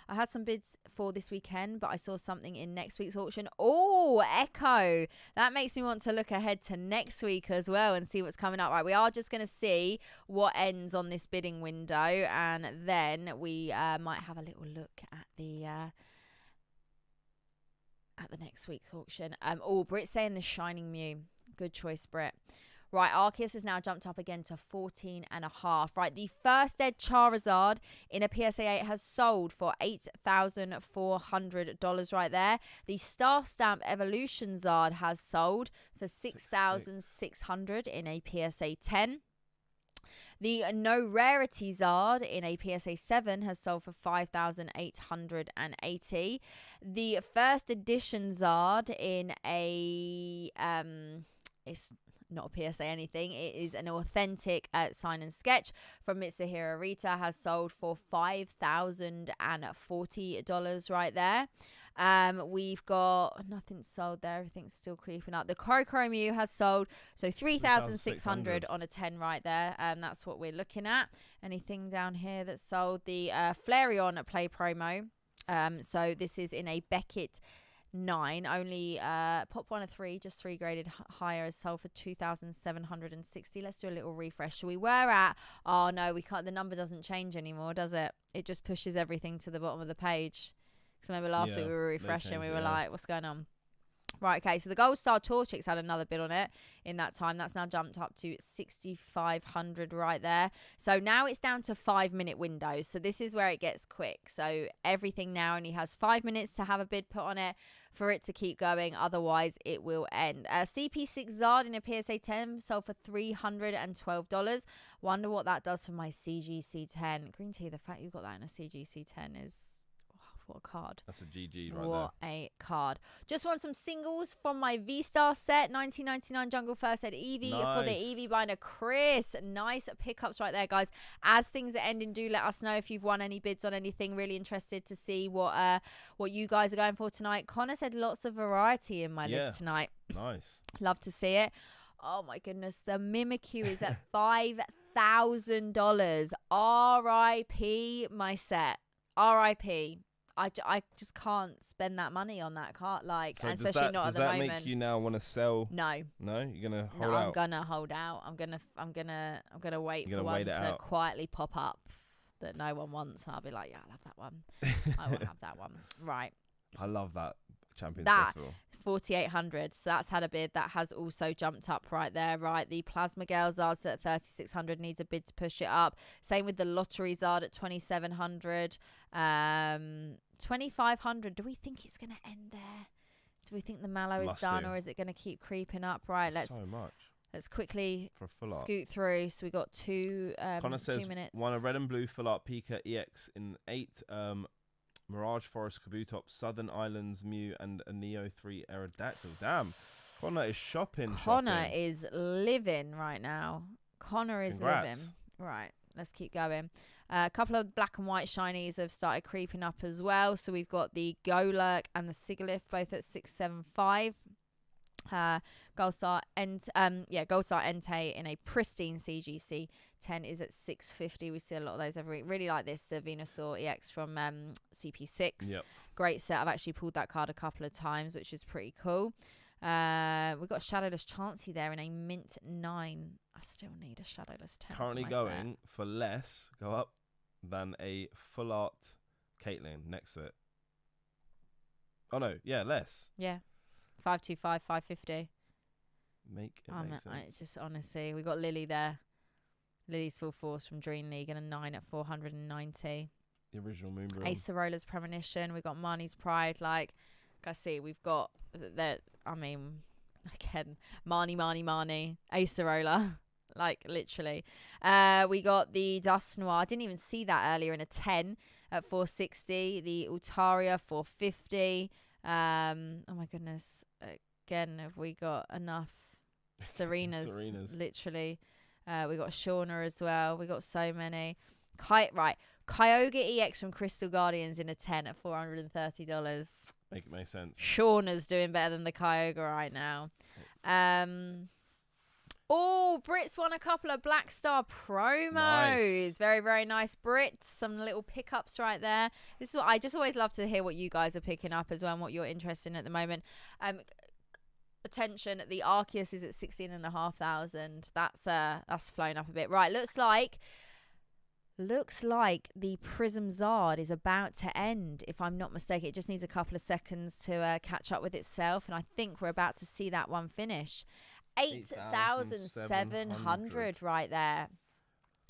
had some bids for this weekend, but I saw something in next week's auction. Oh, Echo. That makes me want to look ahead to next week as well and see what's coming up. Right, we are just going to see what ends on this bidding window, and then we might have a little look at the next week's auction. Britt's saying the Shining Mew. Good choice, Britt. Right, Arceus has now jumped up again to 14.5. Right, the first Ed Charizard in a PSA 8 has sold for $8,400 right there. The Star Stamp Evolution Zard has sold for $6,600 in a PSA 10. The No Rarity Zard in a PSA 7 has sold for $5,880. The first edition Zard in a it's not a PSA anything, it is an authentic sign and sketch from Mitsuhiro Rita, has sold for $5,040 right there. We've got nothing sold there, everything's still creeping up. The Korokoro Mew has sold, so 3,600 on a 10 right there. That's what we're looking at. Anything down here that's sold? The Flareon Play Promo. So this is in a Beckett 9, only pop 1 of 3, just 3 graded higher, is sold for 2,760. Let's do a little refresh. So we were at, oh no, we can't, the number doesn't change anymore, does it? It just pushes everything to the bottom of the page. Because remember last week we were refreshing, we were like, what's going on? Right, okay, so the Gold Star Torchics had another bid on it in that time. That's now jumped up to 6,500 right there. So now it's down to 5-minute windows. So this is where it gets quick. So everything now only has 5 minutes to have a bid put on it for it to keep going. Otherwise, it will end. CP6 Zard in a PSA 10 sold for $312. Wonder what that does for my CGC 10. Green Tea, the fact you got that in a CGC 10 is... what a card. That's a GG right what there. A card. Just want some singles from my V-Star set. 1999 Jungle First Ed Eevee for the Eevee binder. Chris, nice pickups right there, guys. As things are ending, do let us know if you've won any bids on anything. Really interested to see what you guys are going for tonight. Connor said lots of variety in my list tonight. Nice. Love to see it. Oh my goodness. The Mimikyu is at $5,000. R.I.P. my set. R.I.P. I just can't spend that money on that card, like, so and especially not at the moment. Does that make you now want to sell? No. No, you're gonna hold out. I'm gonna hold out. I'm gonna wait for one to quietly pop up that no one wants, and I'll be like, yeah, I'll have that one. I will have that one. Right. I love that Champions that Festival. 4,800. So that's had a bid. That has also jumped up right there. Right, the Plasma Gale Zard at 3,600 needs a bid to push it up. Same with the Lottery Zard at 2,700. 2,500. Do we think it's going to end there? Do we think the Mallow is done, or is it going to keep creeping up? Right, let's quickly scoot through. So we got two says 2 minutes. Won a red and blue full art Pika EX in 8 Mirage Forest Kabutops, Southern Islands Mew, and a Neo 3 Aerodactyl. Damn, Connor is shopping. Connor is living right now. Connor is living. Right, let's keep going. A couple of black and white shinies have started creeping up as well. So we've got the Golurk and the Sigilyph both at 675. Goldstar Entei in a pristine CGC 10 is at 650. We see a lot of those every week. Really like this, the Venusaur EX from CP6. Yep. Great set. I've actually pulled that card a couple of times, which is pretty cool. We've got Shadowless Chansey there in a mint 9. I still need a Shadowless 10. Currently going for less, go up, than a full art Caitlyn next to it. Oh no, yeah, less. Yeah. 525, 550. make sense. I just honestly, we got Lily there. Lily's Full Force from Dream League and a 9 at 490. The original Moon Realm. Ace Arola's Premonition. We got Marnie's Pride. Like I see, we've got that. I mean, again, Marnie, Ace Arola. Like literally. We got the Dust Noir. I didn't even see that earlier in a 10 at 460. The Altaria 450. Oh my goodness. Again, have we got enough Serenas? Literally. We got Shauna as well. We got so many. Kyogre EX from Crystal Guardians in a 10 at $430. Make sense. Shauna's doing better than the Kyogre right now. Brits won a couple of Black Star promos. Nice. Very, very nice, Brits. Some little pickups right there. This is what I just always love to hear what you guys are picking up as well and what you're interested in at the moment. Attention, the Arceus is at 16,500. That's flown up a bit. Right, looks like the Prism Zard is about to end, if I'm not mistaken. It just needs a couple of seconds to catch up with itself, and I think we're about to see that one finish. 8,700 right there.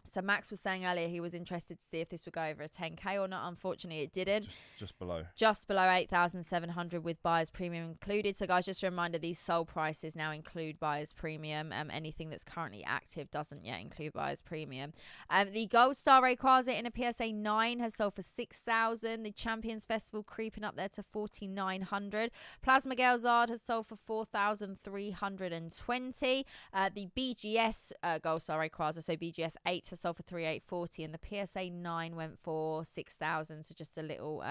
So Max was saying earlier he was interested to see if this would go over a 10k or not. Unfortunately, it didn't. Just below. Just below 8,700 with buyer's premium included. So guys, just a reminder, these sold prices now include buyer's premium. Anything that's currently active doesn't yet include buyer's premium. The Gold Star Rayquaza in a PSA 9 has sold for 6,000. The Champions Festival creeping up there to 4,900. Plasma Gale Zard has sold for 4,320. The BGS Gold Star Rayquaza, so BGS 8 has sold for 3,840, and the PSA 9 went for 6,000. So just a little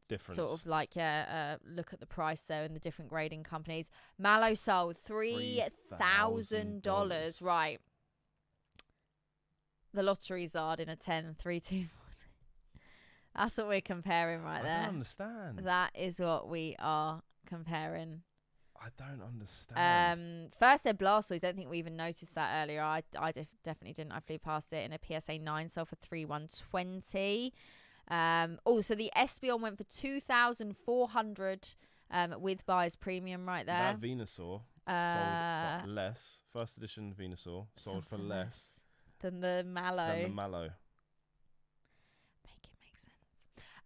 difference. Sort of like look at the price there and the different grading companies. Mallow sold $3,000. Right. The Lottery Zard in a 10, 3,240. That's what we're comparing right there. I don't understand. That is what we are comparing. I don't understand. First said Blastoise. Don't think we even noticed that earlier. I definitely didn't. I flew past it in a PSA 9, sold for 3,120. So the Espeon went for 2,400 with buyer's premium right there. That Venusaur sold for less. First edition Venusaur sold for less than the Mallow.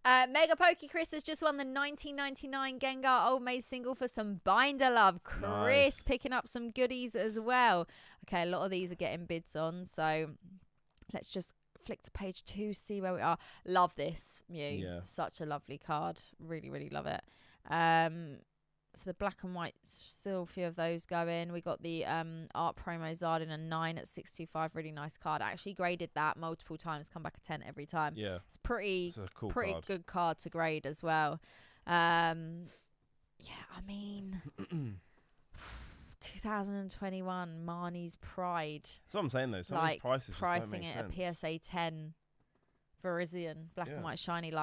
Mega Pokey Chris has just won the 1999 Gengar Old Maze single for some binder love. Chris picking up some goodies as well. Okay, a lot of these are getting bids on, so let's just flick to page 2, see where we are. Love this Mew. Yeah. Such a lovely card. Really, really love it. So the black and white, still a few of those going. We got the Art Promo Zard in a 9 at 625. Really nice card. I actually graded that multiple times. Come back a 10 every time. Yeah. It's a cool pretty card. Good card to grade as well. Yeah, I mean, 2021 Marnie's Pride. That's what I'm saying though. Some of these prices pricing just don't make it sense. at PSA 10 Virizion, black and white shiny.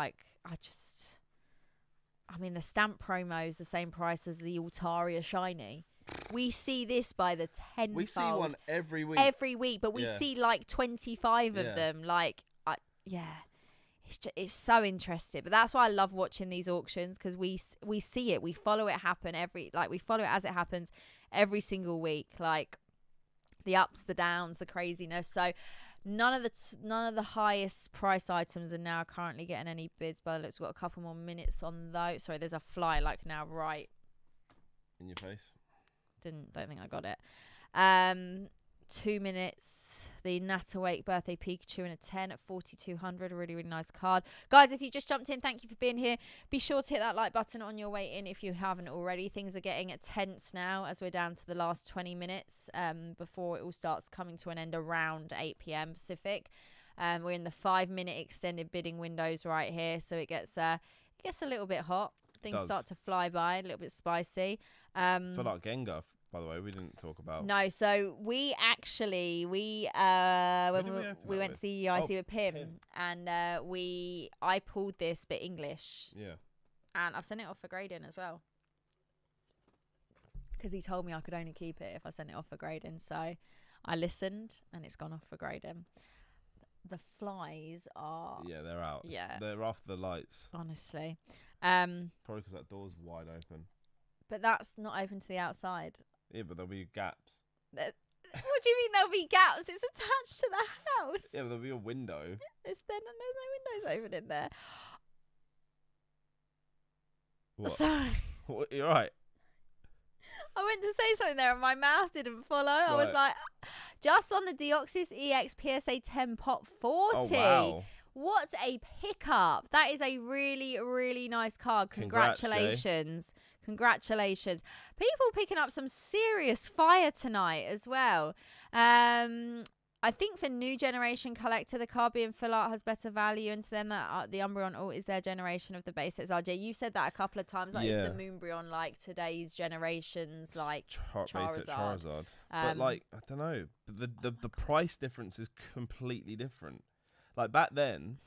I mean, the stamp promo is the same price as the Altaria shiny. We see this by the 10-fold. We see one every week. But we see like 25 of them. It's so interesting. But that's why I love watching these auctions, because we see it, we follow it happen we follow it as it happens every single week. Like the ups, the downs, the craziness. So none of the highest price items are now currently getting any bids, but it looks we've got a couple more minutes on those. Sorry, there's a fly now right in your face. Don't think I got it. 2 minutes. The Natawake Birthday Pikachu in a 10 at 4,200. A really, really nice card. Guys, if you just jumped in, thank you for being here. Be sure to hit that like button on your way in if you haven't already. Things are getting tense now as we're down to the last 20 minutes before it all starts coming to an end around 8 p.m. Pacific. We're in the 5-minute extended bidding windows right here, so it gets a little bit hot. Things start to fly by, a little bit spicy. For like Gengar, by the way, we didn't talk about. No, so we went to the EIC with Pim, and I pulled this bit English. Yeah. And I've sent it off for grading as well, because he told me I could only keep it if I sent it off for grading. So I listened, and it's gone off for grading. The flies are... Yeah, they're out. Yeah. They're after the lights. Honestly. Probably because that door's wide open. But that's not open to the outside. Yeah, but there'll be gaps. What do you mean there'll be gaps? It's attached to the house. Yeah, but there'll be a window. There's no windows open in there. What? Sorry. What? You're right. I went to say something there and my mouth didn't follow. I was like, just won the Deoxys EX PSA 10 Pop 40. Oh, wow. What a pickup. That is a really, really nice card. Congratulations. Congratulations. People picking up some serious fire tonight as well. I think for new generation collector, the card being full art has better value, and to them that the Umbreon Alt is their generation of the basics. RJ, you've said that a couple of times. Like, is the Moonbreon like today's generations, like Charizard? But like, I don't know. The price difference is completely different. Like back then,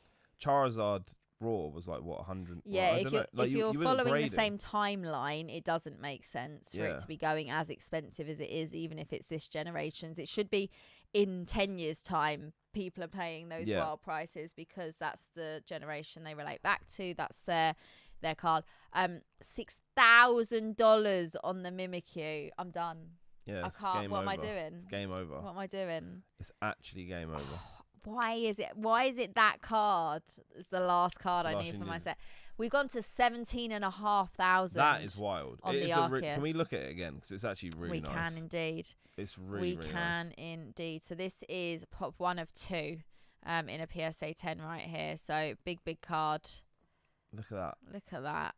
Charizard Raw was like what 100. Yeah, well, if you're following the same timeline, it doesn't make sense for it to be going as expensive as it is, even if it's this generation's. It should be in 10 years' time. People are paying those wild prices because that's the generation they relate back to. That's their card. $6,000 on the Mimikyu. I'm done. Yeah, I can't. What am I doing? It's game over. What am I doing? It's actually game over. Why is it that card is the last card I need for my set? We've gone to 17,500. That is wild. On the Arceus. Can we look at it again? Because it's actually really nice. We can indeed. It's really We really can nice. indeed. So this is pop 1 of 2 in a PSA 10 right here. So big card. Look at that. Look at that.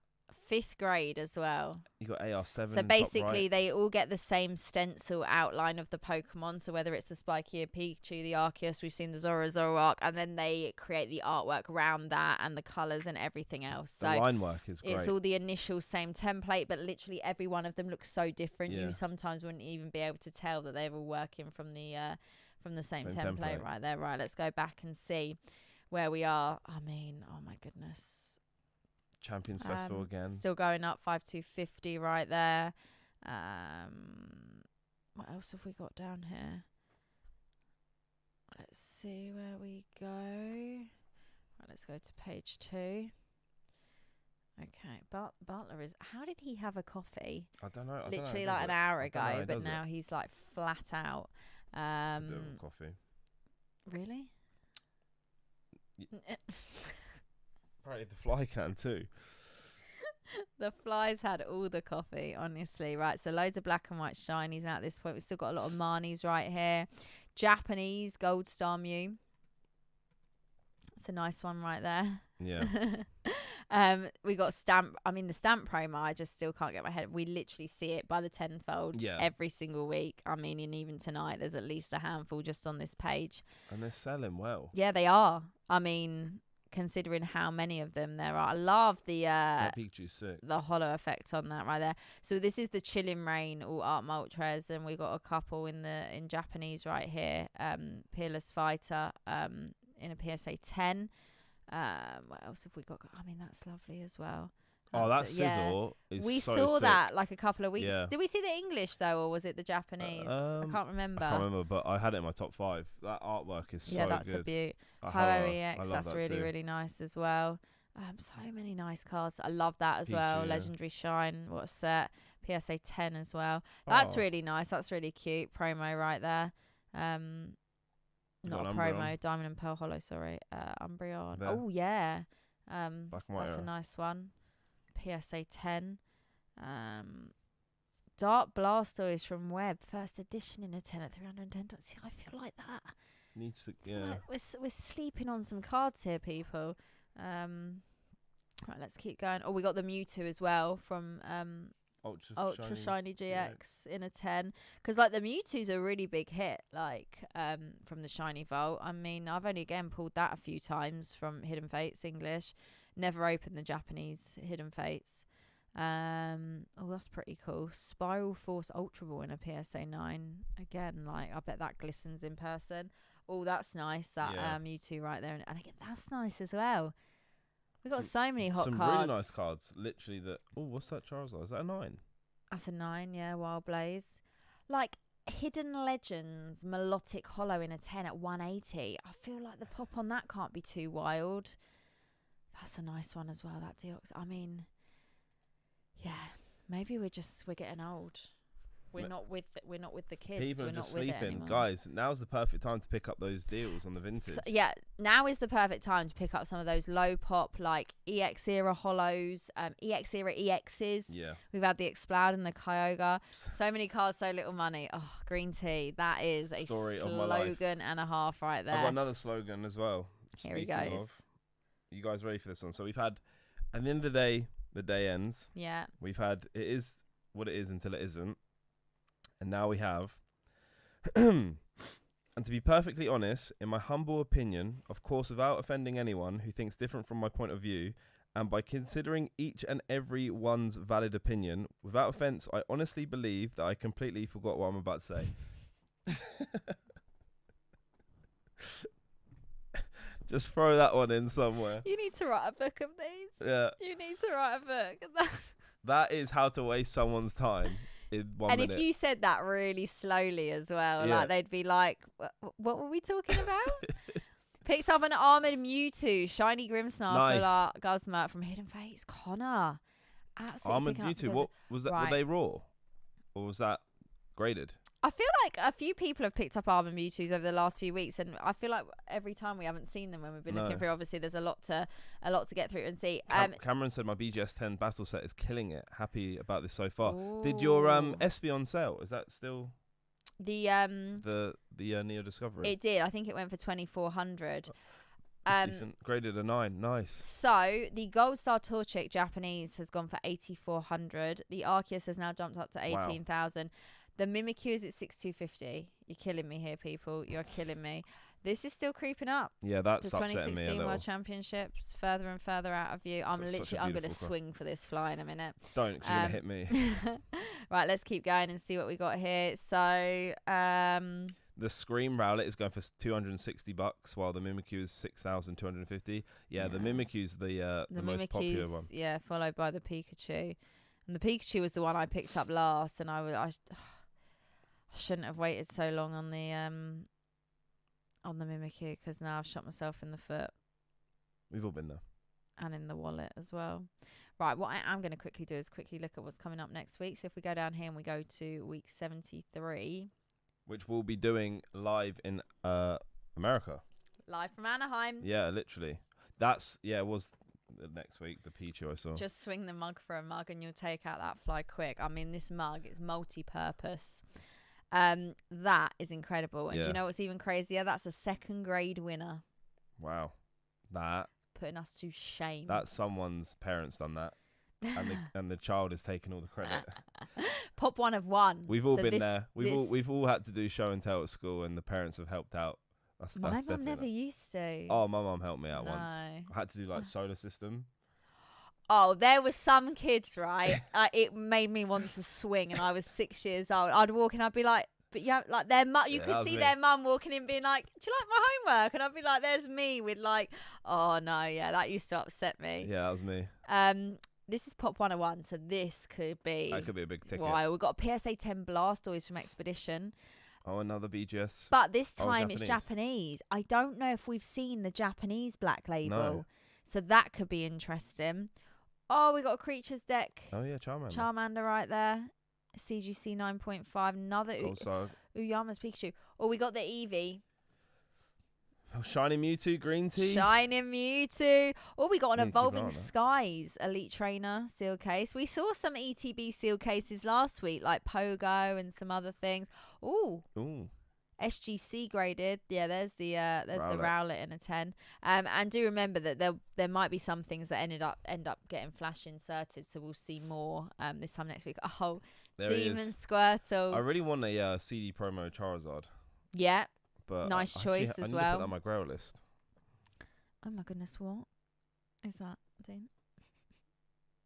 5th grade as well. You got AR7. So basically, they all get the same stencil outline of the Pokemon. So whether it's the Spiky, Pikachu, the Arceus, we've seen the Zoroark, and then they create the artwork around that and the colours and everything else. So the line work is great. It's all the initial same template, but literally every one of them looks so different. You sometimes wouldn't even be able to tell that they're all working from the same template right there. Right, let's go back and see where we are. I mean, oh my goodness. Champions Festival again. Still going up 5,250 right there. What else have we got down here? Let's see where we go. Right, let's go to page 2. Okay, Butler is. How did he have a coffee? I don't know. Literally like an hour ago, but now he's like flat out. A bit of a coffee. Really? Apparently the fly can too. The flies had all the coffee, honestly. Right, so loads of black and white shinies now at this point. We've still got a lot of Marnies right here. Japanese Gold Star Mew. It's a nice one right there. Yeah. We got stamp. I mean, the stamp promo, I just still can't get my head. We literally see it by the tenfold every single week. I mean, and even tonight, there's at least a handful just on this page. And they're selling well. Yeah, they are. I mean, considering how many of them there are. I love the Pikachu's sick. The hollow effect on that right there. So this is the Chilling Rain All Art Moltres, and we got a couple in Japanese right here. Peerless Fighter in a PSA 10. What else have we got? I mean, that's lovely as well. That sizzle is we so saw sick. that like a couple of weeks. Yeah. Did we see the English though, or was it the Japanese? I can't remember. I can't remember, but I had it in my top 5. That artwork is so good. Yeah, that's a beaut. Ho EX, that's really, really nice as well. So many nice cards. I love that as well. Legendary Shine, what a set. PSA 10 as well. That's really nice. That's really cute. Promo right there. Not a promo. Diamond and Pearl Hollow, sorry. Umbreon. There. Oh, yeah. That's a nice one. PSA 10. Dark Blastoise from Web. First edition in a 10 at 310. See, I feel like that. Needs to, Like we're sleeping on some cards here, people. Right, let's keep going. Oh, we got the Mewtwo as well from Ultra Shiny GX in a 10. Because like the Mewtwo's a really big hit, like from the Shiny Vault. I mean, I've only again pulled that a few times from Hidden Fates English. Never opened the Japanese Hidden Fates. Oh, that's pretty cool. Spiral Force Ultra Ball in a PSA 9. Again, like I bet that glistens in person. Oh, that's nice. That Mewtwo right there. And again, that's nice as well. We've got so many hot cards. Some really nice cards. Literally that. Oh, what's that Charizard? Is that a 9? That's a 9, yeah. Wild Blaze. Like Hidden Legends Melodic Hollow in a 10 at 180. I feel like the pop on that can't be too wild. That's a nice one as well, that Deox. I mean, yeah, maybe we're getting old. We're not with the kids. People we're are just not with it sleeping. anymore. Guys, now's the perfect time to pick up those deals on the vintage. So, yeah, now is the perfect time to pick up some of those low pop, like EX era hollows, EX era EXs. Yeah. We've had the Explode and the Kyogre. So many cars, so little money. Oh, green tea. That is a Story of my life. slogan and a half right there. I've got another slogan as well. Here he Speaking goes. of, you guys ready for this one? So we've had, at the end of the day ends. Yeah. We've had, it is what it is until it isn't. And now we have, and to be perfectly honest, in my humble opinion, of course, without offending anyone who thinks different from my point of view, and by considering each and every one's valid opinion, without offense, I honestly believe that I completely forgot what I'm about to say. Just throw that one in somewhere. You need to write a book of these. Yeah. You need to write a book. That is how to waste someone's time in 1 minute. And if you said that really slowly as well, Yeah. like they'd be like, what were we talking about? Picks up an Armored Mewtwo, Shiny Grimmsnarl, Nice. Full Art Guzma from Hidden Fates. Connor. Absolutely Armored picking up Mewtwo, because what was that? Right. Were they raw? Or was that graded? I feel like a few people have picked up Armored Mewtwo's over the last few weeks, and I feel like every time we haven't seen them when we've been looking No. through. Obviously, there's a lot to get through and see. Cameron said my BGS 10 battle set is killing it. Happy about this so far. Did your Ooh. SB on sale? Is that still the the Neo Discovery? it did. I think it went for 2,400. That's decent. Graded a 9. Nice. So the Gold Star Torchic Japanese has gone for 8,400. The Arceus has now jumped up to 18,000. The Mimikyu is at 6,250. You're killing me here, people. You're killing me. This is still creeping up. Yeah, that's The upsetting me a 2016 little. World Championships further and further out of view. I'm Such a going to beautiful car. swing for this fly in a minute. Don't, 'cause you're going to hit me. Right, let's keep going and see what we got here. So, The Scream Rowlet is going for $260, while the Mimikyu is 6,250. Yeah, the Yeah. Mimikyu's the most popular one. Yeah, followed by the Pikachu. And the Pikachu was the one I picked up last, and I shouldn't have waited so long on the Mimikyu, because now I've shot myself in the foot We've all been there. and in the wallet as well. Right, what I am going to quickly do is quickly look at what's coming up next week. So if we go down here and we go to week 73. Which we'll be doing live in America. Live from Anaheim. Yeah, literally. It was next week, the Pichu I saw. Just swing the mug for a mug and you'll take out that fly quick. I mean, this mug is multi-purpose. That is incredible. And do Yeah. you know what's even crazier? That's a second grade winner. Wow. Putting us to shame. That's someone's parents done that. And the child is taking all the credit. Pop one of one. We've all So been this- there. We've all had to do show and tell at school, and the parents have helped out. That's My mum definitely never that. used to. Oh, my mum helped me out once. No. I had to do like solar system. Oh, there were some kids, right? It made me want to swing, and I was 6 years old. I'd walk in, I'd be like, but yeah, like their mum, you Yeah, that could was see me. their mum walking in, being like, "Do you like my homework?" And I'd be like, "There's me with like, oh no, yeah, that used to upset me." Yeah, that was me. This is Pop 101, so this could be That could be a big ticket. wild. We've got a PSA 10 Blastoise from Expedition, Oh, another BGS. but this Oh, time it's Japanese. Japanese. I don't know if we've seen the Japanese black label, No. so that could be interesting. Oh, we got a Creatures deck. Oh yeah, Charmander. Charmander right there. CGC 9.5. Another Gold Star. Uyama's Pikachu. Oh, we got the Eevee. Oh, Shiny Mewtwo, Green Tea. Shining Mewtwo. Oh, we got an Need to keep Evolving an eye on that. Skies Elite Trainer seal case. We saw some ETB seal cases last week, like Pogo and some other things. Oh, Ooh. SGC graded. Yeah, there's the Rowlet. Rowlet in a 10. And do remember that there might be some things that end up getting flash inserted, so we'll see more this time next week. Oh, There he Demon is. Squirtle. I really want a CD promo Charizard, Yeah. but Nice I choice actually, as I need well. To put that on my grail list. Oh my goodness, what is that, Dean?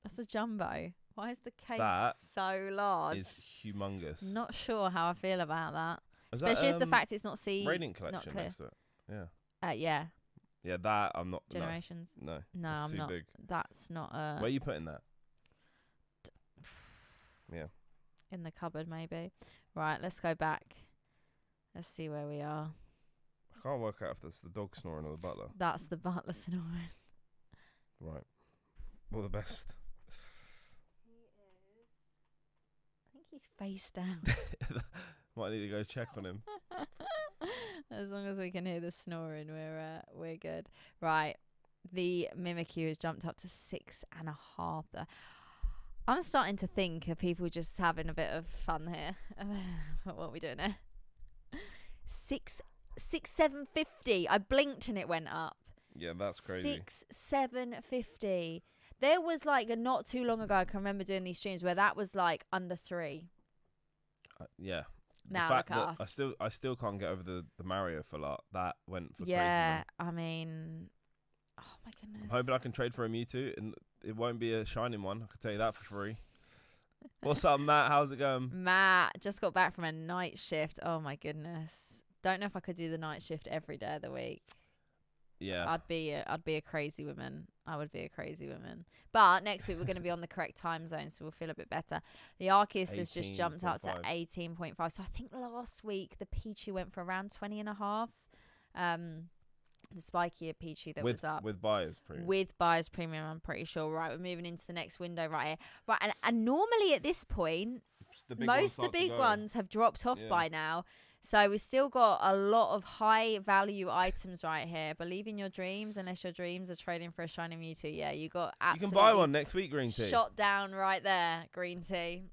That's a jumbo. Why is the case That so large? Is humongous. Not sure how I feel about that. Is Especially as the that, fact it's not Radiant not Collection clear. next to it. Yeah. Yeah, Yeah, that I'm not. Generations. No. No, It's I'm too not. big. That's not Where are you putting that? Yeah. in the cupboard, maybe. Right, let's go back. Let's see where we are. I can't work out if that's the dog snoring or the butler. That's the butler snoring. Right. All the best. I think he's He's face down. Might need to go check on him. As long as we can hear the snoring, we're good. Right. The Mimikyu has jumped up to 6.5. I'm starting to think of people just having a bit of fun here. What are we doing here? 750. I blinked and it went up. Yeah, that's crazy. 750. There was like not too long ago, I can remember doing these streams where that was like under 3. Yeah. Now the fact look at that us. I still can't get over the Mario for lot. That went for crazy. Yeah, I mean, oh my goodness. I'm hoping I can trade for a Mewtwo and it won't be a shining one. I can tell you that for free. What's up, Matt? How's it going? Matt just got back from a night shift. Oh my goodness. Don't know if I could do the night shift every day of the week. Yeah. I'd be a crazy woman. I would be a crazy woman. But next week we're going to be on the correct time zone, so we'll feel a bit better. The Arceus has just jumped up to 18.5. So I think last week the Pichu went for around 20.5. The spikier Pichu that was up. With buyer's premium. With buyer's premium, I'm pretty sure. Right, we're moving into the next window right here. Right, and normally at this point, most of the big ones have dropped off by now. So we've still got a lot of high value items right here. Believe in your dreams, unless your dreams are trading for a shiny Mewtwo. Yeah, you got absolutely. You can buy one next week, Green Tea. Shot down right there, Green Tea.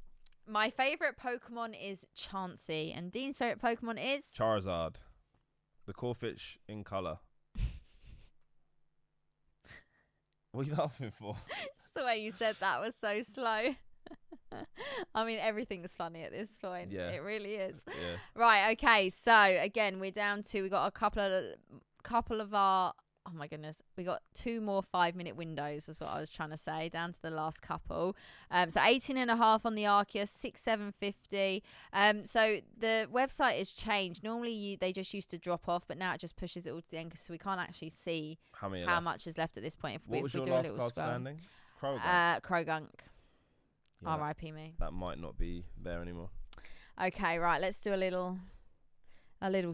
My favourite Pokemon is Chansey, and Dean's favourite Pokemon is Charizard, the Corfish in colour. What are you laughing for? Just the way you said that was so slow. I mean, everything's funny at this point. Yeah. It really is. Yeah. Right, okay. So, again, we got a couple of our... Oh, my goodness. We got 2 more 5-minute windows, is what I was trying to say, down to the last couple. So, 18.5 on the Arceus, 6,750. So, the website has changed. Normally, they just used to drop off, but now it just pushes it all to the end, so we can't actually see how much is left at this point. If we do a little scroll. Standing? Krogunk. Yeah, R.I.P. me. That might not be there anymore. Okay, right. Let's do a little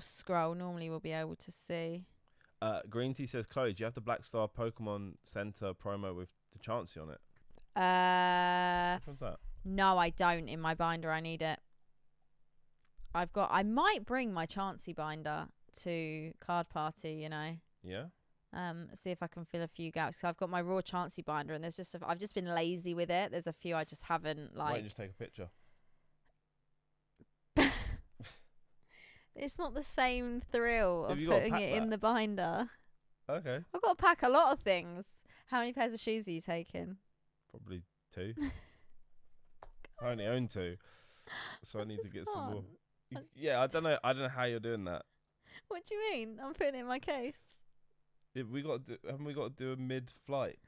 scroll. Normally, we'll be able to see. Green Tea says, Chloe, do you have the Black Star Pokemon Center promo with the Chansey on it? Which one's that? No, I don't. In my binder, I need it. I might bring my Chansey binder to card party. You know. Yeah. See if I can fill a few gaps. So I've got my raw Chansey binder, and there's I've just been lazy with it. There's a few I just haven't Why don't you just take a picture? It's not the same thrill of putting it in the binder. Okay. I've got to pack a lot of things. How many pairs of shoes are you taking? Probably 2. I only own 2, so I need to get some more. Yeah, I don't know how you're doing that. What do you mean? I'm putting it in my case. Haven't we got to do a mid-flight?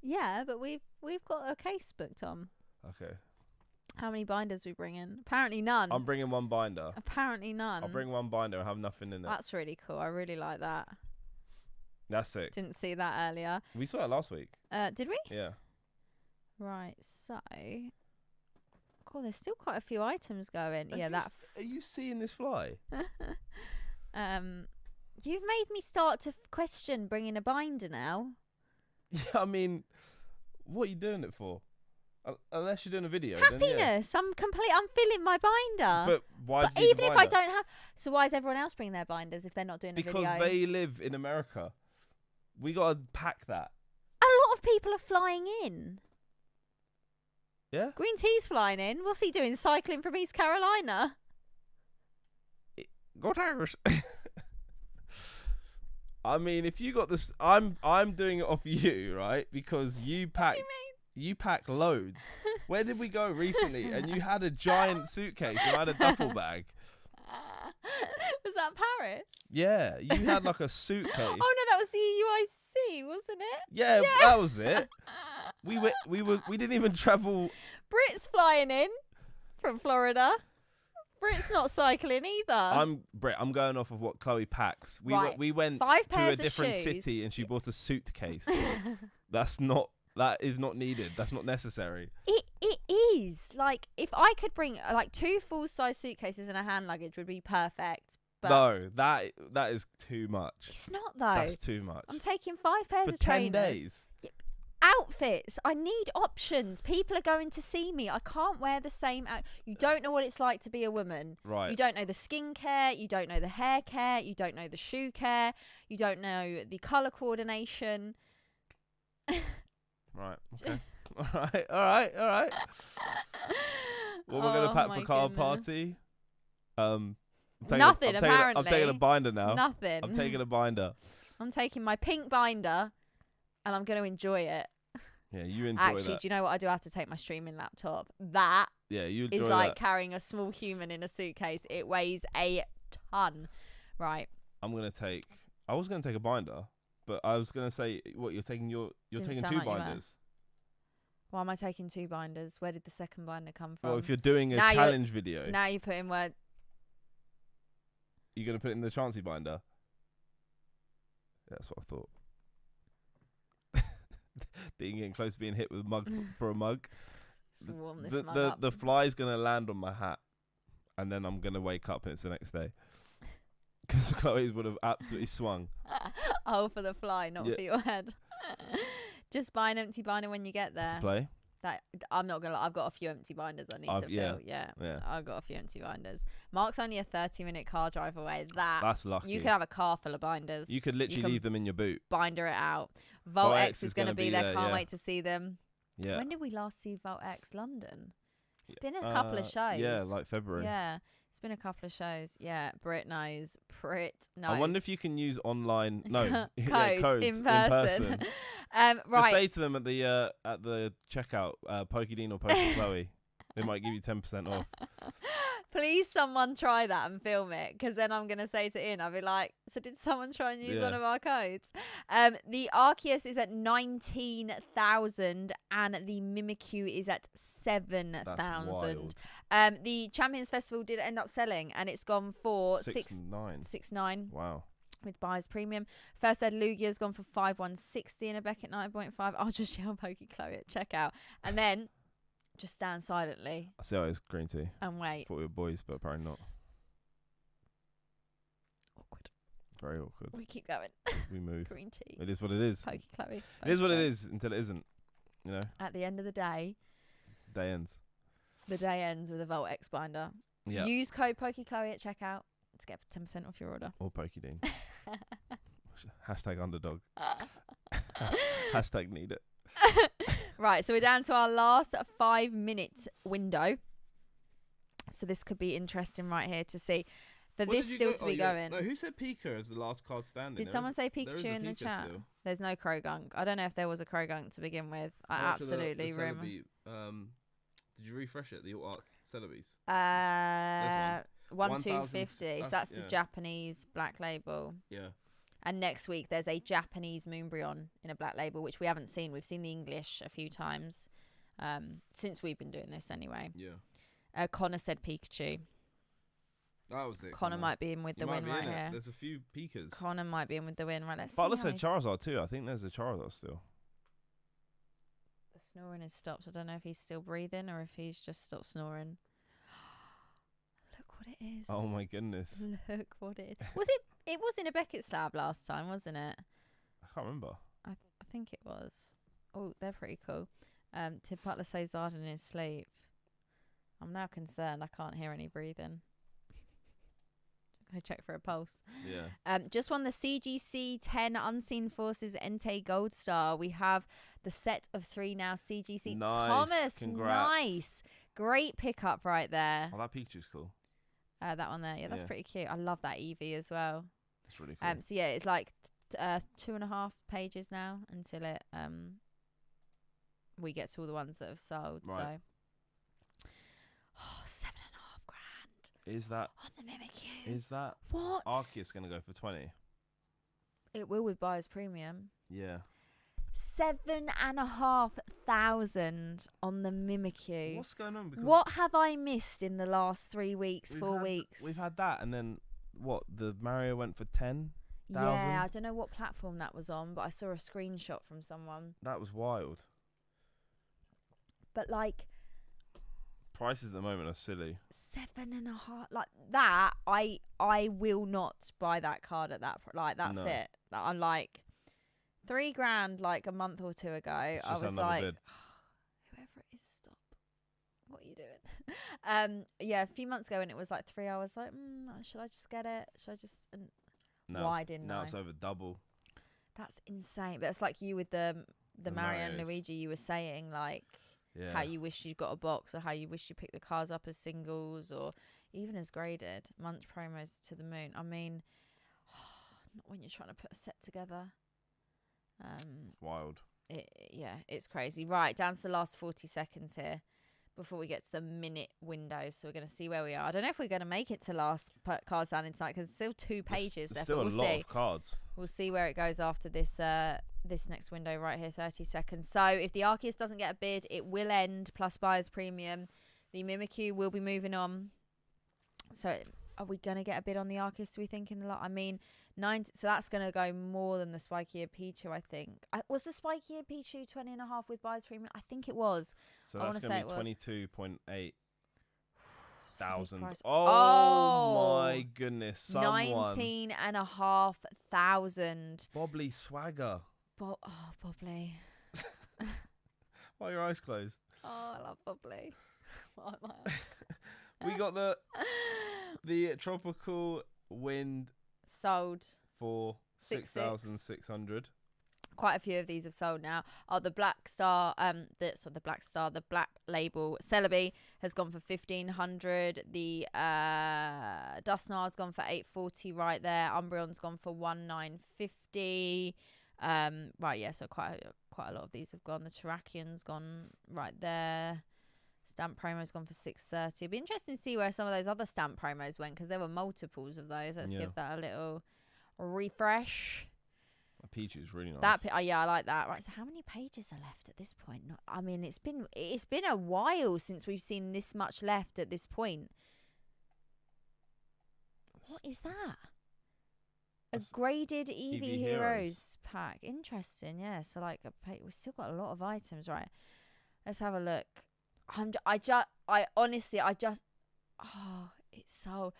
Yeah, but we've got a case booked on. Okay. How many binders we bring in? Apparently none. I'm bringing 1 binder. Apparently none. I'll bring 1 binder and have nothing in it. That's really cool. I really like that. That's sick. Didn't see that earlier. We saw that last week. Did we? Yeah. Right. So, cool. There's still quite a few items going. Are you seeing this fly? You've made me start to question bringing a binder now. Yeah, I mean, what are you doing it for? Unless you're doing a video. Happiness. Then, yeah. I'm filling my binder. But why? But even if I don't have, so why is everyone else bringing their binders if they're not doing a video? Because they live in America. We gotta pack that. A lot of people are flying in. Yeah. Green Tea's flying in. What's he doing? Cycling from East Carolina. Go Tigers. I mean, if you got this, I'm doing it off you, right? Because you pack. What do you mean? You pack loads. Where did we go recently? And you had a giant suitcase and I had a duffel bag. Was that Paris? Yeah, you had like a suitcase. Oh no, that was the UIC, wasn't it? Yeah, that was it. We didn't even travel. Brit's flying in from Florida. Brit's not cycling either. I'm going off of what Chloe packs. We went 5 to a pairs different of shoes. city and she bought a suitcase. That is not needed. That's not necessary. It is. Like, if I could bring, 2 full-size suitcases and a hand luggage would be perfect. But no, that is too much. It's not, though. That's too much. I'm taking 5 pairs for of 10 trainers. days. Yeah, outfits. I need options. People are going to see me. I can't wear the same you don't know what it's like to be a woman. Right. You don't know the skincare, you don't know the hair care, you don't know the shoe care, you don't know the colour coordination. Right. Okay. All right. What we're gonna pack for car party? Nothing. I'm taking a binder now. Nothing. I'm taking a binder. I'm taking my pink binder, and I'm going to enjoy it. Yeah, you enjoy Actually, that. do you know what? I do have to take my streaming laptop. That Yeah, you enjoy is that. like carrying a small human in a suitcase. It weighs a ton. Right. I was gonna take a binder, but I was gonna say, what, you're taking Didn't sound two like you were. binders. Why am I taking 2 binders? Where did the second binder come from? Well, if you're doing a Now challenge video, now you put in word. you're gonna put it in the Chancey binder. That's what I thought. Getting close to being hit with a mug for a mug. Swarm this mug up. The fly's gonna land on my hat, and then I'm gonna wake up and it's the next day. Because Chloe would have absolutely swung. Oh, for the fly, not for your head. Just buy an empty binder when you get there. Let's play. I'm not gonna lie, I've got a few empty binders I need to fill. Yeah. I've got a few empty binders. Mark's only a 30-minute car drive away. That's lucky. You could have a car full of binders. You could literally leave them in your boot. Binder it out. Vault X is gonna be there. Can't wait to see them. Yeah. When did we last see Vault X London? It's been a couple of shows. Yeah, like February. Yeah. It's been a couple of shows. Yeah, Brit knows. I wonder if you can use online codes in person. Right. Just say to them at the checkout, Pokedine or Chloe. They might give you 10% off. Please, someone try that and film it, because then I'm gonna say to Ian, I'll be like, "So did someone try and use one of our codes?" The Arceus is at 19,000 and the Mimikyu is at 7,000. The Champions Festival did end up selling, and it's gone for 6,900. Wow. With buyers premium. First Ed Lugia's gone for 5,160 and a Beckett 9.5. I'll just yell Pokey Chloe at checkout, and then just stand silently. I see how it's green tea. And wait. Thought we were boys, but apparently not. Awkward. Very awkward. We keep going. We move. Green tea. It is what it is. Pokey Chloe. It is what it is until it isn't. You know? At the end of the day. Day ends. The day ends with a Vault X binder. Yeah. Use code Pokey Chloe at checkout to get 10% off your order. Or Pokedine. Hashtag underdog. Hashtag need it. Right, so we're down to our last 5-minute window. So this could be interesting right here to see. For this still to be going. No, who said Pika as the last card standing? Did someone say Pikachu in the chat? Still. There's no Krogunk. I don't know if there was a Krogunk to begin with. I absolutely remember. Did you refresh it? The Alt Art Celebies? 1250. So that's the Japanese black label. Yeah. And next week there's a Japanese Moonbryon in a black label, which we haven't seen. We've seen the English a few times since we've been doing this anyway. Yeah. Connor said Pikachu. That was it. Connor might be in with the win right here. There's a few Pikas. Connor might be in with the win right. Let's Butler said Charizard too. I think there's a Charizard still. The snoring has stopped. I don't know if he's still breathing or if he's just stopped snoring. Look what it is. Oh my goodness. Look what it is. It was in a Beckett slab last time, wasn't it? I can't remember. I think it was. Oh, they're pretty cool. Tim Butler says Zard in his sleep. I'm now concerned. I can't hear any breathing. I check for a pulse. Yeah. Just won the CGC 10 Unseen Forces Entei Gold Star. We have the set of 3 now. CGC nice. Thomas, Congrats. nice, great pickup right there. Oh, that Pikachu's cool. That one there, yeah, that's pretty cute. I love that Eevee as well. That's really cool. So yeah, it's like 2.5 pages now until it we get to all the ones that have sold. Right. So 7.5 grand. Is that on the Mimikyu? Is that what? Arceus gonna go for 20? It will with buyer's premium. Yeah. 7,500 on the Mimikyu. What's going on? Because what have I missed in the last 3 weeks, 4 weeks? We've had that, and then what? The Mario went for 10,000. Yeah, I don't know what platform that was on, but I saw a screenshot from someone. That was wild. But like, prices at the moment are silly. 7.5, like that. I will not buy that card at that. Like that's it. I'm like, $3,000 like a month or two ago. It's I just was another like, bid. whoever it is, stop. What are you doing? Yeah, a few months ago when it was like 3, I was like, should I just get it? Should I just? And why didn't now I? it's over double. That's insane. But it's like you with the Mario and Marios. Luigi. You were saying like Yeah. how you wish you got a box, or how you wish you picked the cars up as singles, or even as graded. Munch promos to the moon. I mean, not when you're trying to put a set together. Wild. It's crazy. Right, down to the last 40 seconds here before we get to the minute window. So we're going to see where we are. I don't know if we're going to make it to last cards down in tonight because there's still 2 pages left. Still but a lot of cards. We'll see where it goes after this this next window right here, 30 seconds. So if the Arceus doesn't get a bid, it will end plus buyer's premium. The Mimikyu will be moving on. So are we going to get a bid on the Arceus, do we think, in the lot? I mean, 90, so that's going to go more than the Spiky Ear Pichu, I think. Was the Spiky Ear Pichu 20.5 with buyer's premium? I think it was. So I that's going to be 22.8 thousand. Oh my goodness. Someone. 19,500. Bobley Swagger. Bobley. Why are your eyes closed? Oh, I love Bobley. Why are my eyes We got the Tropical Wind sold for 6,600. Quite a few of these have sold now. The Black Star, the Black Label Celebi has gone for 1,500. The Dustnar's gone for 840 right there. Umbreon's gone for 1,950. Right, yeah, so quite a lot of these have gone. The Terrakian's gone right there. Stamp promo's gone for 630. It'd be interesting to see where some of those other stamp promos went because there were multiples of those. Let's give that a little refresh. That peach is really nice. I like that. Right, so how many pages are left at this point? I mean, it's been a while since we've seen this much left at this point. What is that? A graded Eevee Heroes pack. Interesting, yeah. So like we've still got a lot of items, right? Let's have a look. It's so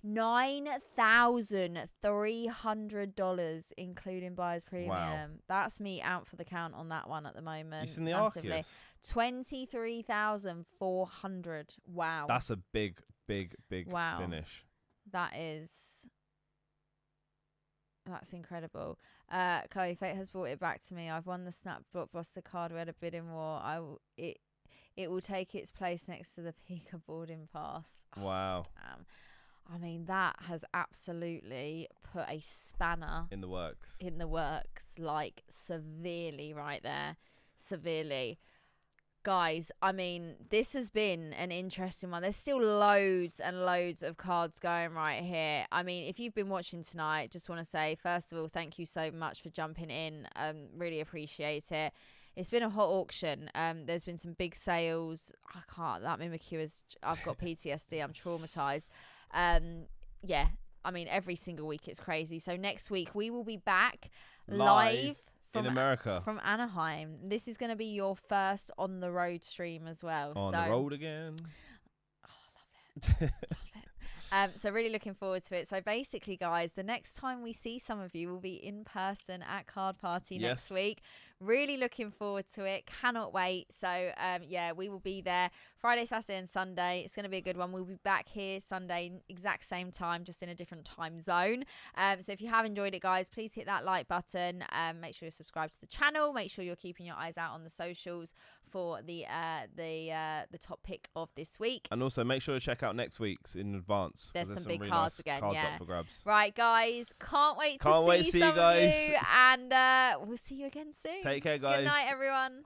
$9,300 including buyer's premium. Wow. That's me out for the count on that one at the moment. You seen the Arceus? 23,400. Wow. That's a big finish. That's incredible. Chloe, fate has brought it back to me. I've won the Snap Blockbuster card. We had a bidding war. It will take its place next to the Pika boarding pass. Wow. I mean, that has absolutely put a spanner in the works. Like severely right there. Severely. Guys, I mean, this has been an interesting one. There's still loads and loads of cards going right here. I mean, if you've been watching tonight, just want to say, first of all, thank you so much for jumping in. Really appreciate it. It's been a hot auction. There's been some big sales. That Mimikyu is, I've got PTSD. I'm traumatized. Yeah, I mean, every single week it's crazy. So next week we will be back live in America. From Anaheim. This is going to be your first on the road stream as well. On the road again. Oh, love it. Love it. So really looking forward to it. So basically, guys, the next time we see some of you will be in person at Card Party next week. Really looking forward to it. Cannot wait. So yeah, we will be there Friday, Saturday and Sunday. It's going to be a good one. We'll be back here Sunday, exact same time, just in a different time zone. So if you have enjoyed it, guys, please hit that like button. Make sure you're subscribed to the channel. Make sure you're keeping your eyes out on the socials for the top pick of this week. And also make sure to check out next week's in advance. There's some big really cards nice again. Cards yeah. up for grabs. Right, guys. Can't wait to see you guys. And we'll see you again soon. Take care, guys. Good night, everyone.